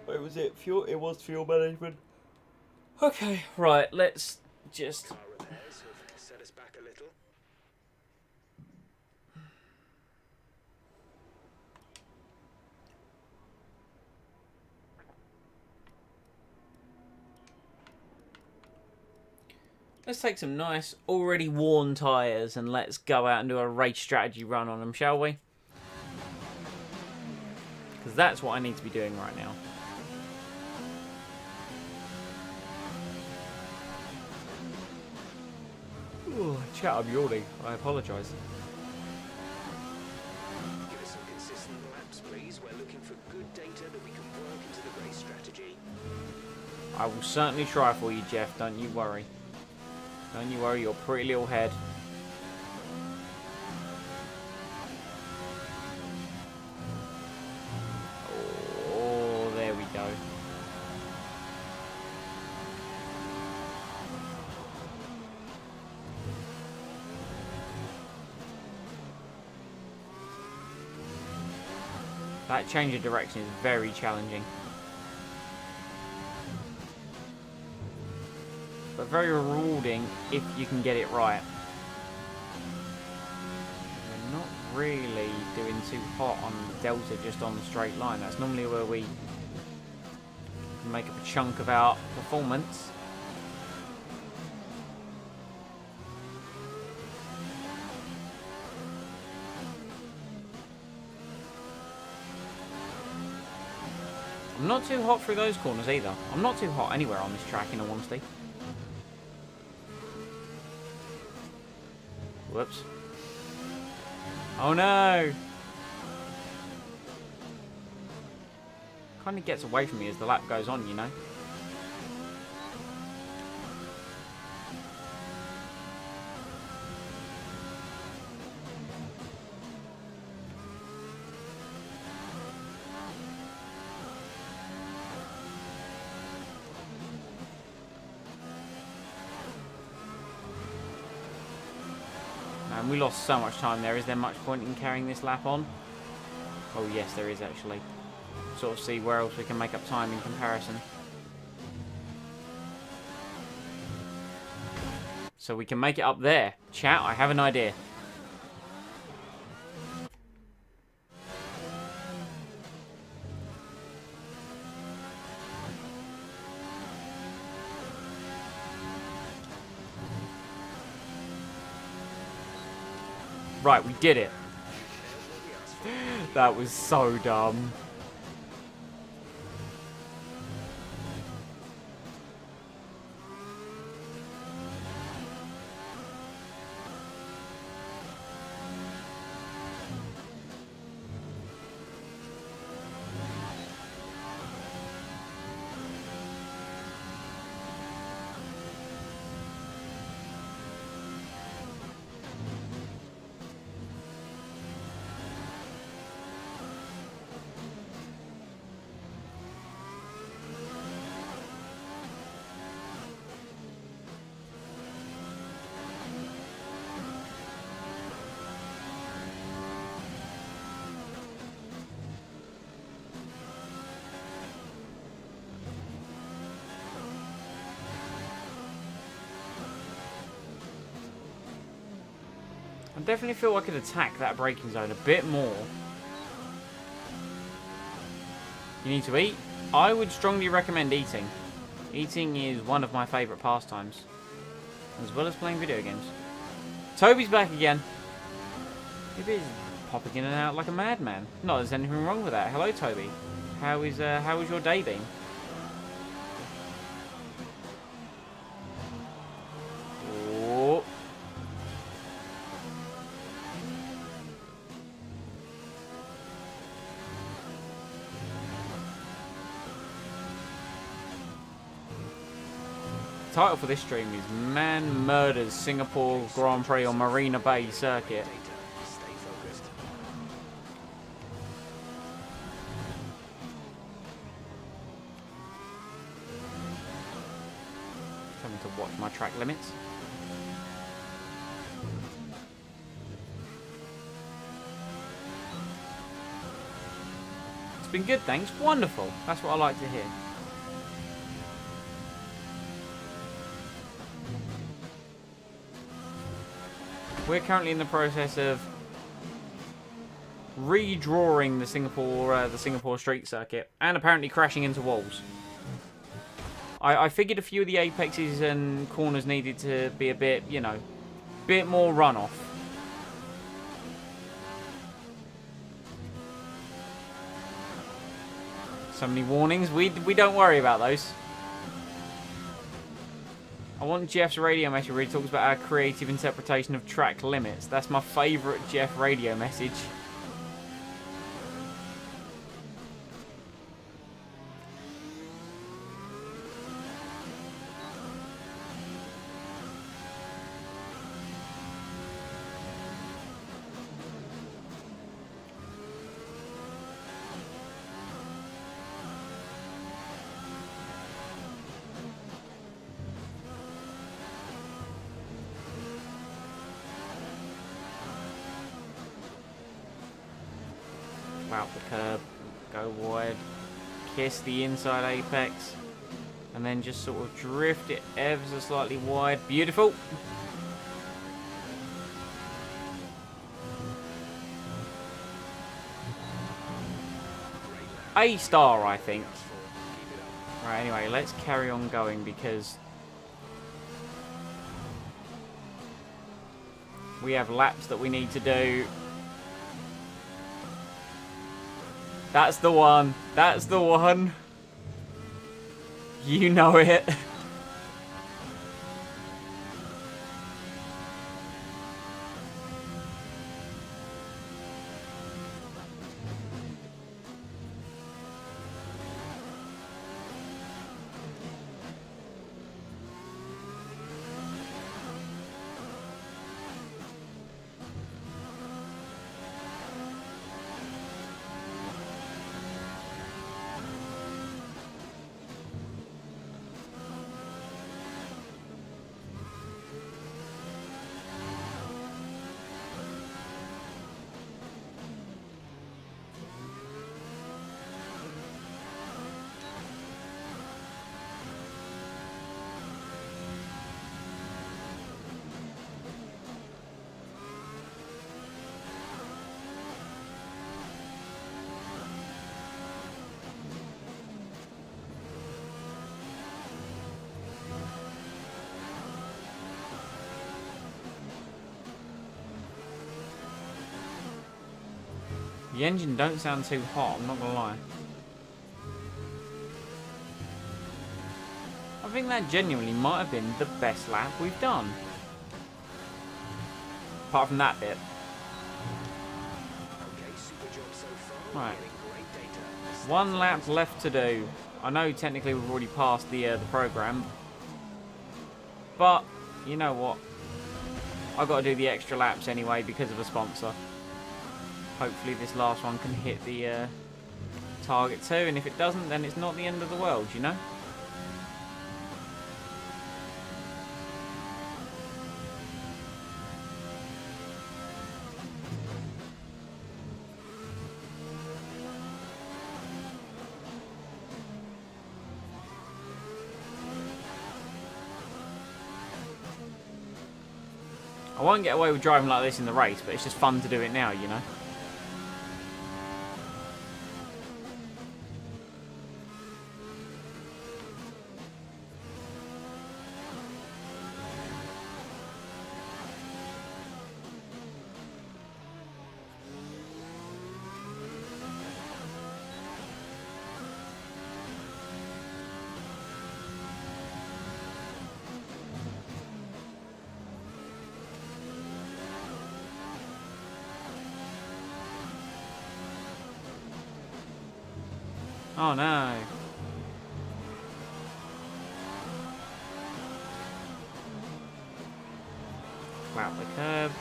Where was it? Fuel? It was fuel management. Okay, right, let's just... Car repairs have set us back a little. Let's take some nice, already worn tyres and let's go out and do a race strategy run on them, shall we? Because that's what I need to be doing right now. Ooh, chat, I'm yawning. I apologise. Give us some consistent laps, please. We're looking for good data that we can work into the race strategy. I will certainly try for you, Jeff. Don't you worry. Don't you worry, your pretty little head. Oh, there we go. That change of direction is very challenging. But very rewarding if you can get it right. We're not really doing too hot on the delta just on the straight line. That's normally where we make up a chunk of our performance. I'm not too hot through those corners either. I'm not too hot anywhere on this track, in all honesty. Whoops. Oh no! Kind of gets away from me as the lap goes on, you know? And we lost so much time there. Is there much point in carrying this lap on? Oh yes, there is actually. Sort of see where else we can make up time in comparison. So we can make it up there. Chat, I have an idea. Right, we did it. That was so dumb. I definitely feel I could attack that braking zone a bit more. You need to eat? I would strongly recommend eating. Eating is one of my favourite pastimes. As well as playing video games. Toby's back again. Maybe he's popping in and out like a madman. Not that there's anything wrong with that. Hello, Toby. How is your day been? Oh. Title for this stream is Man Murders Singapore Grand Prix on Marina Bay Circuit. Stay focused. Tell me to watch my track limits. It's been good, thanks. Wonderful. That's what I like to hear. We're currently in the process of redrawing the Singapore street circuit, and apparently crashing into walls. I figured a few of the apexes and corners needed to be a bit, you know, bit more runoff. So many warnings. We don't worry about those. I want Jeff's radio message where he talks about our creative interpretation of track limits. That's my favourite Jeff radio message. Out the curb, go wide, kiss the inside apex, and then just sort of drift it ever so slightly wide. Beautiful. A star, I think. Right, anyway, let's carry on going because we have laps that we need to do. That's the one. That's the one. You know it. The engine don't sound too hot, I'm not gonna lie. I think that genuinely might have been the best lap we've done. Apart from that bit. Right. One lap left to do. I know technically we've already passed the program. But, you know what? I've got to do the extra laps anyway because of a sponsor. Hopefully this last one can hit the target too, and if it doesn't, then it's not the end of the world, you know? I won't get away with driving like this in the race, but it's just fun to do it now, you know? Oh no. Flat the curb.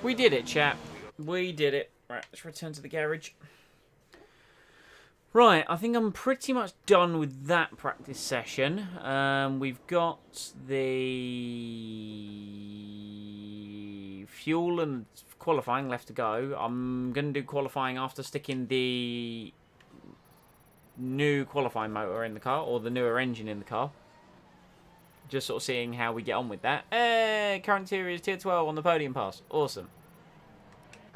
We did it, chap. We did it. Right, let's return to the garage. Right, I think I'm pretty much done with that practice session. We've got the fuel and qualifying left to go. I'm going to do qualifying after sticking the new qualifying motor in the car, or the newer engine in the car. Just sort of seeing how we get on with that. Current tier is tier 12 on the podium pass. Awesome.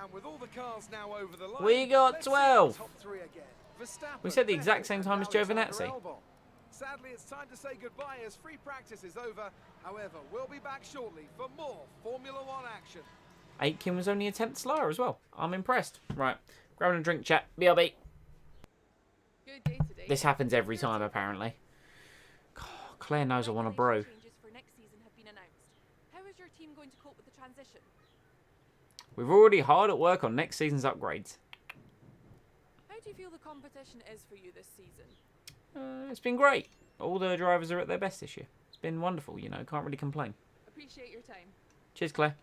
And with all the cars now over the line, We got let's see 12. the top three again. Verstappen, We said the exact Vettel, same and time as Alexander Giovinazzi. Albon. Sadly, it's time to say goodbye as free practice is over. However, we'll be back shortly for more Formula One action. Aitken was only a tenth slower as well. I'm impressed. Right, grabbing a drink, chat. BRB. Good day today. This happens every time, apparently. God, Claire knows I want a brew. Changes for next season have been announced. How is your team going to cope with the transition? We're already hard at work on next season's upgrades. How do you feel the competition is for you this season? It's been great. All the drivers are at their best this year. It's been wonderful, you know. Can't really complain. Appreciate your time. Cheers, Claire.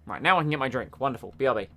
Right, now I can get my drink. Wonderful. BRB.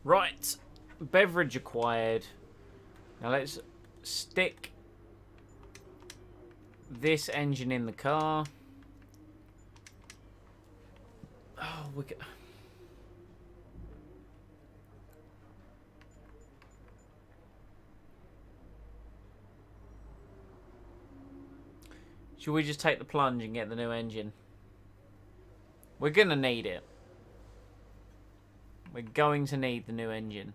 Right. Beverage acquired. Now let's stick this engine in the car. Oh, we got... Should we just take the plunge and get the new engine? We're going to need it. We're going to need the new engine.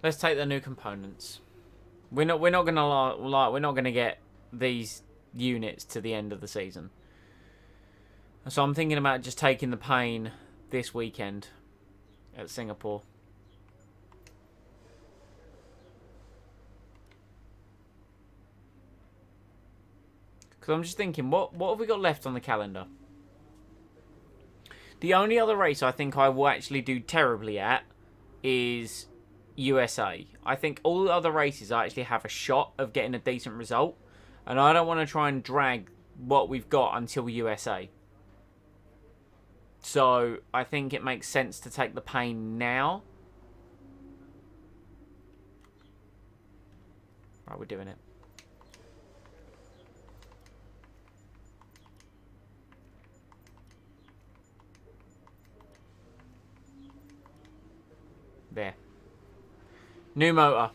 Let's take the new components. We're not gonna get these units to the end of the season. So I'm thinking about just taking the pain this weekend at Singapore. Because I'm just thinking, what have we got left on the calendar? The only other race I think I will actually do terribly at is USA. I think all the other races I actually have a shot of getting a decent result. And I don't want to try and drag what we've got until USA. So I think it makes sense to take the pain now. Right, we're doing it. There. New motor.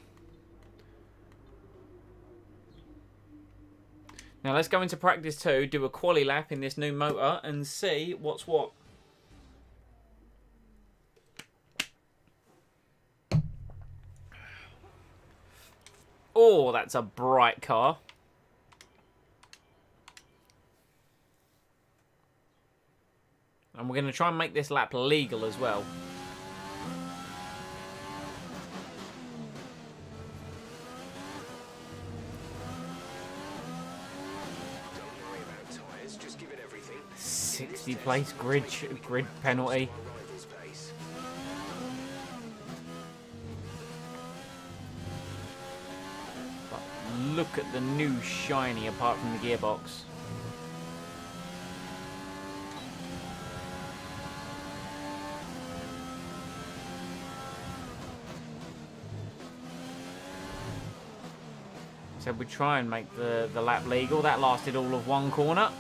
Now let's go into practice 2, do a quali lap in this new motor and see what's what. Oh, that's a bright car. And we're going to try and make this lap legal as well. Don't worry about tyres, just give it everything. 60 place grid penalty. Rival's pace. But look at the new shiny apart from the gearbox. So we try and make the lap legal. That lasted all of one corner.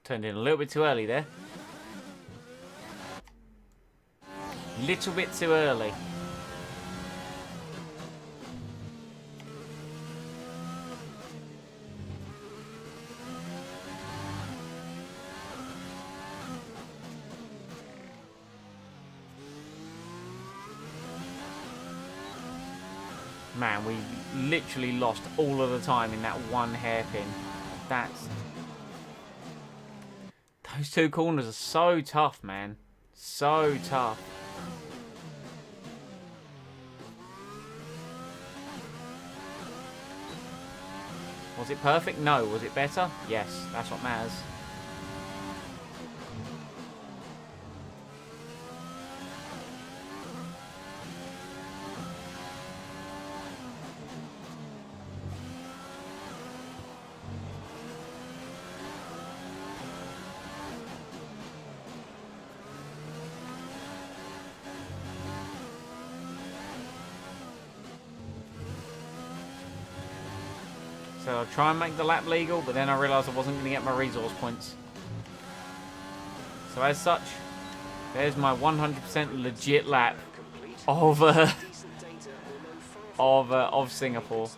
Turned in a little bit too early there. Little bit too early. Man, we literally lost all of the time in that one hairpin. That's... Those two corners are so tough, man. So tough. Was it perfect? No. Was it better? Yes. That's what matters. So I'll try and make the lap legal, but then I realised I wasn't going to get my resource points. So as such, there's my 100% legit lap of Singapore.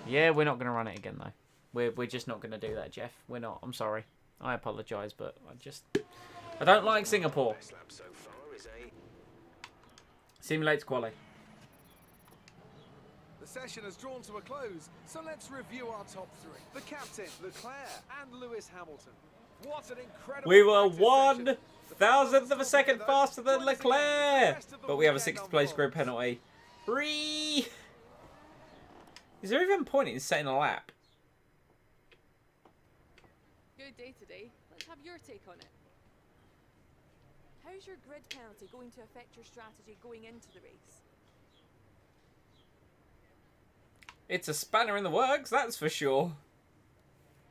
Yeah, we're not going to run it again though. We're just not going to do that, Jeff. We're not. I'm sorry. I apologise, but I don't like Singapore. Best lap so far is a Simulates quali. The session has drawn to a close, so let's review our top three. The captain, Leclerc, and Lewis Hamilton. What an incredible We were practice session. 1,000th of a second Though, faster than join us again as the Leclerc. rest of the But we have a weekend 6th place grid unfolds. penalty. Is there even a point in setting a lap? Good day today. Let's have your take on it. How's your grid penalty going to affect your strategy going into the race? It's a spanner in the works, that's for sure.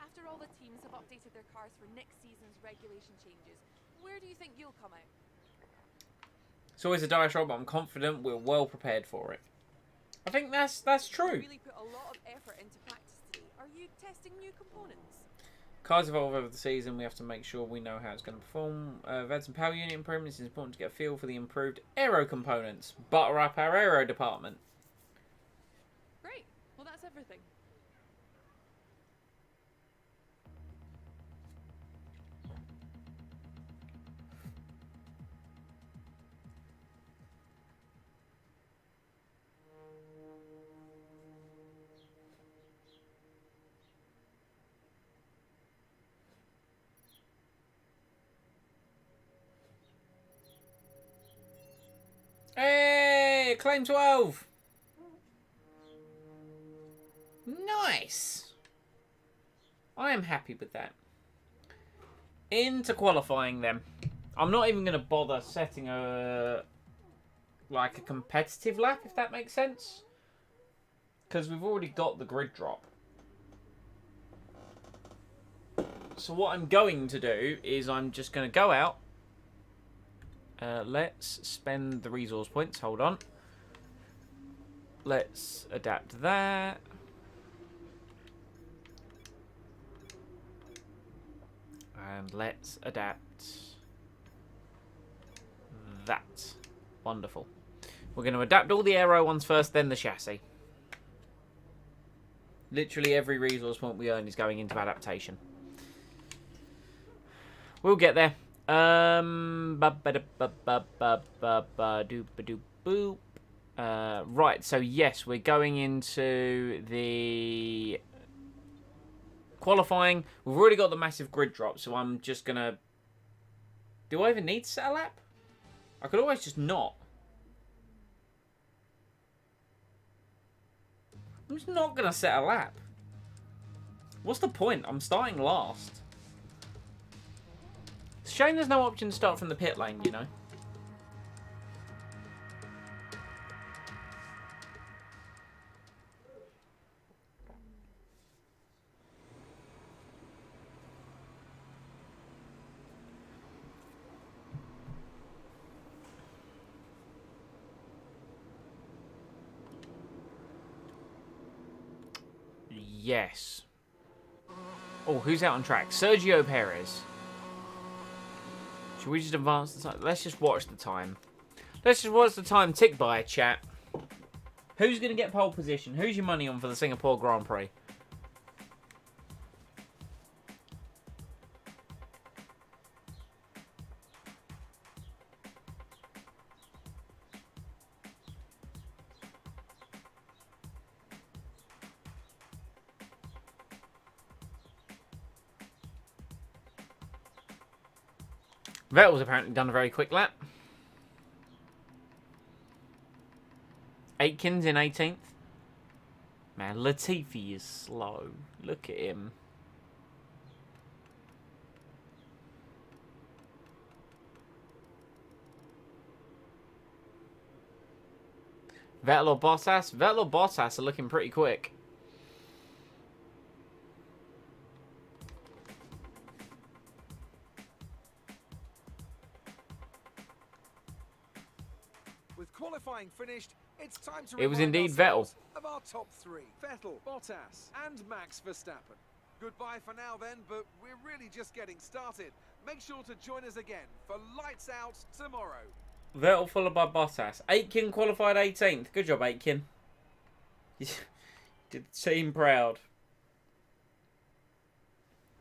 After all the teams have updated their cars for next season's regulation changes, where do you think you'll come out? It's always a dice roll, but I'm confident we're well prepared for it. I think that's You true. really put a lot of effort into practice today. Are you testing new components? Cars evolve over the season. We have to make sure we know how it's going to perform. We've had some power unit improvements. It's important to get a feel for the improved aero components. Butter up our aero department. Great. Well, that's everything. Hey, claim 12. Nice. I am happy with that. Into qualifying then. I'm not even going to bother setting a competitive lap, if that makes sense. Because we've already got the grid drop. So what I'm going to do is I'm just going to go out. Let's spend the resource points. Hold on. Let's adapt that. And let's adapt that. Wonderful. We're going to adapt all the aero ones first, then the chassis. Literally every resource point we earn is going into adaptation. We'll get there. Right, so yes, we're going into the qualifying. We've already got the massive grid drop, so I'm just gonna... Do I even need to set a lap? I could always just not. I'm just not gonna set a lap. What's the point? I'm starting last. It's a shame there's no option to start from the pit lane, you know. Yes. Oh, who's out on track? Sergio Perez. Should we just advance the time? Let's just watch the time. Let's just watch the time tick by, chat. Who's going to get pole position? Who's your money on for the Singapore Grand Prix? Vettel's apparently done a very quick lap. Aitken's in 18th. Man, Latifi is slow. Look at him. Vettel or Bottas? Vettel or Bottas are looking pretty quick. With qualifying finished, it's time to It was remind indeed ourselves Vettel. of our top three. Vettel, Bottas, and Max Verstappen. Goodbye for now then, but we're really just getting started. Make sure to join us again for Lights Out tomorrow. Vettel followed by Bottas. Aitken qualified 18th. Good job, Aitken. You did the team proud.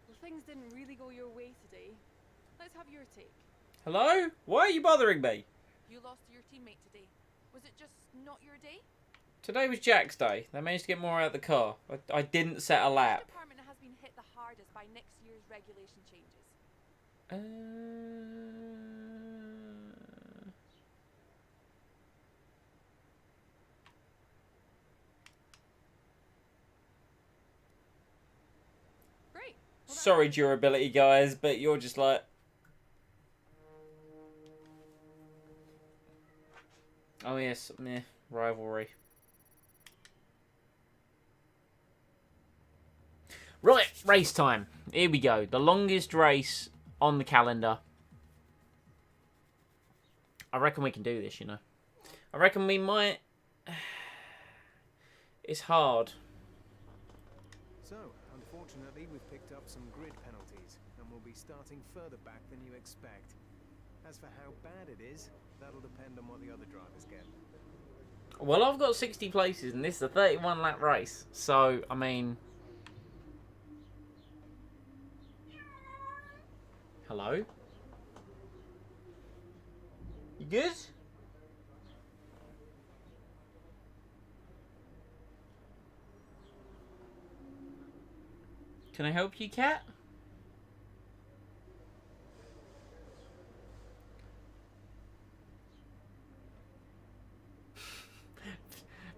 Well, things didn't really go your way today. Let's have your take. Hello? Why are you bothering me? You lost to your teammate today. Was it just not your day? Today was Jack's day. They managed to get more out of the car. I didn't set a lap. Which department has been hit the hardest by next year's regulation changes? Great. Well, Sorry, durability guys, but you're just like... Oh yes, meh, rivalry. Right, race time. Here we go. The longest race on the calendar. I reckon we can do this, you know. I reckon we might... It's hard. So, unfortunately, we've picked up some grid penalties, and we'll be starting further back than you expect. As for how bad it is, that'll depend on what the other drivers get. Well, I've got 60 places, and this is a 31-lap race. So, I mean... Hello? You good? Can I help you, cat?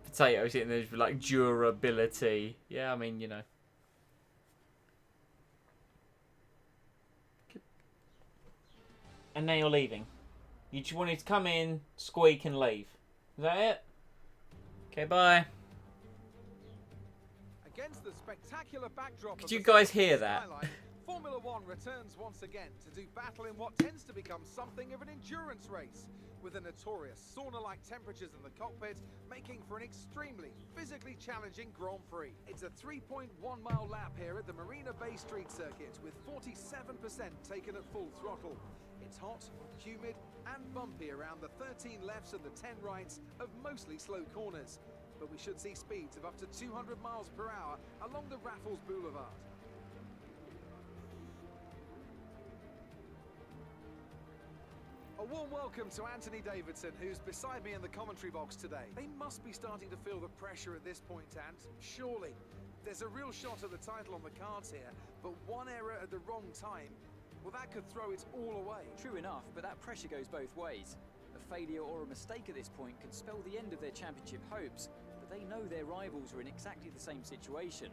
Potatoes hitting those for like durability. Yeah, I mean, you know. And now you're leaving. You just wanted to come in, squeak, and leave. Is that it? Okay, bye. Against the spectacular backdrop Could of you the guys Sunset hear that? skyline, Formula One returns once again to do battle in what tends to become something of an endurance race, with the notorious sauna-like temperatures in the cockpit making for an extremely physically challenging Grand Prix. It's a 3.1-mile lap here at the Marina Bay Street Circuit, with 47% taken at full throttle. It's hot, humid, and bumpy around the 13 lefts and the 10 rights of mostly slow corners, but we should see speeds of up to 200 miles per hour along the Raffles Boulevard. A warm welcome to Anthony Davidson, who's beside me in the commentary box today. They must be starting to feel the pressure at this point, Ant. Surely. There's a real shot at the title on the cards here, but one error at the wrong time, well, that could throw it all away. True enough, but that pressure goes both ways. A failure or a mistake at this point could spell the end of their championship hopes, but they know their rivals are in exactly the same situation.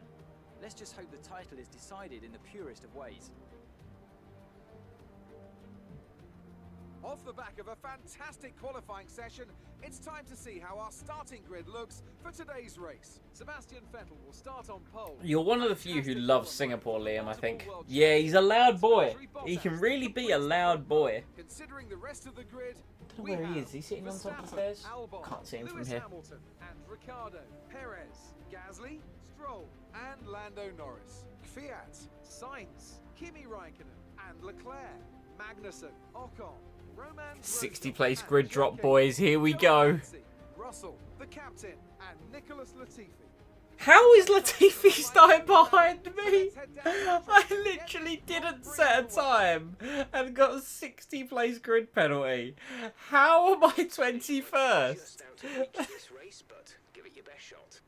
Let's just hope the title is decided in the purest of ways. Off the back of a fantastic qualifying session, it's time to see how our starting grid looks for today's race. Sebastian Vettel will start on pole. You're one of the few who loves Singapore, Liam, I think. Yeah, he's a loud boy. He can really be a loud boy. Considering the rest of the grid, I don't know where he is. Is he sitting on top of the stairs? Can't see him from here. Hamilton and Ricciardo, Perez, Gasly, Stroll, and Lando Norris. Fiat, Sainz, Kimi Raikkonen, and Leclerc, Magnussen, Ocon, Roman 60 place grid drop, boys. Here we go. Russell, the captain, and Nicholas Latifi. How is Latifi starting behind me? I literally didn't set a time and got a 60 place grid penalty. How am I 21st? Just out to reach this race, but give it your best shot.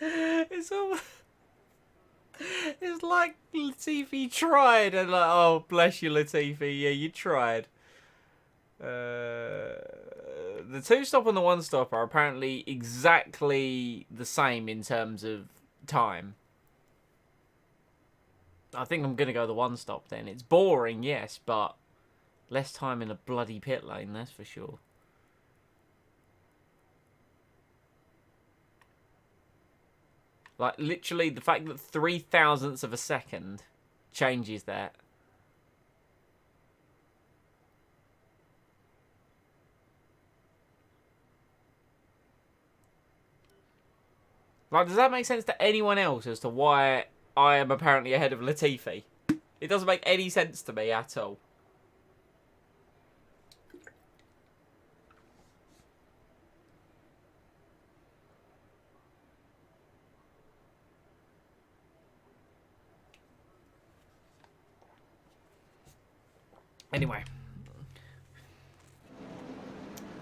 It's all... It's like Latifi tried and like, oh, bless you, Latifi. Yeah, you tried. The two stop and the one stop are apparently exactly the same in terms of time. I think I'm going to go the one stop then. It's boring, yes, but less time in a bloody pit lane, that's for sure. Like, literally, the fact that 0.003 of a second changes that. Like, does that make sense to anyone else as to why I am apparently ahead of Latifi? It doesn't make any sense to me at all. Anyway,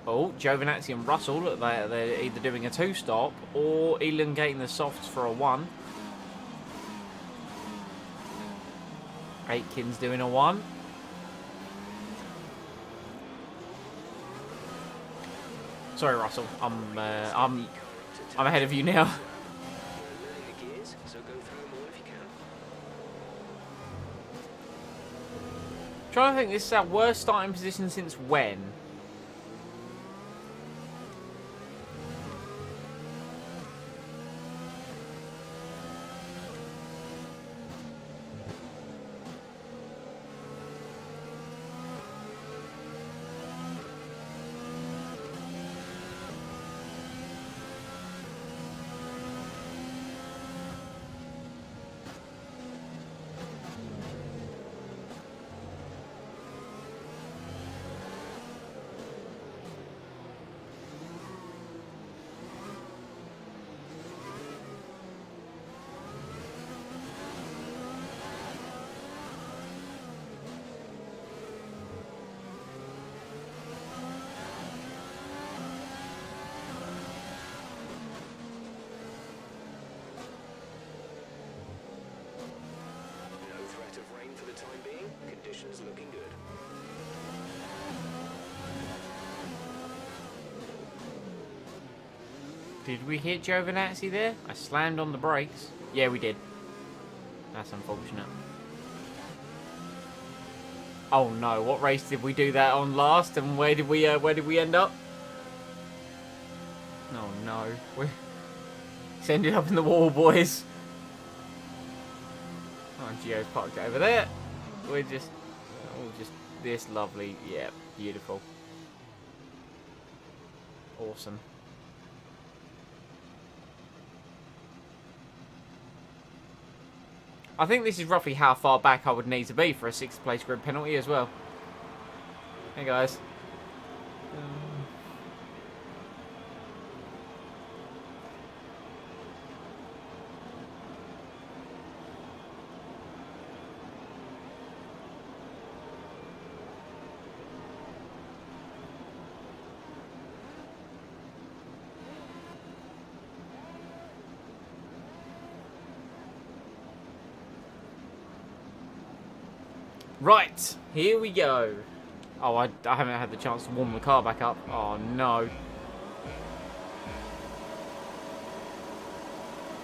Oh, Giovinazzi and Russell, look, they're either doing a 2-stop or elongating the softs for a 1. Aitken's doing a 1. Sorry, Russell. I'm ahead of you now. Learning the gears, so go through them all if you can. Trying to think, this is our worst starting position since when? No threat of rain for the time being. Conditions looking good. Did we hit Giovinazzi there? I slammed on the brakes. Yeah, we did. That's unfortunate. Oh no, what race did we do that on last, and where did we end up? Oh no. We ended up in the wall, boys. Oh, Gio's parked over there. We're just this lovely. Yeah, beautiful. Awesome. I think this is roughly how far back I would need to be for a 6th place grid penalty as well. Hey guys. Right, here we go. Oh, I haven't had the chance to warm the car back up. Oh, no.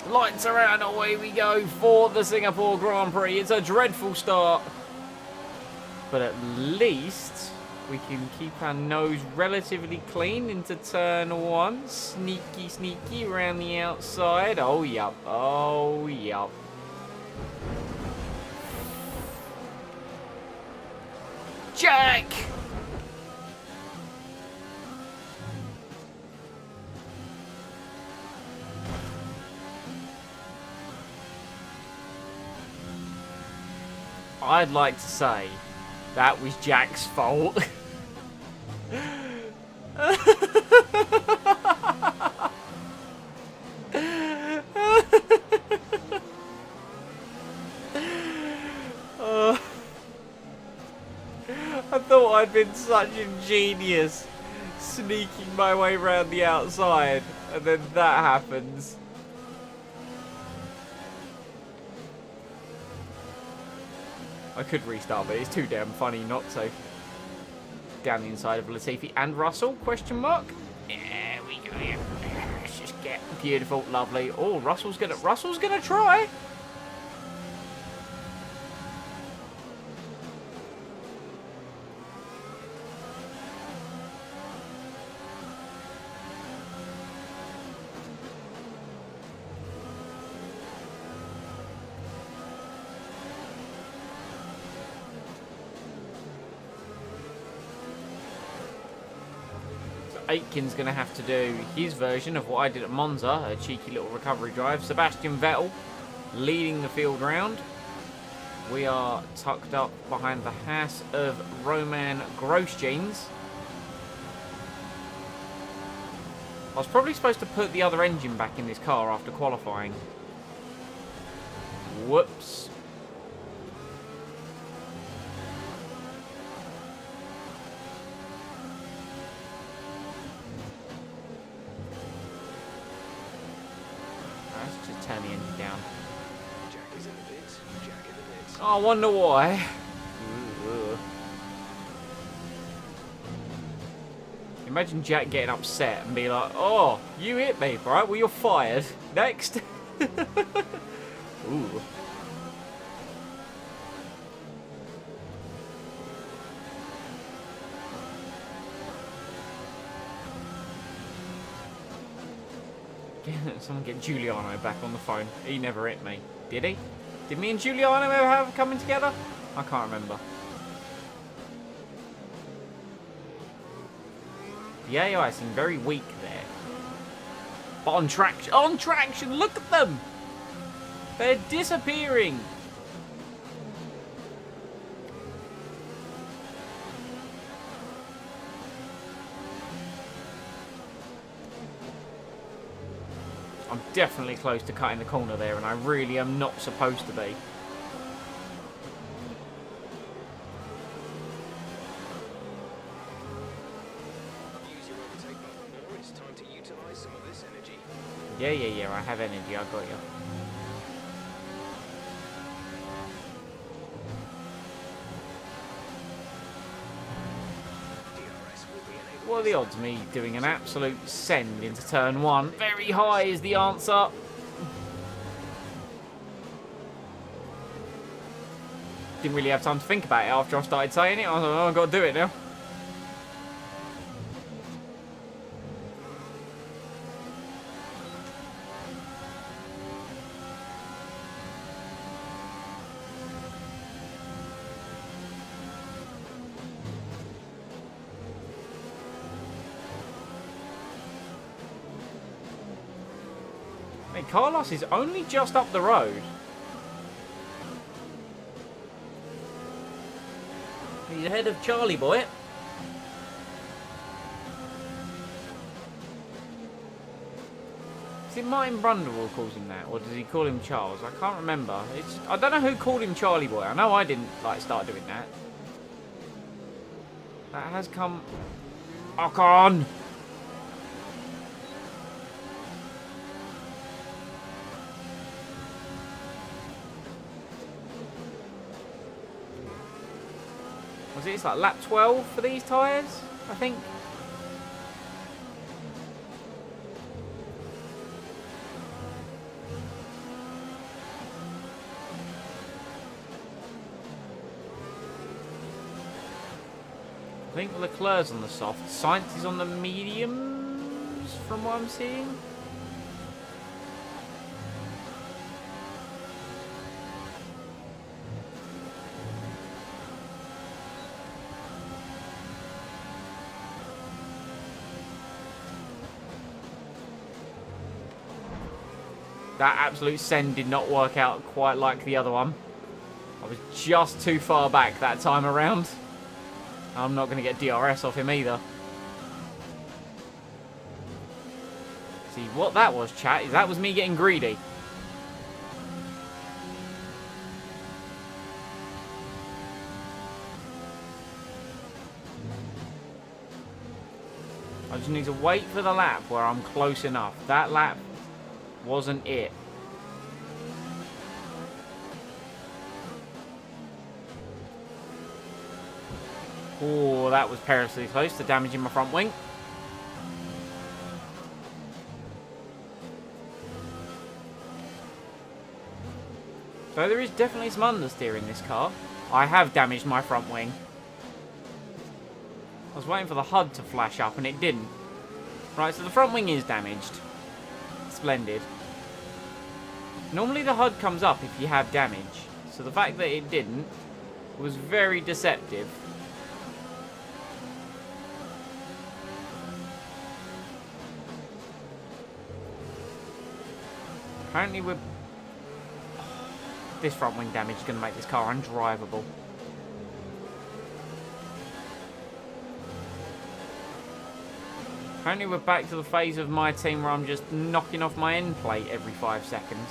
Lights are out and away we go for the Singapore Grand Prix. It's a dreadful start. But at least we can keep our nose relatively clean into turn 1. Sneaky, sneaky around the outside. Oh, yup. Oh, yup. Jack! I'd like to say that was Jack's fault. I thought I'd been such a genius sneaking my way around the outside, and then that happens. I could restart, but it's too damn funny not to. Down the inside of Latifi and Russell, question mark. Yeah, we go here. Let's just get beautiful, lovely. Oh, Russell's gonna try. Aitken's going to have to do his version of what I did at Monza, a cheeky little recovery drive. Sebastian Vettel leading the field round. We are tucked up behind the Haas of Roman Grosjeans. I was probably supposed to put the other engine back in this car after qualifying. Whoops. turn the engine down. Jack is in the pits. Jack in the pits. Oh, I wonder why. Imagine Jack getting upset and be like, "Oh, you hit me, right? Well, you're fired. Next." Ooh. Someone get Giuliano back on the phone. He never hit me. Did he? Did me and Giuliano ever have coming together? I can't remember. The AI seemed very weak there. But on traction, look at them! They're disappearing! I'm definitely close to cutting the corner there, and I really am not supposed to be. Yeah, I have energy, I got you. What are the odds of me doing an absolute send into turn 1? Very high is the answer. Didn't really have time to think about it after I started saying it. I was like, oh, I've got to do it now. Hey, Carlos is only just up the road. He's ahead of Charlie Boy. Is it Martin Brundle calls him that, or does he call him Charles? I can't remember. I don't know who called him Charlie Boy. I know I didn't start doing that. That has come. Oh, come on! Was it? It's like lap 12 for these tyres, I think. I think Leclerc's on the soft. Sainz is on the mediums, from what I'm seeing. That absolute send did not work out quite like the other one. I was just too far back that time around. I'm not going to get DRS off him either. See, what that was, chat, is that was me getting greedy. I just need to wait for the lap where I'm close enough. That lap wasn't it. Oh, that was perilously close to damaging my front wing. So there is definitely some understeer in this car. I have damaged my front wing. I was waiting for the HUD to flash up and it didn't. Right, so the front wing is damaged. Splendid. Normally the HUD comes up if you have damage. So the fact that it didn't was very deceptive. Apparently we're... This front wing damage is going to make this car undrivable. Apparently we're back to the phase of my team where I'm just knocking off my end plate every 5 seconds.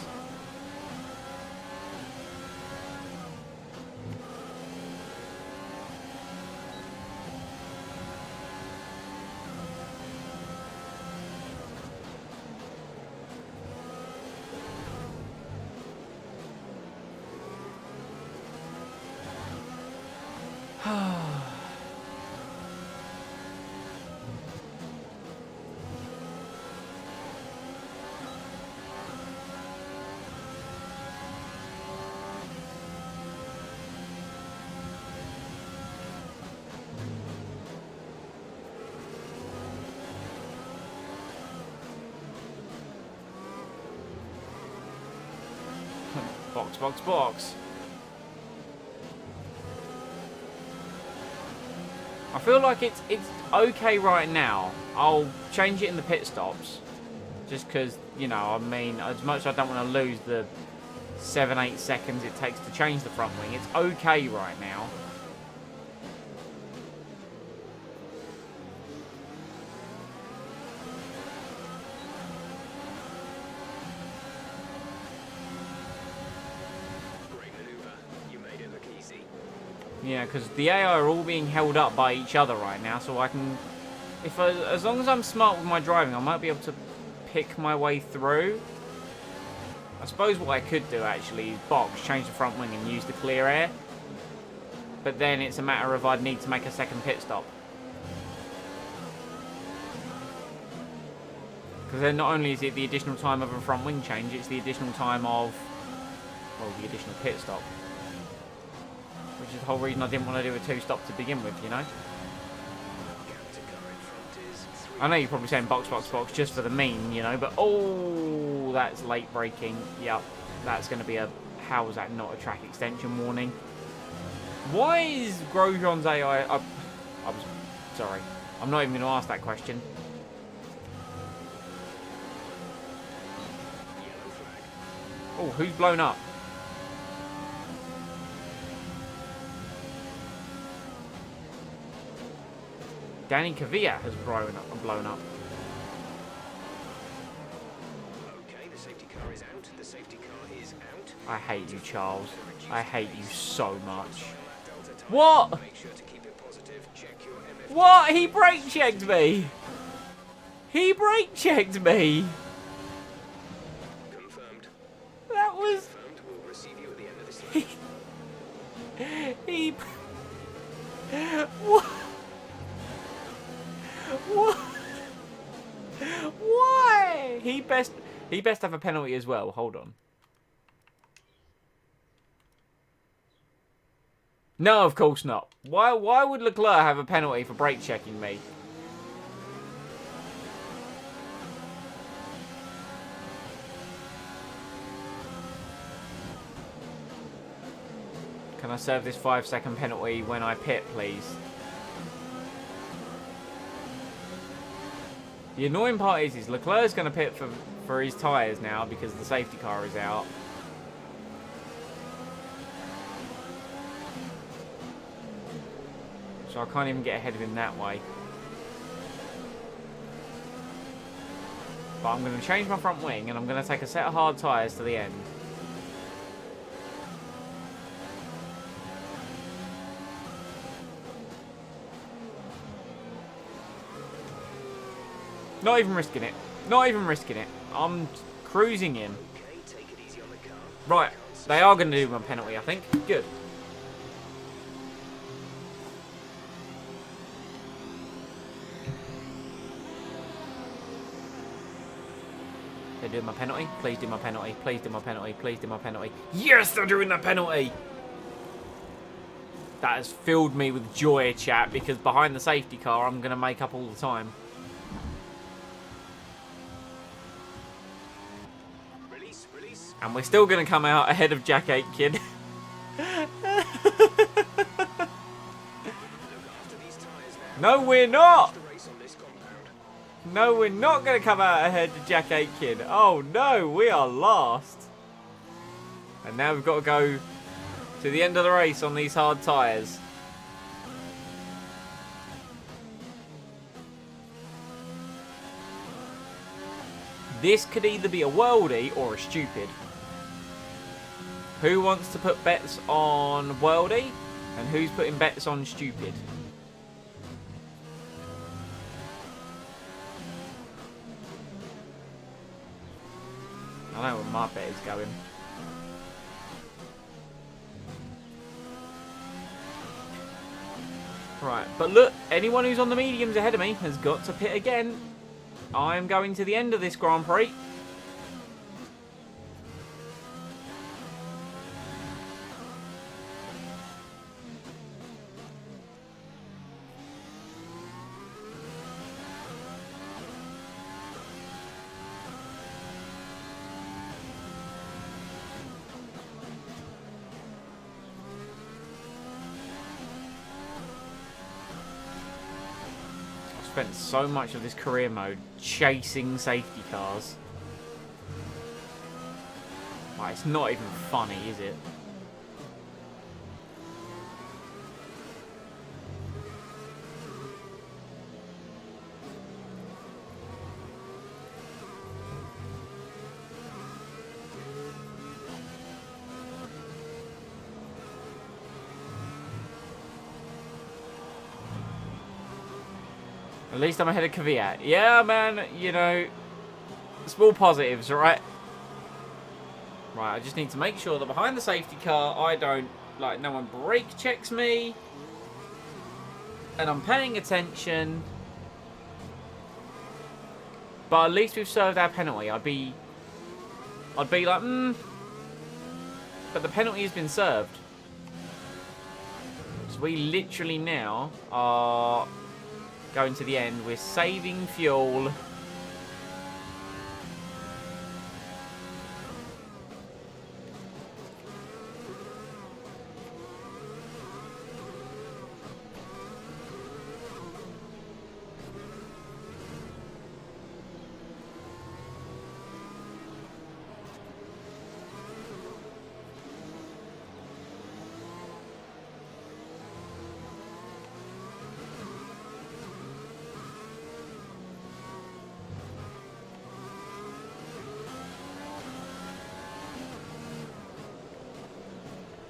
Box, box, box. I feel like it's okay right now. I'll change it in the pit stops. Just because, you know, I mean, as much as I don't want to lose the 7-8 seconds it takes to change the front wing, it's okay right now. Great maneuver. You made it look easy. Yeah, because the AI are all being held up by each other right now, so I can... as long as I'm smart with my driving, I might be able to pick my way through. I suppose what I could do actually is box, change the front wing and use the clear air. But then it's a matter of I'd need to make a second pit stop. Because then not only is it the additional time of a front wing change, it's the additional time of, well, the additional pit stop. Which is the whole reason I didn't want to do a 2-stop to begin with, you know? I know you're probably saying box, box, box just for the meme, you know, but oh, that's late braking. Yep, that's going to be a, how is that not a track extension warning? Why is Grosjean's AI... I was sorry. I'm not even going to ask that question. Oh, who's blown up? Danny Cavilla has blown up. Okay, the safety car is out. The safety car is out. I hate you, Charles. I hate you so much. What? Make sure to keep it positive. Check your MF. What? He brake checked me. He brake checked me. Confirmed. That was... Confirmed. We'll receive you at the end of this line. He... What? What? Why? He best have a penalty as well. Hold on. No, of course not. Why would Leclerc have a penalty for brake checking me? Can I serve this 5-second penalty when I pit, please? The annoying part is Leclerc's going to pit for his tyres now because the safety car is out. So I can't even get ahead of him that way. But I'm going to change my front wing and I'm going to take a set of hard tyres to the end. Not even risking it. Not even risking it. I'm cruising in. Okay, take it easy on the car. Right. They are going to do my penalty, I think. Good. They're doing my penalty. Please do my penalty. Please do my penalty. Please do my penalty. Yes, they're doing the penalty. That has filled me with joy, chat, because behind the safety car, I'm going to make up all the time. And we're still going to come out ahead of Jack Aitken. No, we're not. No, we're not going to come out ahead of Jack Aitken. Oh, no, we are last. And now we've got to go to the end of the race on these hard tyres. This could either be a worldie or a stupid. Who wants to put bets on worldie? And who's putting bets on stupid? I know where my bet is going. Right, but look, anyone who's on the mediums ahead of me has got to pit again. I'm going to the end of this Grand Prix. spent so much of this career mode chasing safety cars. Like, it's not even funny, is it? At least I'm ahead of Kvyat. Yeah, man, you know, small positives, right? Right, I just need to make sure that behind the safety car, I don't, like, no one brake checks me. And I'm paying attention. But at least we've served our penalty. I'd be like, but the penalty has been served. So we literally now are going to the end. We're saving fuel.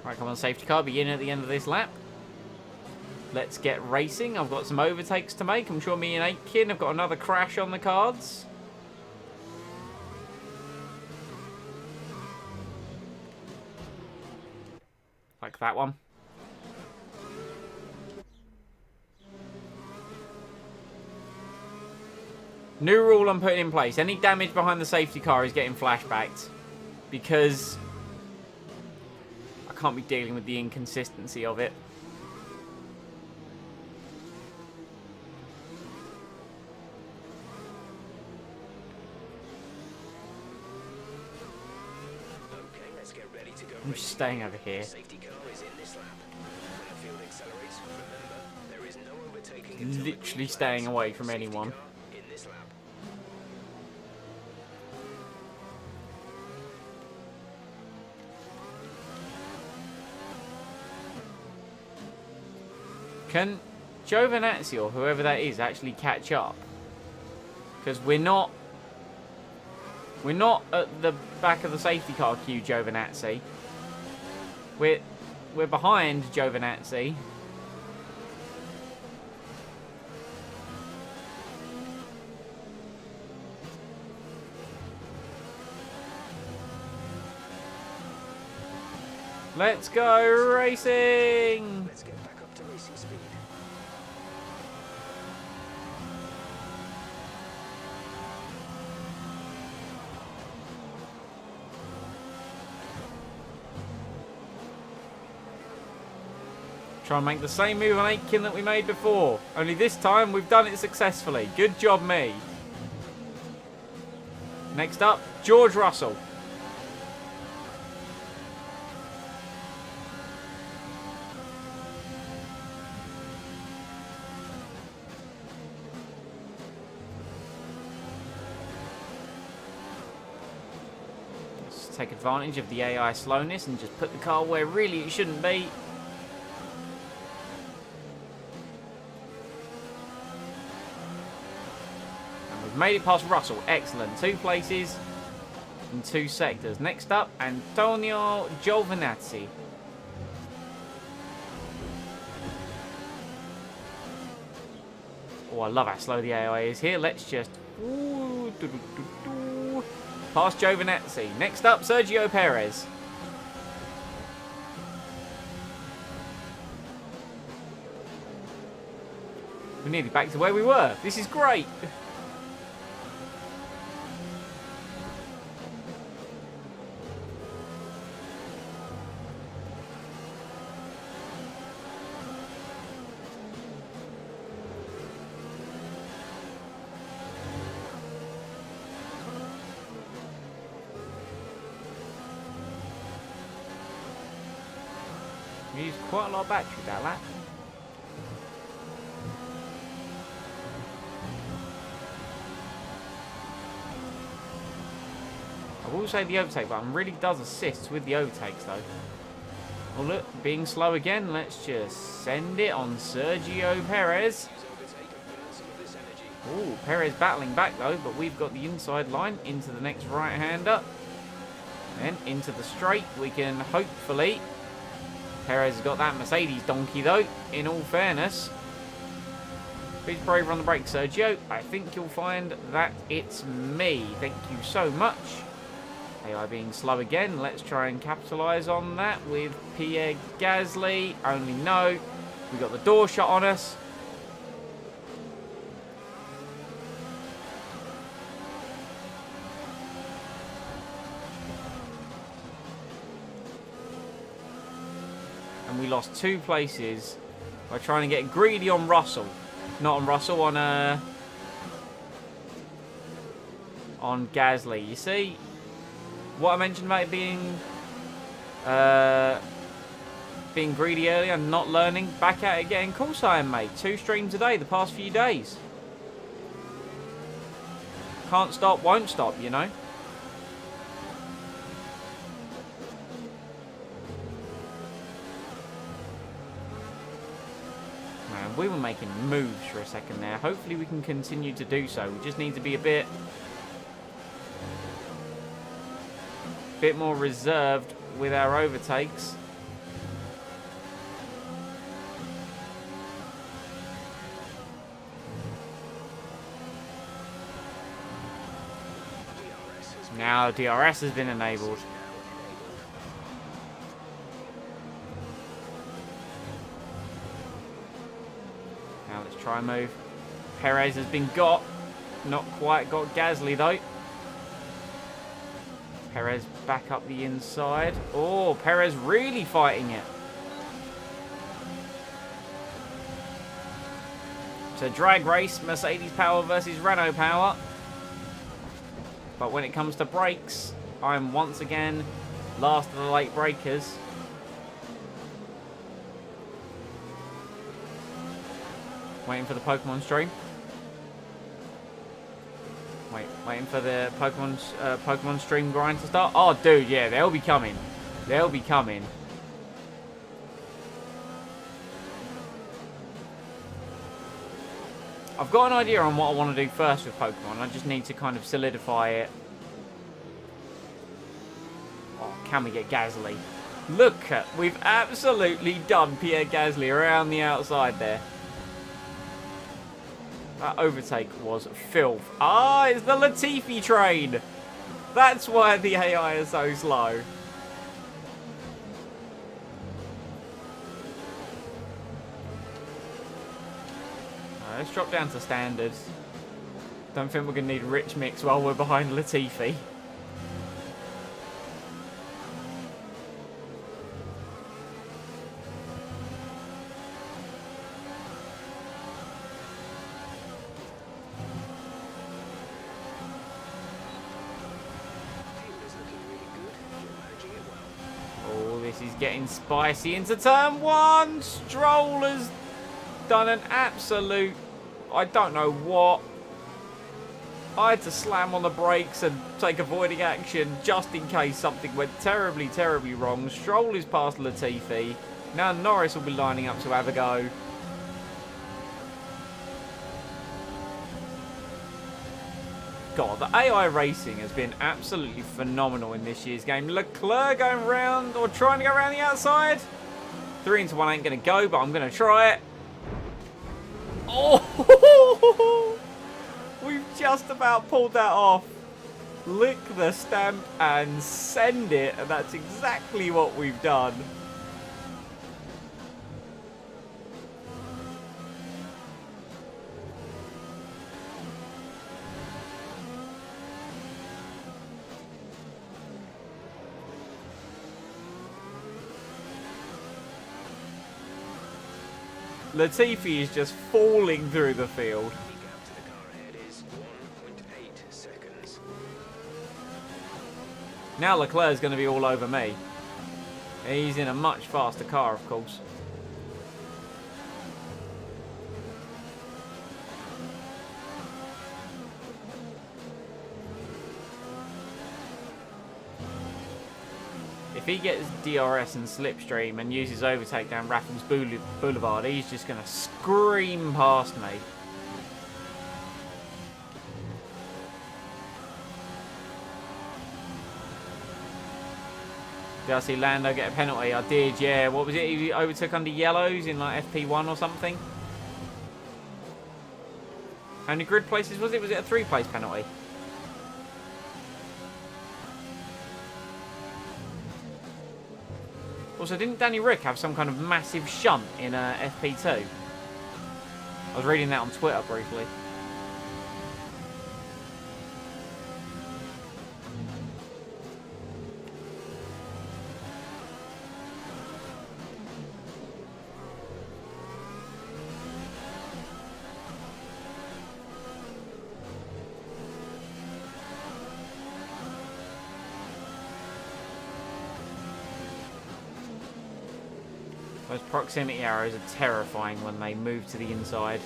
Right, come on, safety car, begin at the end of this lap. Let's get racing. I've got some overtakes to make. I'm sure me and Aitken have got another crash on the cards. Like that one. New rule I'm putting in place. Any damage behind the safety car is getting flashbacked. Because I can't be dealing with the inconsistency of it. Okay, let's get ready to go. I'm just staying over here. Safety car is in this lap. When the field accelerates, remember, there is no overtaking until the Literally green staying flags. away from Safety anyone. car in this lap. Can Giovinazzi or whoever that is actually catch up? Because we're not at the back of the safety car queue, Giovinazzi. We're behind Giovinazzi. Let's go racing! Let's get back up to racing speed. Try and make the same move on Aitken that we made before. Only this time we've done it successfully. Good job, me. Next up, George Russell. Let's take advantage of the AI slowness and just put the car where really it shouldn't be. Made it past Russell. Excellent. 2 places and 2 sectors. Next up, Antonio Giovinazzi. Oh, I love how slow the AI is here. Let's just... Past Giovinazzi. Next up, Sergio Perez. We're nearly back to where we were. This is great. We used quite a lot of battery that lap. I will say the overtake button really does assist with the overtakes though. Oh look, being slow again. Let's just send it on Sergio Perez. Oh, Perez battling back though, but we've got the inside line into the next right-hander. Then into the straight. We can hopefully... Perez has got that Mercedes donkey though, in all fairness. Please brave on the brakes, Sergio. I think you'll find that it's me. Thank you so much. AI being slow again. Let's try and capitalise on that with Pierre Gasly. Only no. We got the door shut on us. And we lost 2 places by trying to get greedy on Russell. Not on Russell, on Gasly. You see what I mentioned about it being greedy earlier and not learning? Back at it again. Of course I am, mate. 2 streams a day the past few days. Can't stop, won't stop, you know. Man, we were making moves for a second there. Hopefully we can continue to do so. We just need to be a bit more reserved with our overtakes. Now DRS has been enabled. Now let's try and move. Perez has been got. Not quite got Gasly though. Perez back up the inside. Oh, Perez really fighting it. It's a drag race, Mercedes power versus Renault power. But when it comes to brakes, I'm once again last of the late breakers. Waiting for the Pokemon stream. Waiting for the Pokemon stream grind to start. Oh, dude, yeah, they'll be coming. They'll be coming. I've got an idea on what I want to do first with Pokemon. I just need to kind of solidify it. Oh, can we get Gasly? Look at, we've absolutely done Pierre Gasly around the outside there. That overtake was filth. Ah, it's the Latifi train. That's why the AI is so slow. Let's drop down to standards. Don't think we're going to need rich mix while we're behind Latifi. Oh, this is getting spicy into turn 1. Stroll has done an absolute... I don't know what. I had to slam on the brakes and take avoiding action just in case something went terribly, terribly wrong. Stroll is past Latifi. Now Norris will be lining up to have a go. God, the AI racing has been absolutely phenomenal in this year's game. Leclerc going round, or trying to go around the outside. 3 into 1 ain't going to go, but I'm going to try it. Oh, we've just about pulled that off. Lick the stamp and send it, and that's exactly what we've done. Latifi is just falling through the field. Now Leclerc's going to be all over me. He's in a much faster car, of course. If he gets DRS and slipstream and uses overtake down Raffles Boulevard, he's just going to scream past me. Did I see Lando get a penalty? I did, yeah. What was it? He overtook under yellows in like FP1 or something? How many grid places was it? Was it a 3-place penalty? Also, didn't Danny Rick have some kind of massive shunt in FP2? I was reading that on Twitter briefly. Those proximity arrows are terrifying when they move to the inside.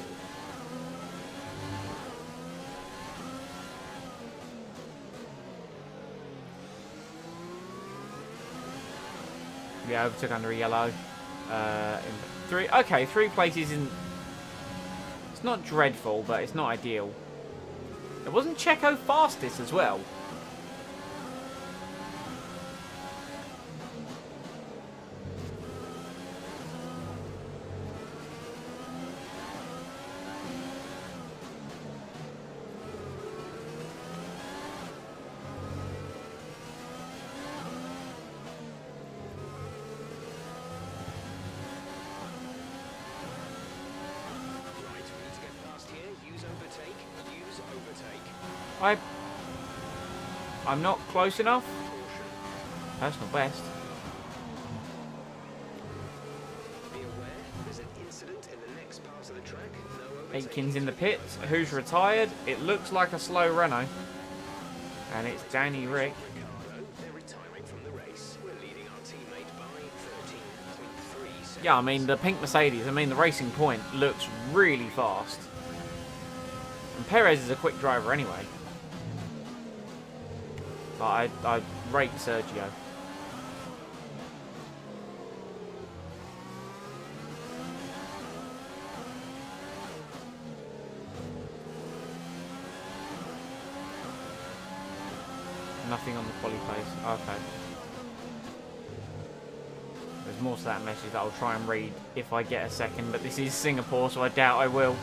Yeah, overtook under a yellow. Okay, 3 places isn't... It's not dreadful, but it's not ideal. It wasn't Checo fastest as well. I'm not close enough. Personal best. Aitken's in the pits. Who's retired? It looks like a slow Renault. And it's Danny Rick. Yeah, I mean, the pink Mercedes, I mean, the Racing Point looks really fast. And Perez is a quick driver anyway. But I rate Sergio. Nothing on the quali place. Okay. There's more to that message that I'll try and read if I get a second, but this is Singapore, so I doubt I will.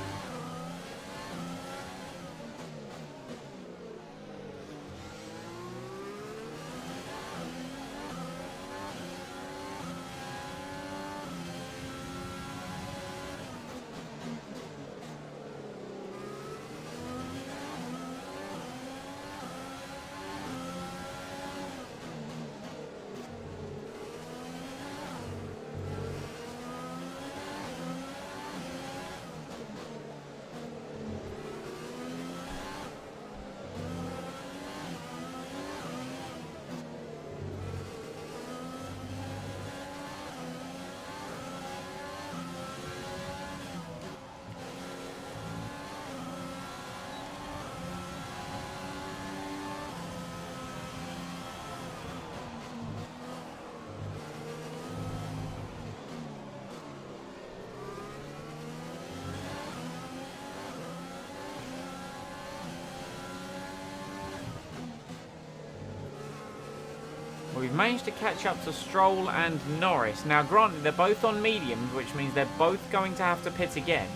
We've managed to catch up to Stroll and Norris. Now, granted, they're both on mediums, which means they're both going to have to pit again.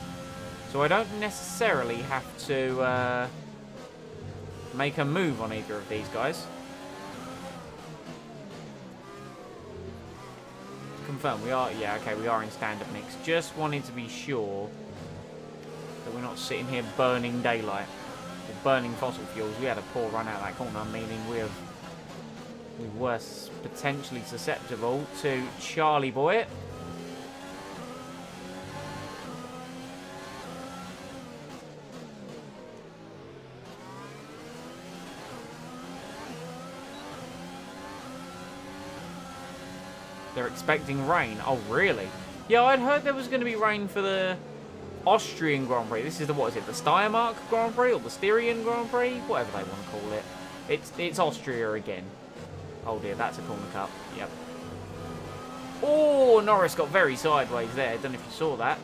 So I don't necessarily have to make a move on either of these guys. Confirm, we are, yeah, okay, we are in standard mix. Just wanted to be sure that we're not sitting here burning daylight. Or burning fossil fuels. We had a poor run out of that corner, meaning we were potentially susceptible to Charlie Boy. They're expecting rain. Oh, really? Yeah, I'd heard there was going to be rain for the Austrian Grand Prix. This is the, what is it, the Steiermark Grand Prix or the Styrian Grand Prix? Whatever they want to call it. It's Austria again. Oh dear, that's a corner cut. Yep. Oh, Norris got very sideways there. Don't know if you saw that.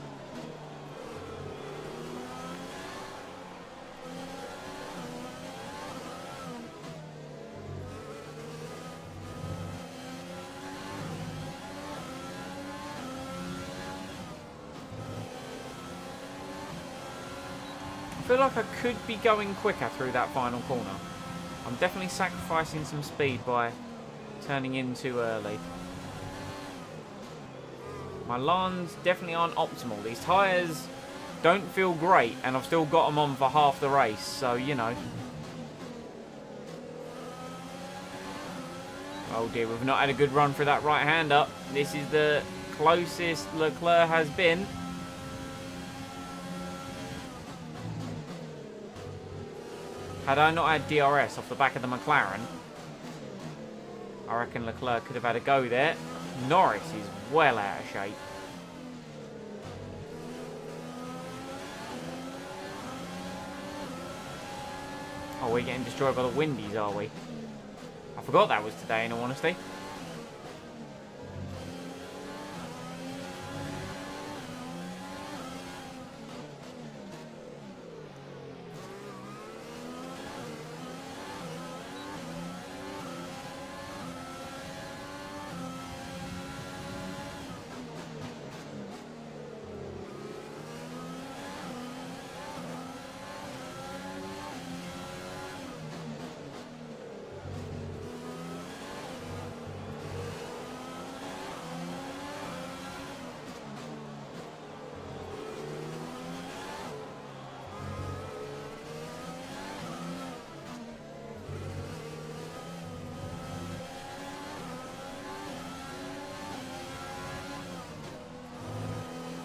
I feel like I could be going quicker through that final corner. I'm definitely sacrificing some speed by turning in too early. My lawns definitely aren't optimal. These tyres don't feel great, and I've still got them on for half the race, so, you know. Oh dear, we've not had a good run for that right hand up. This is the closest Leclerc has been. Had I not had DRS off the back of the McLaren, I reckon Leclerc could have had a go there. Norris is well out of shape. Oh, we're getting destroyed by the Windies, are we? I forgot that was today, in all honesty.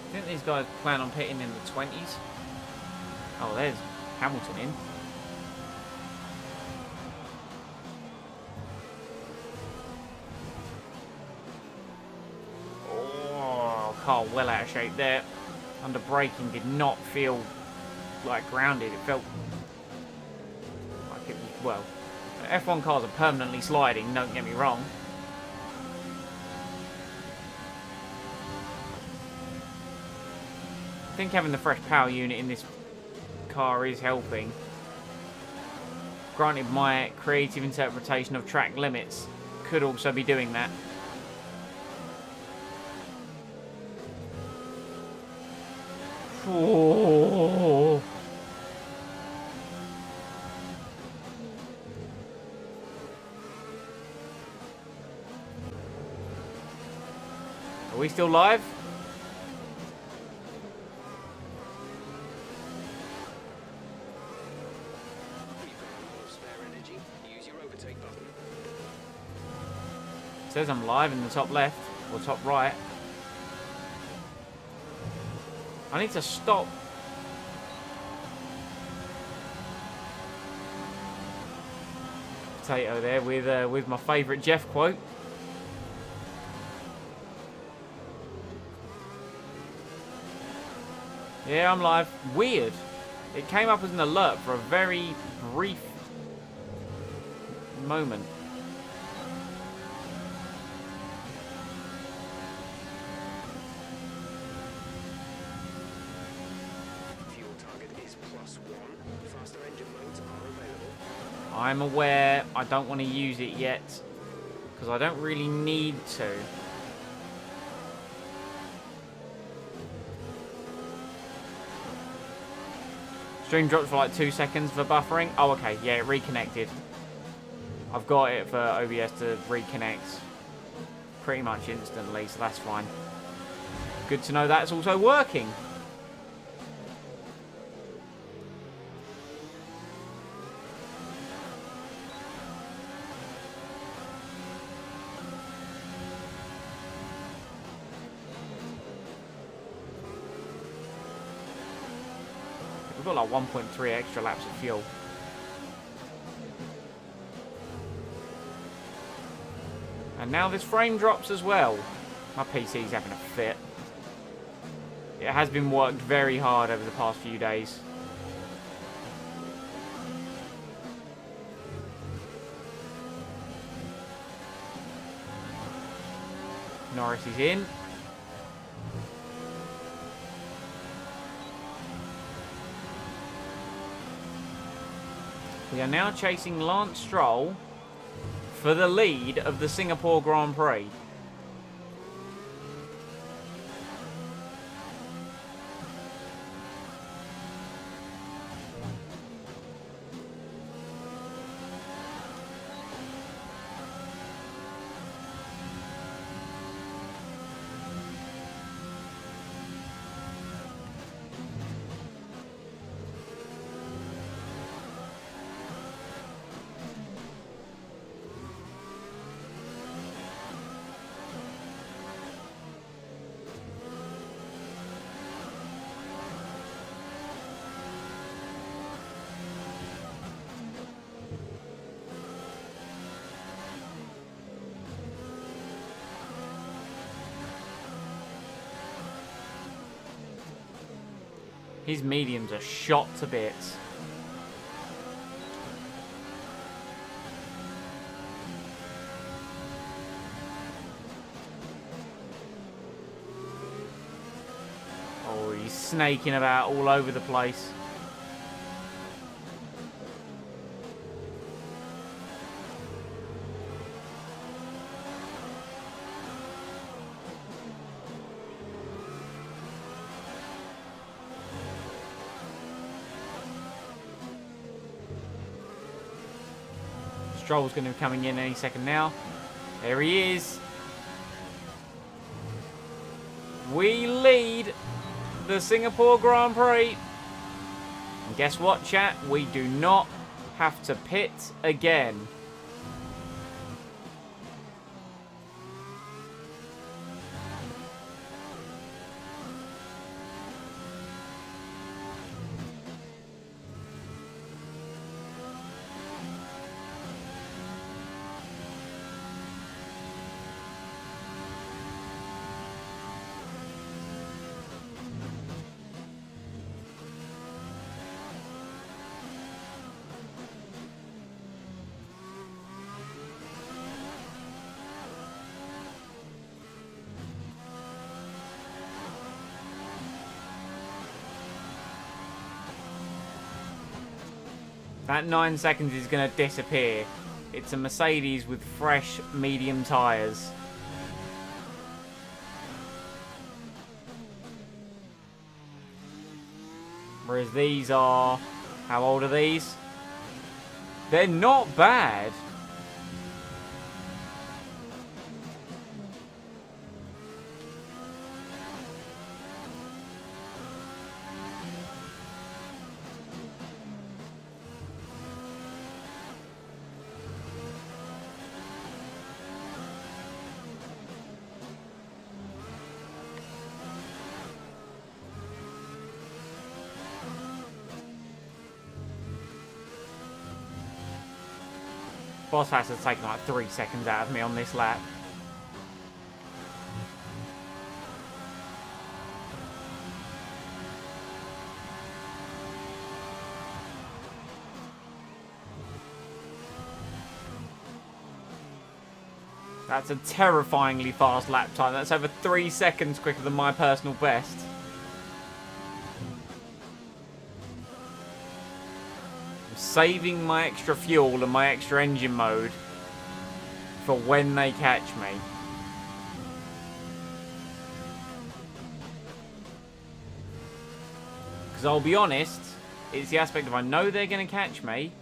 I think these guys plan on pitting in the 20s. Oh, there's Hamilton in. Oh, car well out of shape there. Under braking did not feel like grounded. It felt like it was, well, F1 cars are permanently sliding, don't get me wrong. I think having the fresh power unit in this car is helping. Granted, my creative interpretation of track limits could also be doing that. Oh. Are we still live? It says I'm live in the top left or top right. I need to stop. Potato there with my favourite Jeff quote. Yeah, I'm live. Weird. It came up as an alert for a very brief moment. I'm aware I don't want to use it yet because I don't really need to. Stream dropped for like 2 seconds for buffering. Oh, okay. Yeah, it reconnected. I've got it for OBS to reconnect pretty much instantly, so that's fine. Good to know that's also working. We've got like 1.3 extra laps of fuel. And now this frame drops as well. My PC's having a fit. It has been worked very hard over the past few days. Norris is in. We are now chasing Lance Stroll for the lead of the Singapore Grand Prix. His mediums are shot to bits. Oh, he's snaking about all over the place. Stroll's going to be coming in any second now. There he is. We lead the Singapore Grand Prix. And guess what, chat? We do not have to pit again. That 9 seconds is going to disappear. It's a Mercedes with fresh medium tyres. Whereas these are... How old are these? They're not bad. Bottas has taken like 3 seconds out of me on this lap. That's a terrifyingly fast lap time. That's over 3 seconds quicker than my personal best. Saving my extra fuel and my extra engine mode for when they catch me. Because I'll be honest, it's the aspect of I know they're going to catch me,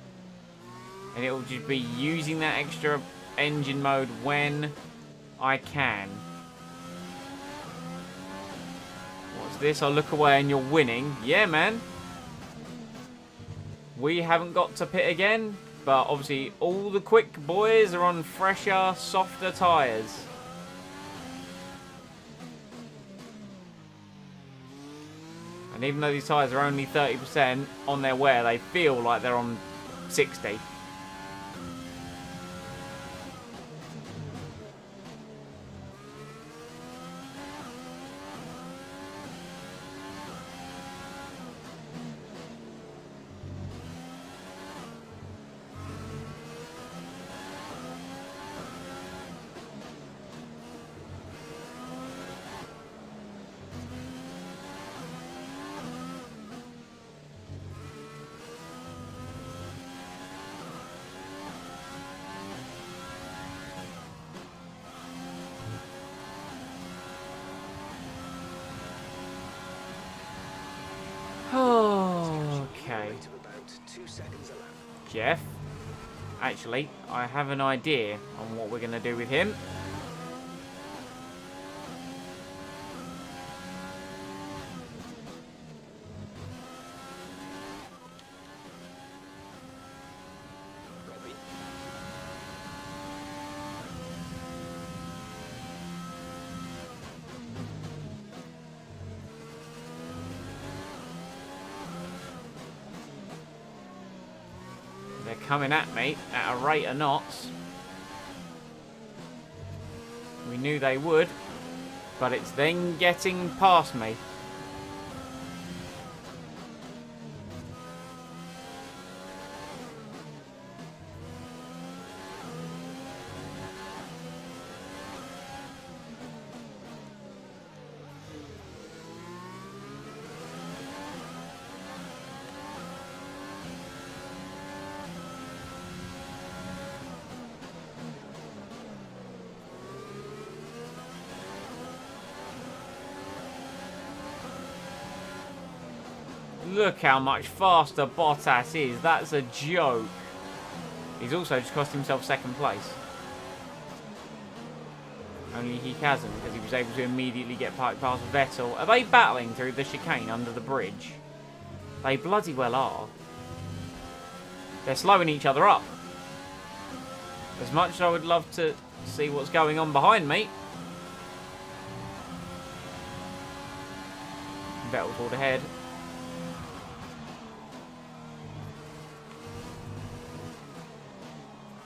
and it'll just be using that extra engine mode when I can. What's this? I'll look away and you're winning. Yeah, man. We haven't got to pit again, but obviously all the quick boys are on fresher, softer tyres. And even though these tyres are only 30% on their wear, they feel like they're on 60. Jeff. Actually, I have an idea on what we're going to do with him. They're coming at me at a rate of knots. We knew they would, but it's then getting past me. Look how much faster Bottas is. That's a joke. He's also just cost himself second place. Only he hasn't, because he was able to immediately get past Vettel. Are they battling through the chicane under the bridge? They bloody well are. They're slowing each other up. As much as I would love to see what's going on behind me. Vettel's all ahead.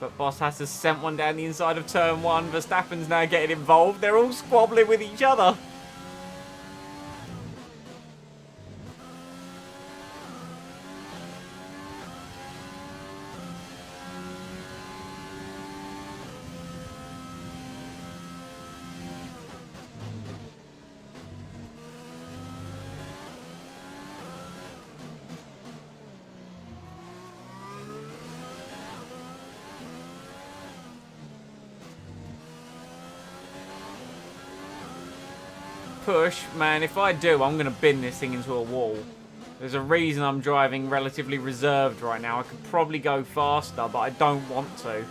But Bottas has sent one down the inside of turn 1. Verstappen's now getting involved. They're all squabbling with each other. Push, man, if I do, I'm going to bin this thing into a wall. There's a reason I'm driving relatively reserved right now. I could probably go faster, but I don't want to.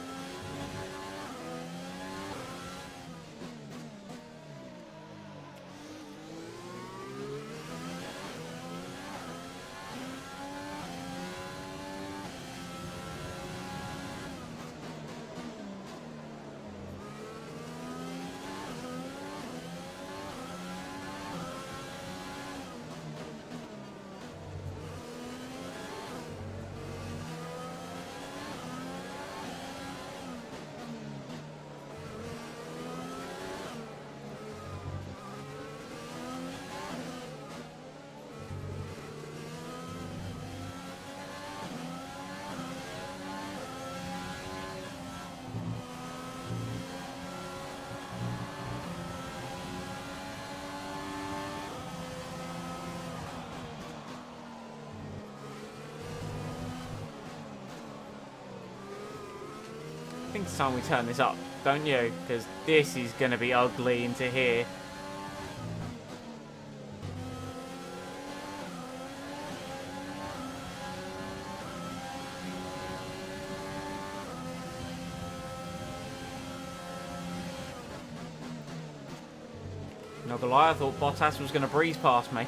I think it's time we turn this up, don't you? Because this is going to be ugly into here. Not gonna lie, I thought Bottas was going to breeze past me.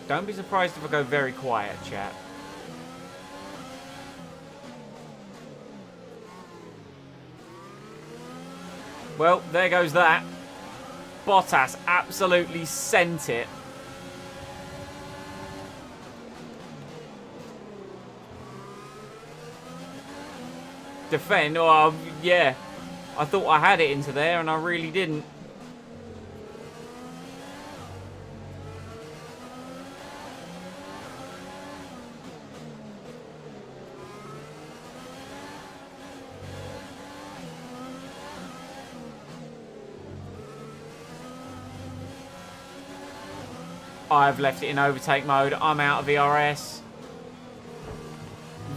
Don't be surprised if I go very quiet, chat. Well, there goes that. Bottas absolutely sent it. Defend? Oh, yeah. I thought I had it into there and I really didn't. I've left it in overtake mode. I'm out of ERS.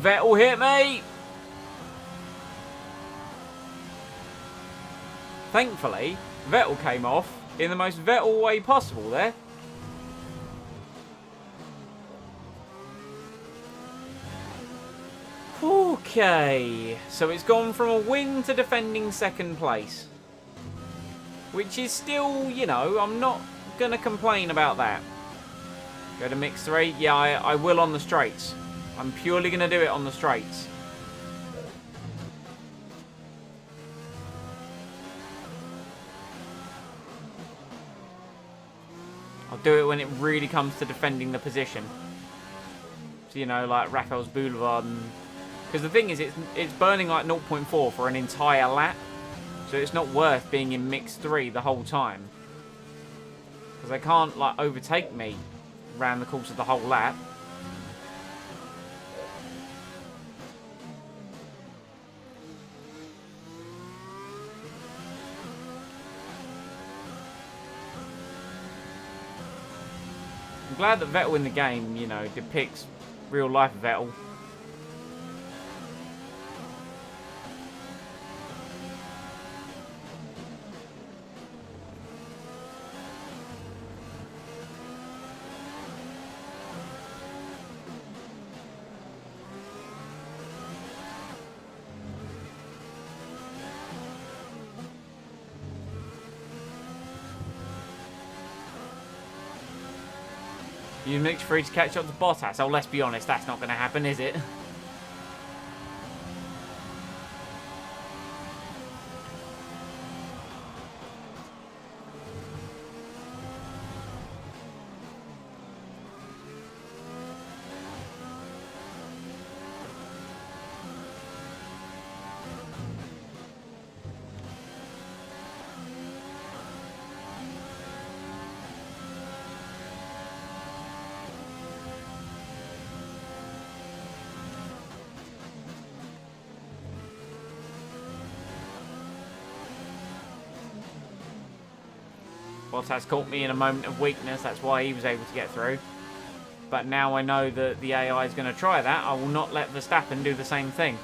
Vettel hit me. Thankfully, Vettel came off in the most Vettel way possible there. Okay, so it's gone from a win to defending second place. Which is still, you know, I'm not going to complain about that. Go to mix 3. Yeah, I will on the straights. I'm purely going to do it on the straights. I'll do it when it really comes to defending the position. So, you know, like Raphael's Boulevard. Because the thing is, it's burning like 0.4 for an entire lap. So it's not worth being in mix 3 the whole time. Because they can't like overtake me around the course of the whole lap. I'm glad that Vettel in the game, you know, depicts real life Vettel. You mix 3 to catch up to Bottas. Oh, let's be honest, that's not going to happen, is it? Bottas caught me in a moment of weakness. That's why he was able to get through. But now I know that the AI is going to try that. I will not let Verstappen do the same thing.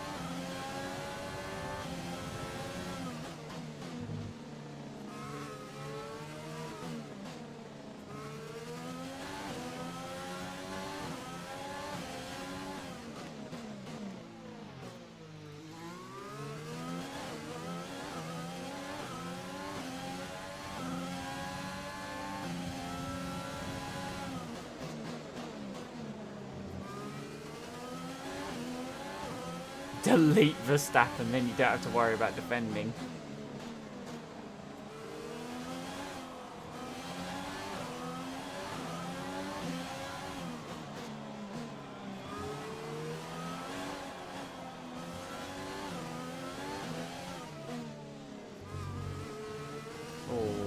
Delete Verstappen, then you don't have to worry about defending. Oh.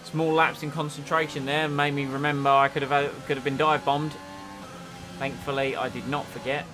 Small lapse in concentration there made me remember I could have been dive bombed. Thankfully, I did not forget.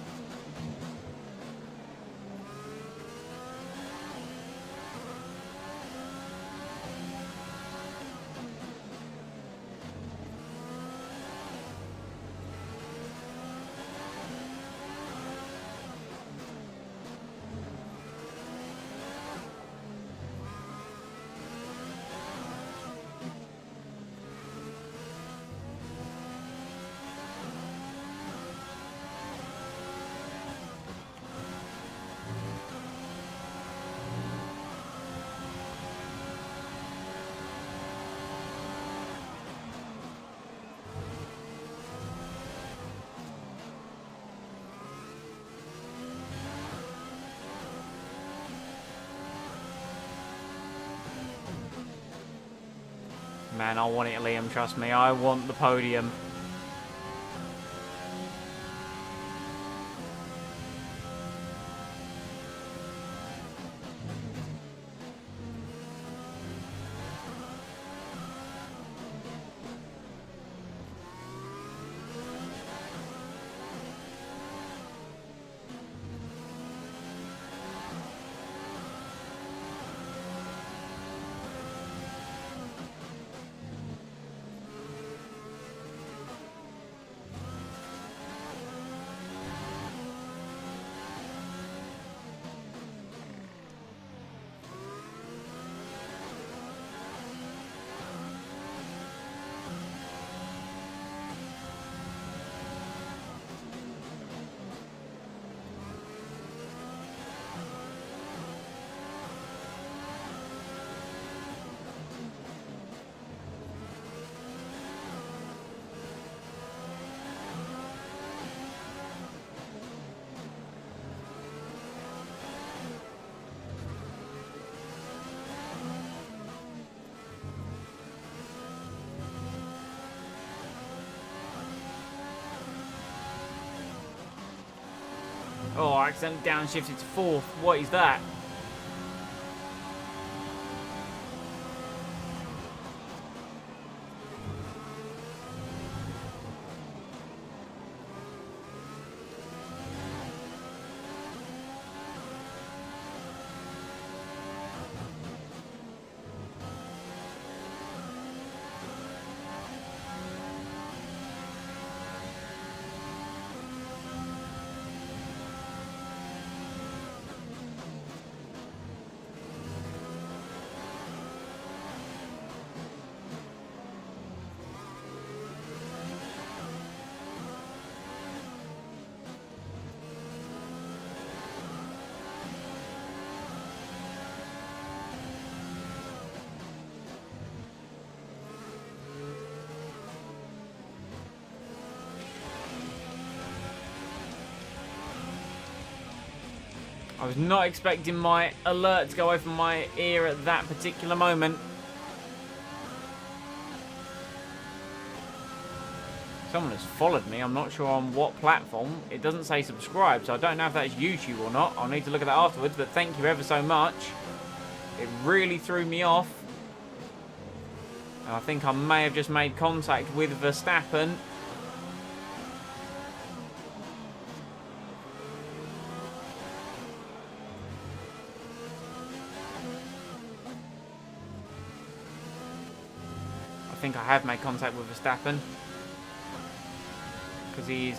man. I want it, Liam. Trust me. I want the podium. Oh, I accidentally downshifted to 4th. What is that? I was not expecting my alert to go away from my ear at that particular moment. Someone has followed me. I'm not sure on what platform. It doesn't say subscribe, so I don't know if that's YouTube or not. I'll need to look at that afterwards, but thank you ever so much. It really threw me off. And I think I may have just made contact with Verstappen. I think I have made contact with Verstappen. Because he's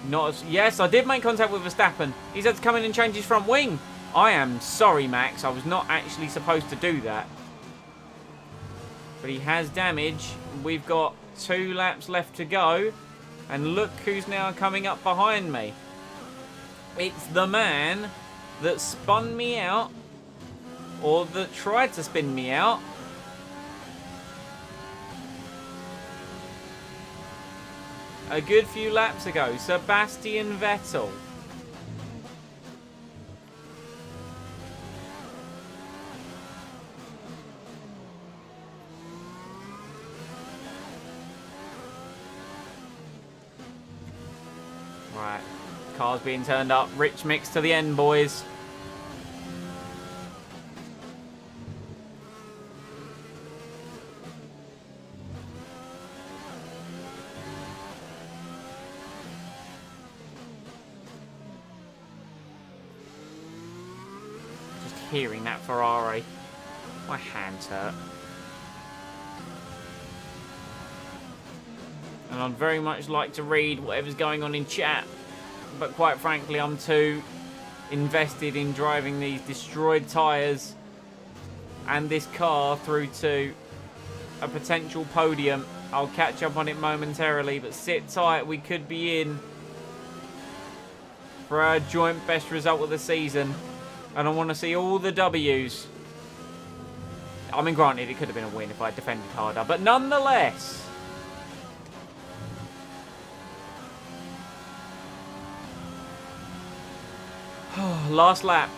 not as... Yes, I did make contact with Verstappen. He's had to come in and change his front wing. I am sorry, Max. I was not actually supposed to do that. But he has damage. We've got 2 laps left to go. And look who's now coming up behind me. It's the man that spun me out. Or that tried to spin me out. A good few laps ago, Sebastian Vettel. Right, cars being turned up. Rich mix to the end, boys. Hearing that Ferrari. My hands hurt. And I'd very much like to read whatever's going on in chat. But quite frankly, I'm too invested in driving these destroyed tyres and this car through to a potential podium. I'll catch up on it momentarily, but sit tight. We could be in for our joint best result of the season. And I want to see all the W's. I mean, granted, it could have been a win if I defended harder. But nonetheless. Last lap.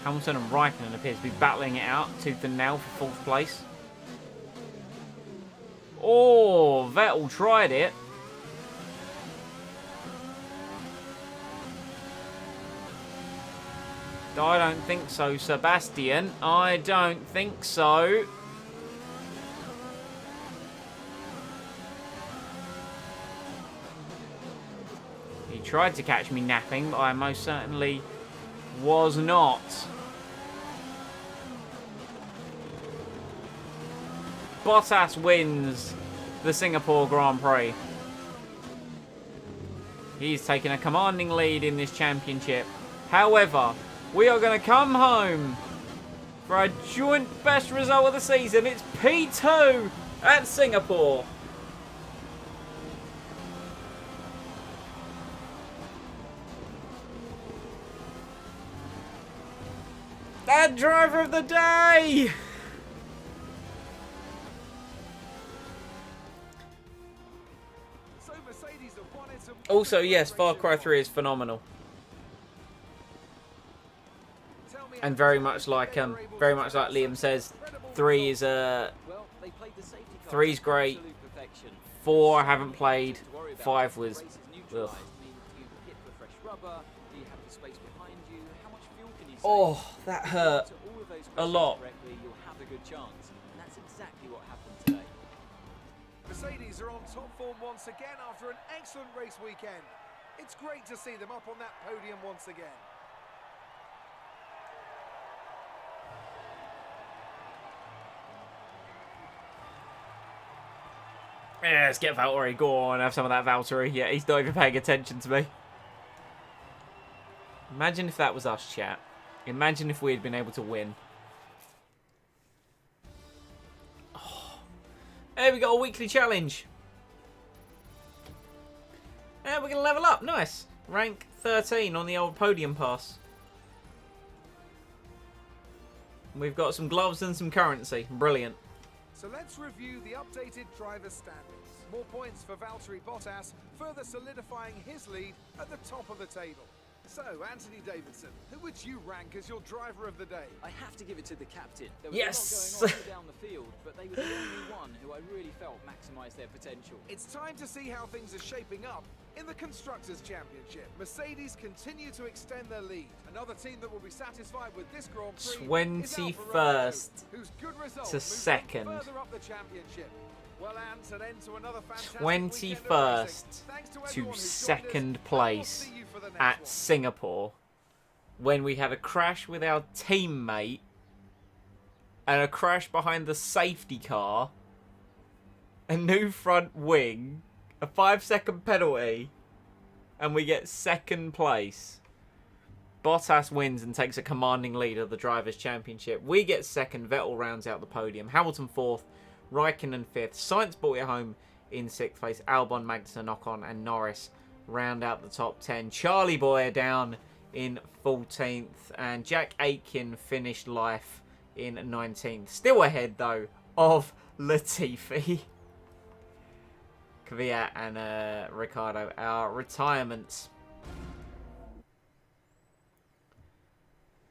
Hamilton and Raikkonen appear to be battling it out tooth and nail for 4th place. Oh, Vettel tried it. I don't think so, Sebastian. I don't think so. He tried to catch me napping, but I most certainly was not. Bottas wins the Singapore Grand Prix. He's taken a commanding lead in this championship. However, we are going to come home for our joint best result of the season. It's P2 at Singapore. And driver of the day! So Mercedes have won it and Also, yes, Far Cry 3 is phenomenal. And very much like Liam says, 3 is Well, they played the safety car 3's to great. absolute perfection. 4 I haven't played. To worry about 5 the was race is ugh. neutralised. I mean, do you hit the fresh rubber? Do you have the space behind you? How much fuel can you save? Oh, that If you hurt answer all of those a questions lot. correctly, you'll have a good chance. And that's exactly what happened today. Mercedes are on top form once again after an excellent race weekend. It's great to see them up on that podium once again. Yeah, let's get Valtteri. Go on, have some of that Valtteri. Yeah, he's not even paying attention to me. Imagine if that was us, chat. Imagine if we had been able to win. Oh. Hey, we got a weekly challenge. And we're going to level up. Nice. Rank 13 on the old podium pass. We've got some gloves and some currency. Brilliant. So let's review the updated driver standings. More points for Valtteri Bottas, further solidifying his lead at the top of the table. So, Anthony Davidson, who would you rank as your driver of the day? I have to give it to the captain. There was Yes! a lot going on all down the field, but they were the only one who I really felt maximised their potential. It's time to see how things are shaping up in the Constructors' Championship. Mercedes continue to extend their lead. Another team that will be satisfied with this Grand Prix is Alfa Romeo, 21st whose good result to moves them 2nd. further up the championship. Well, Ant, an end to another fantastic 21st weekend of racing. Thanks to everyone who joined us, 2nd and we'll place see you for the next at one. Singapore when we had a crash with our teammate and a crash behind the safety car, a new front wing, a 5-second penalty, and we get 2nd place. Bottas wins and takes a commanding lead of the Drivers' Championship. We get 2nd, Vettel rounds out the podium, Hamilton 4th, Raikkonen 5th, Sainz brought it home in 6th place, Albon, Magnussen, Ocon and Norris round out the top 10. Charlie Boy down in 14th, and Jack Aitken finished life in 19th. Still ahead, though, of Latifi. Kvyat and Ricardo, our retirements.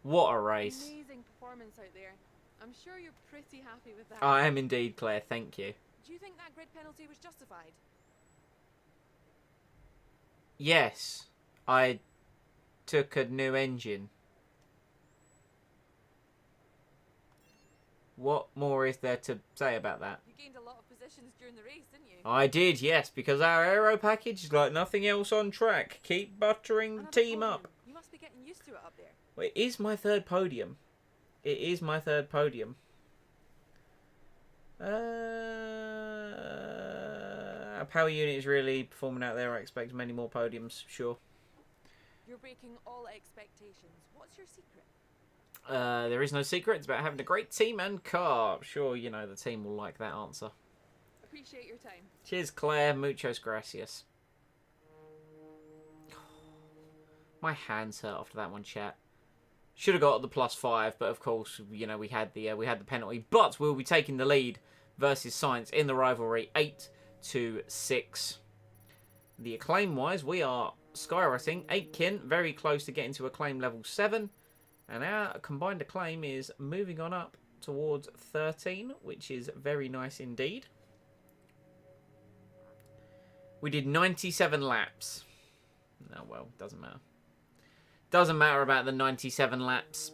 What a race. Amazing performance out there. I'm sure you're pretty happy with that. I am indeed, Claire. Thank you. Do you think that grid penalty was justified? Yes, I took a new engine. What more is there to say about that? You gained a lot of positions during the race, didn't you? I did, yes, because our aero package is like nothing else on track. Keep buttering the Another team podium. up. You must be getting used to it up there. Well, it is my 3rd podium. It is my 3rd podium. Our power unit is really performing out there. I expect many more podiums, sure. You're breaking all expectations. What's your secret? There is no secret. It's about having a great team and car. Sure, you know, the team will like that answer. Appreciate your time. Cheers, Claire. Muchos gracias. My hands hurt after that one, chat. Should have got the +5, but of course, you know, we had the penalty. But we'll be taking the lead versus Sainz in the rivalry, 8-6. The acclaim wise, we are skyrocketing. Aitken very close to getting to acclaim level 7. And our combined acclaim is moving on up towards 13, which is very nice indeed. We did 97 laps. Oh, well, doesn't matter. Doesn't matter about the 97 laps.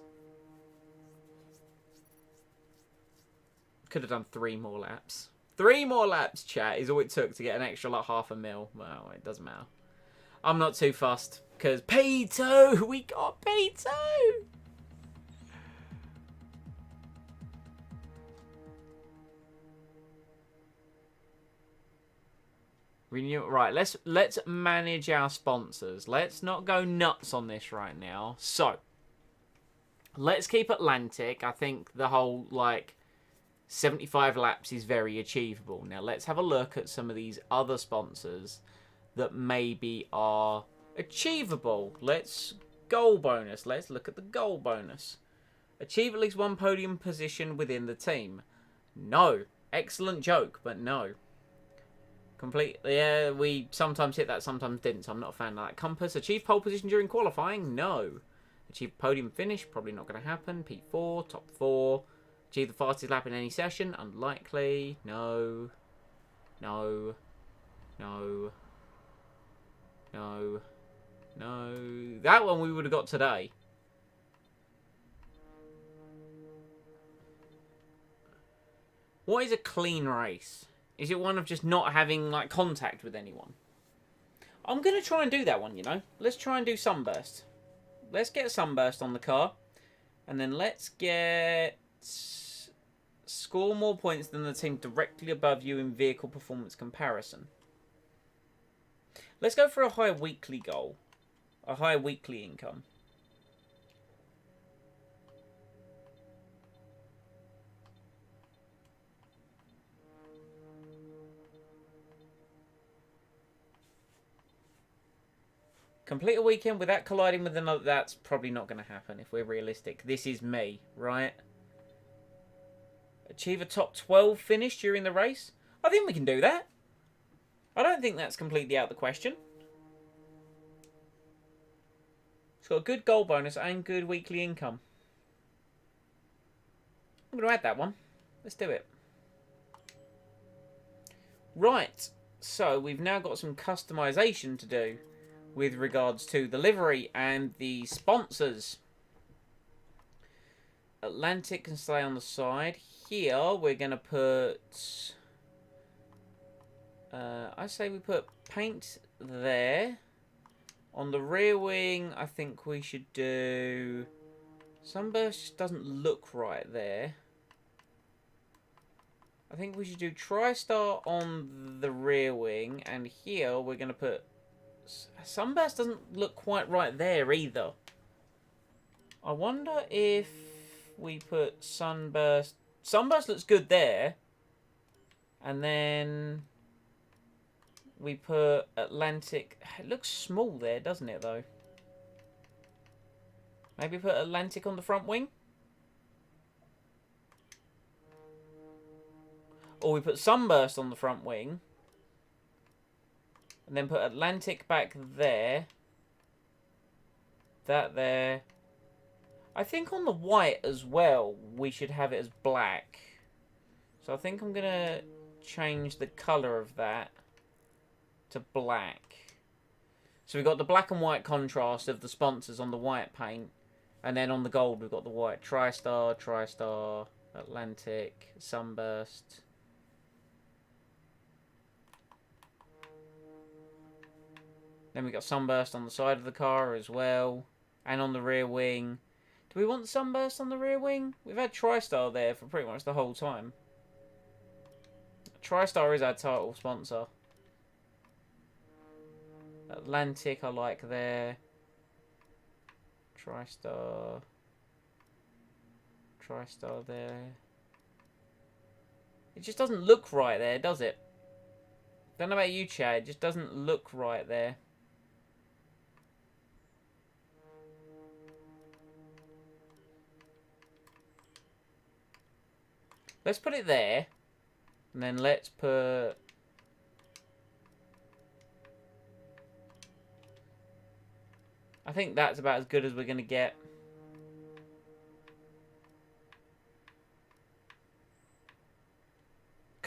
Could have done 3 more laps. 3 more laps, chat, is all it took to get an extra, like, half a mil. Well, it doesn't matter. I'm not too fussed, because P2! We got P2! Renew. Right, let's manage our sponsors. Let's not go nuts on this right now. So, let's keep Atlantic. I think the whole, like, 75 laps is very achievable. Now, let's have a look at some of these other sponsors that maybe are achievable. Let's goal bonus. Let's look at the goal bonus. Achieve at least 1 podium position within the team. No. Excellent joke, but no. Yeah, we sometimes hit that, sometimes didn't, so I'm not a fan of that. Compass, achieve pole position during qualifying? No. Achieve podium finish? Probably not going to happen. P4, top 4. Achieve the fastest lap in any session? Unlikely. No. No. No. No. No. That one we would have got today. What is a clean race? Is it one of just not having, like, contact with anyone? I'm going to try and do that one, you know. Let's try and do Sunburst. Let's get Sunburst on the car. And then let's get... Score more points than the team directly above you in vehicle performance comparison. Let's go for a high weekly goal. A high weekly income. Complete a weekend without colliding with another. That's probably not going to happen if we're realistic. This is me, right? Achieve a top 12 finish during the race. I think we can do that. I don't think that's completely out of the question. It's got a good goal bonus and good weekly income. I'm going to add that one. Let's do it. Right. So we've now got some customization to do with regards to the livery and the sponsors. Atlantic can stay on the side. Here we're going to put... I say we put paint there. On the rear wing, I think we should do... Sunburst just doesn't look right there. I think we should do TriStar on the rear wing. And here we're going to put... Sunburst doesn't look quite right there either. I wonder if we put Sunburst... Sunburst looks good there. And then we put Atlantic... It looks small there, doesn't it, though? Maybe put Atlantic on the front wing? Or we put Sunburst on the front wing. And then put Atlantic back there. That there. I think on the white as well, we should have it as black. So I think I'm going to change the colour of that to black. So we've got the black and white contrast of the sponsors on the white paint. And then on the gold, we've got the white. TriStar, TriStar, Atlantic, Sunburst. Then we got Sunburst on the side of the car as well. And on the rear wing. Do we want Sunburst on the rear wing? We've had TriStar there for pretty much the whole time. TriStar is our title sponsor. Atlantic I like there. TriStar. TriStar there. It just doesn't look right there, does it? Don't know about you, Chad. It just doesn't look right there. Let's put it there. And then let's put... I think that's about as good as we're going to get.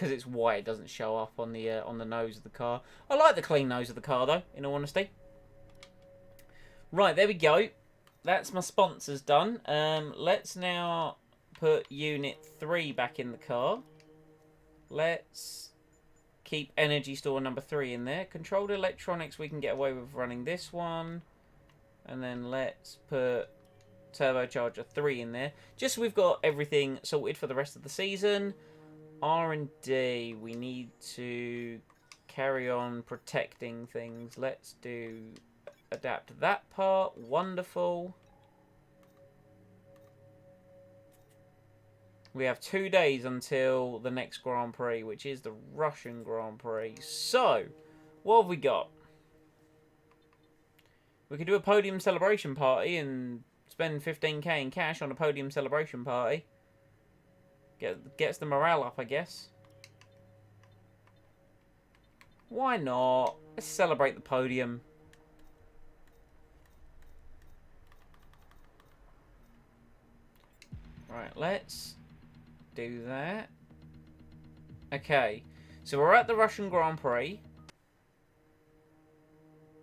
because it's white, it doesn't show up on the nose of the car. I like the clean nose of the car, though, in all honesty. Right, there we go. That's my sponsors done. Let's now put Unit 3 back in the car. Let's keep Energy Store number 3 in there. Controlled Electronics, we can get away with running this one. And then let's put Turbocharger 3 in there. Just so we've got everything sorted for the rest of the season. R&D, we need to carry on protecting things. Let's do adapt that part. Wonderful. We have 2 days until the next Grand Prix, which is the Russian Grand Prix. So, what have we got? We could do a podium celebration party and spend 15k in cash on a podium celebration party. Gets the morale up, I guess. Why not? Let's celebrate the podium. Right, let's do that. Okay, so we're at the Russian Grand Prix.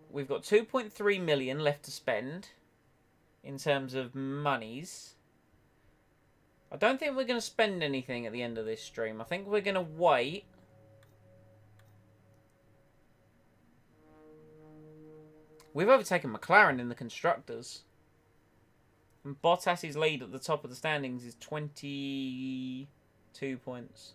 We've got 2.3 million left to spend in terms of monies. I don't think we're going to spend anything at the end of this stream. I think we're going to wait. We've overtaken McLaren in the Constructors. And Bottas's lead at the top of the standings is 22 points.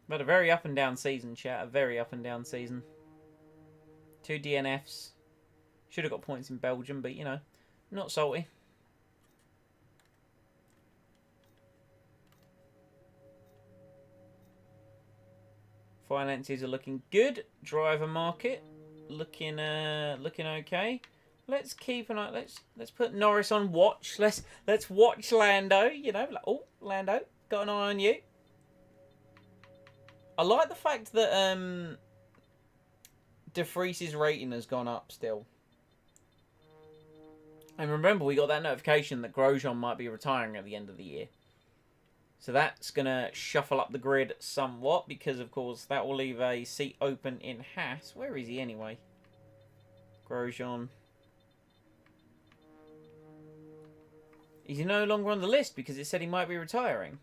But a very up and down season, chat. A very up and down season. 2 DNFs. Should have got points in Belgium, but, you know, not salty. Finances are looking good. Driver market looking okay. Let's keep an eye. Let's put Norris on watch. Let's watch Lando. You know, like, oh, Lando, got an eye on you. I like the fact that De Vries's rating has gone up still. And remember, we got that notification that Grosjean might be retiring at the end of the year. So that's going to shuffle up the grid somewhat, because, of course, that will leave a seat open in Haas. Where is he anyway? Grosjean. Is he no longer on the list because it said he might be retiring?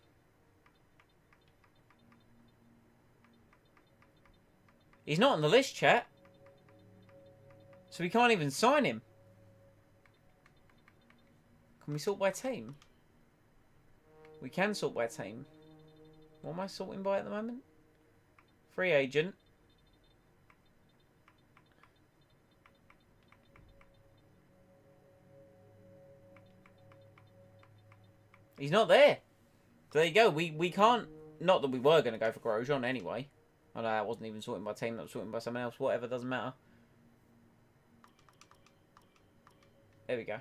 He's not on the list, chat. So we can't even sign him. Can we sort by team? We can sort by team. What am I sorting by at the moment? Free agent. He's not there. So there you go. We can't... Not that we were going to go for Grosjean anyway. I know that wasn't even sorting by team. That was sorting by someone else. Whatever, doesn't matter. There we go.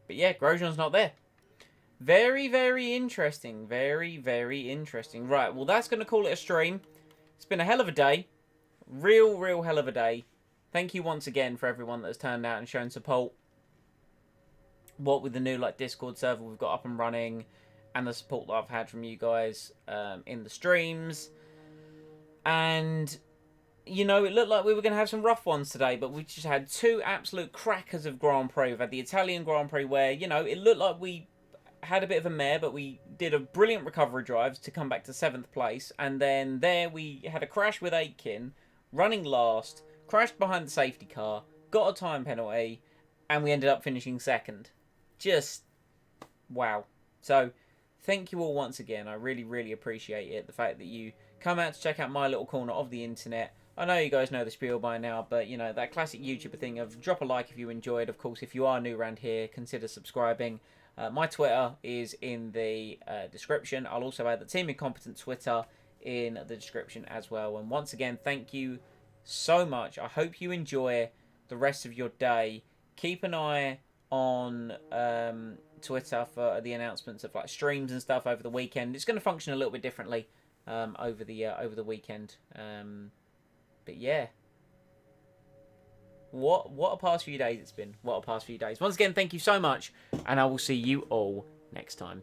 But yeah, Grosjean's not there. Very, very interesting. Very, very interesting. Right, well, that's going to call it a stream. It's been a hell of a day. Real hell of a day. Thank you once again for everyone that has turned out and shown support. What with the new Discord server we've got up and running, and the support that I've had from you guys in the streams. And... you know, it looked like we were going to have some rough ones today, but we just had 2 absolute crackers of Grand Prix. We've had the Italian Grand Prix where, you know, it looked like we had a bit of a mare, but we did a brilliant recovery drive to come back to 7th place. And then there we had a crash with Aitken, running last, crashed behind the safety car, got a time penalty, and we ended up finishing 2nd. Just, wow. So, thank you all once again. I really appreciate it. The fact that you come out to check out my little corner of the internet. I know you guys know the spiel by now, but, you know, that classic YouTuber thing of drop a like if you enjoyed. Of course, if you are new around here, consider subscribing. My Twitter is in the description. I'll also add the Team Incompetent Twitter in the description as well. And once again, thank you so much. I hope you enjoy the rest of your day. Keep an eye on Twitter for the announcements of streams and stuff over the weekend. It's going to function a little bit differently over the weekend. But yeah, what a past few days it's been. What a past few days. Once again, thank you so much, and I will see you all next time.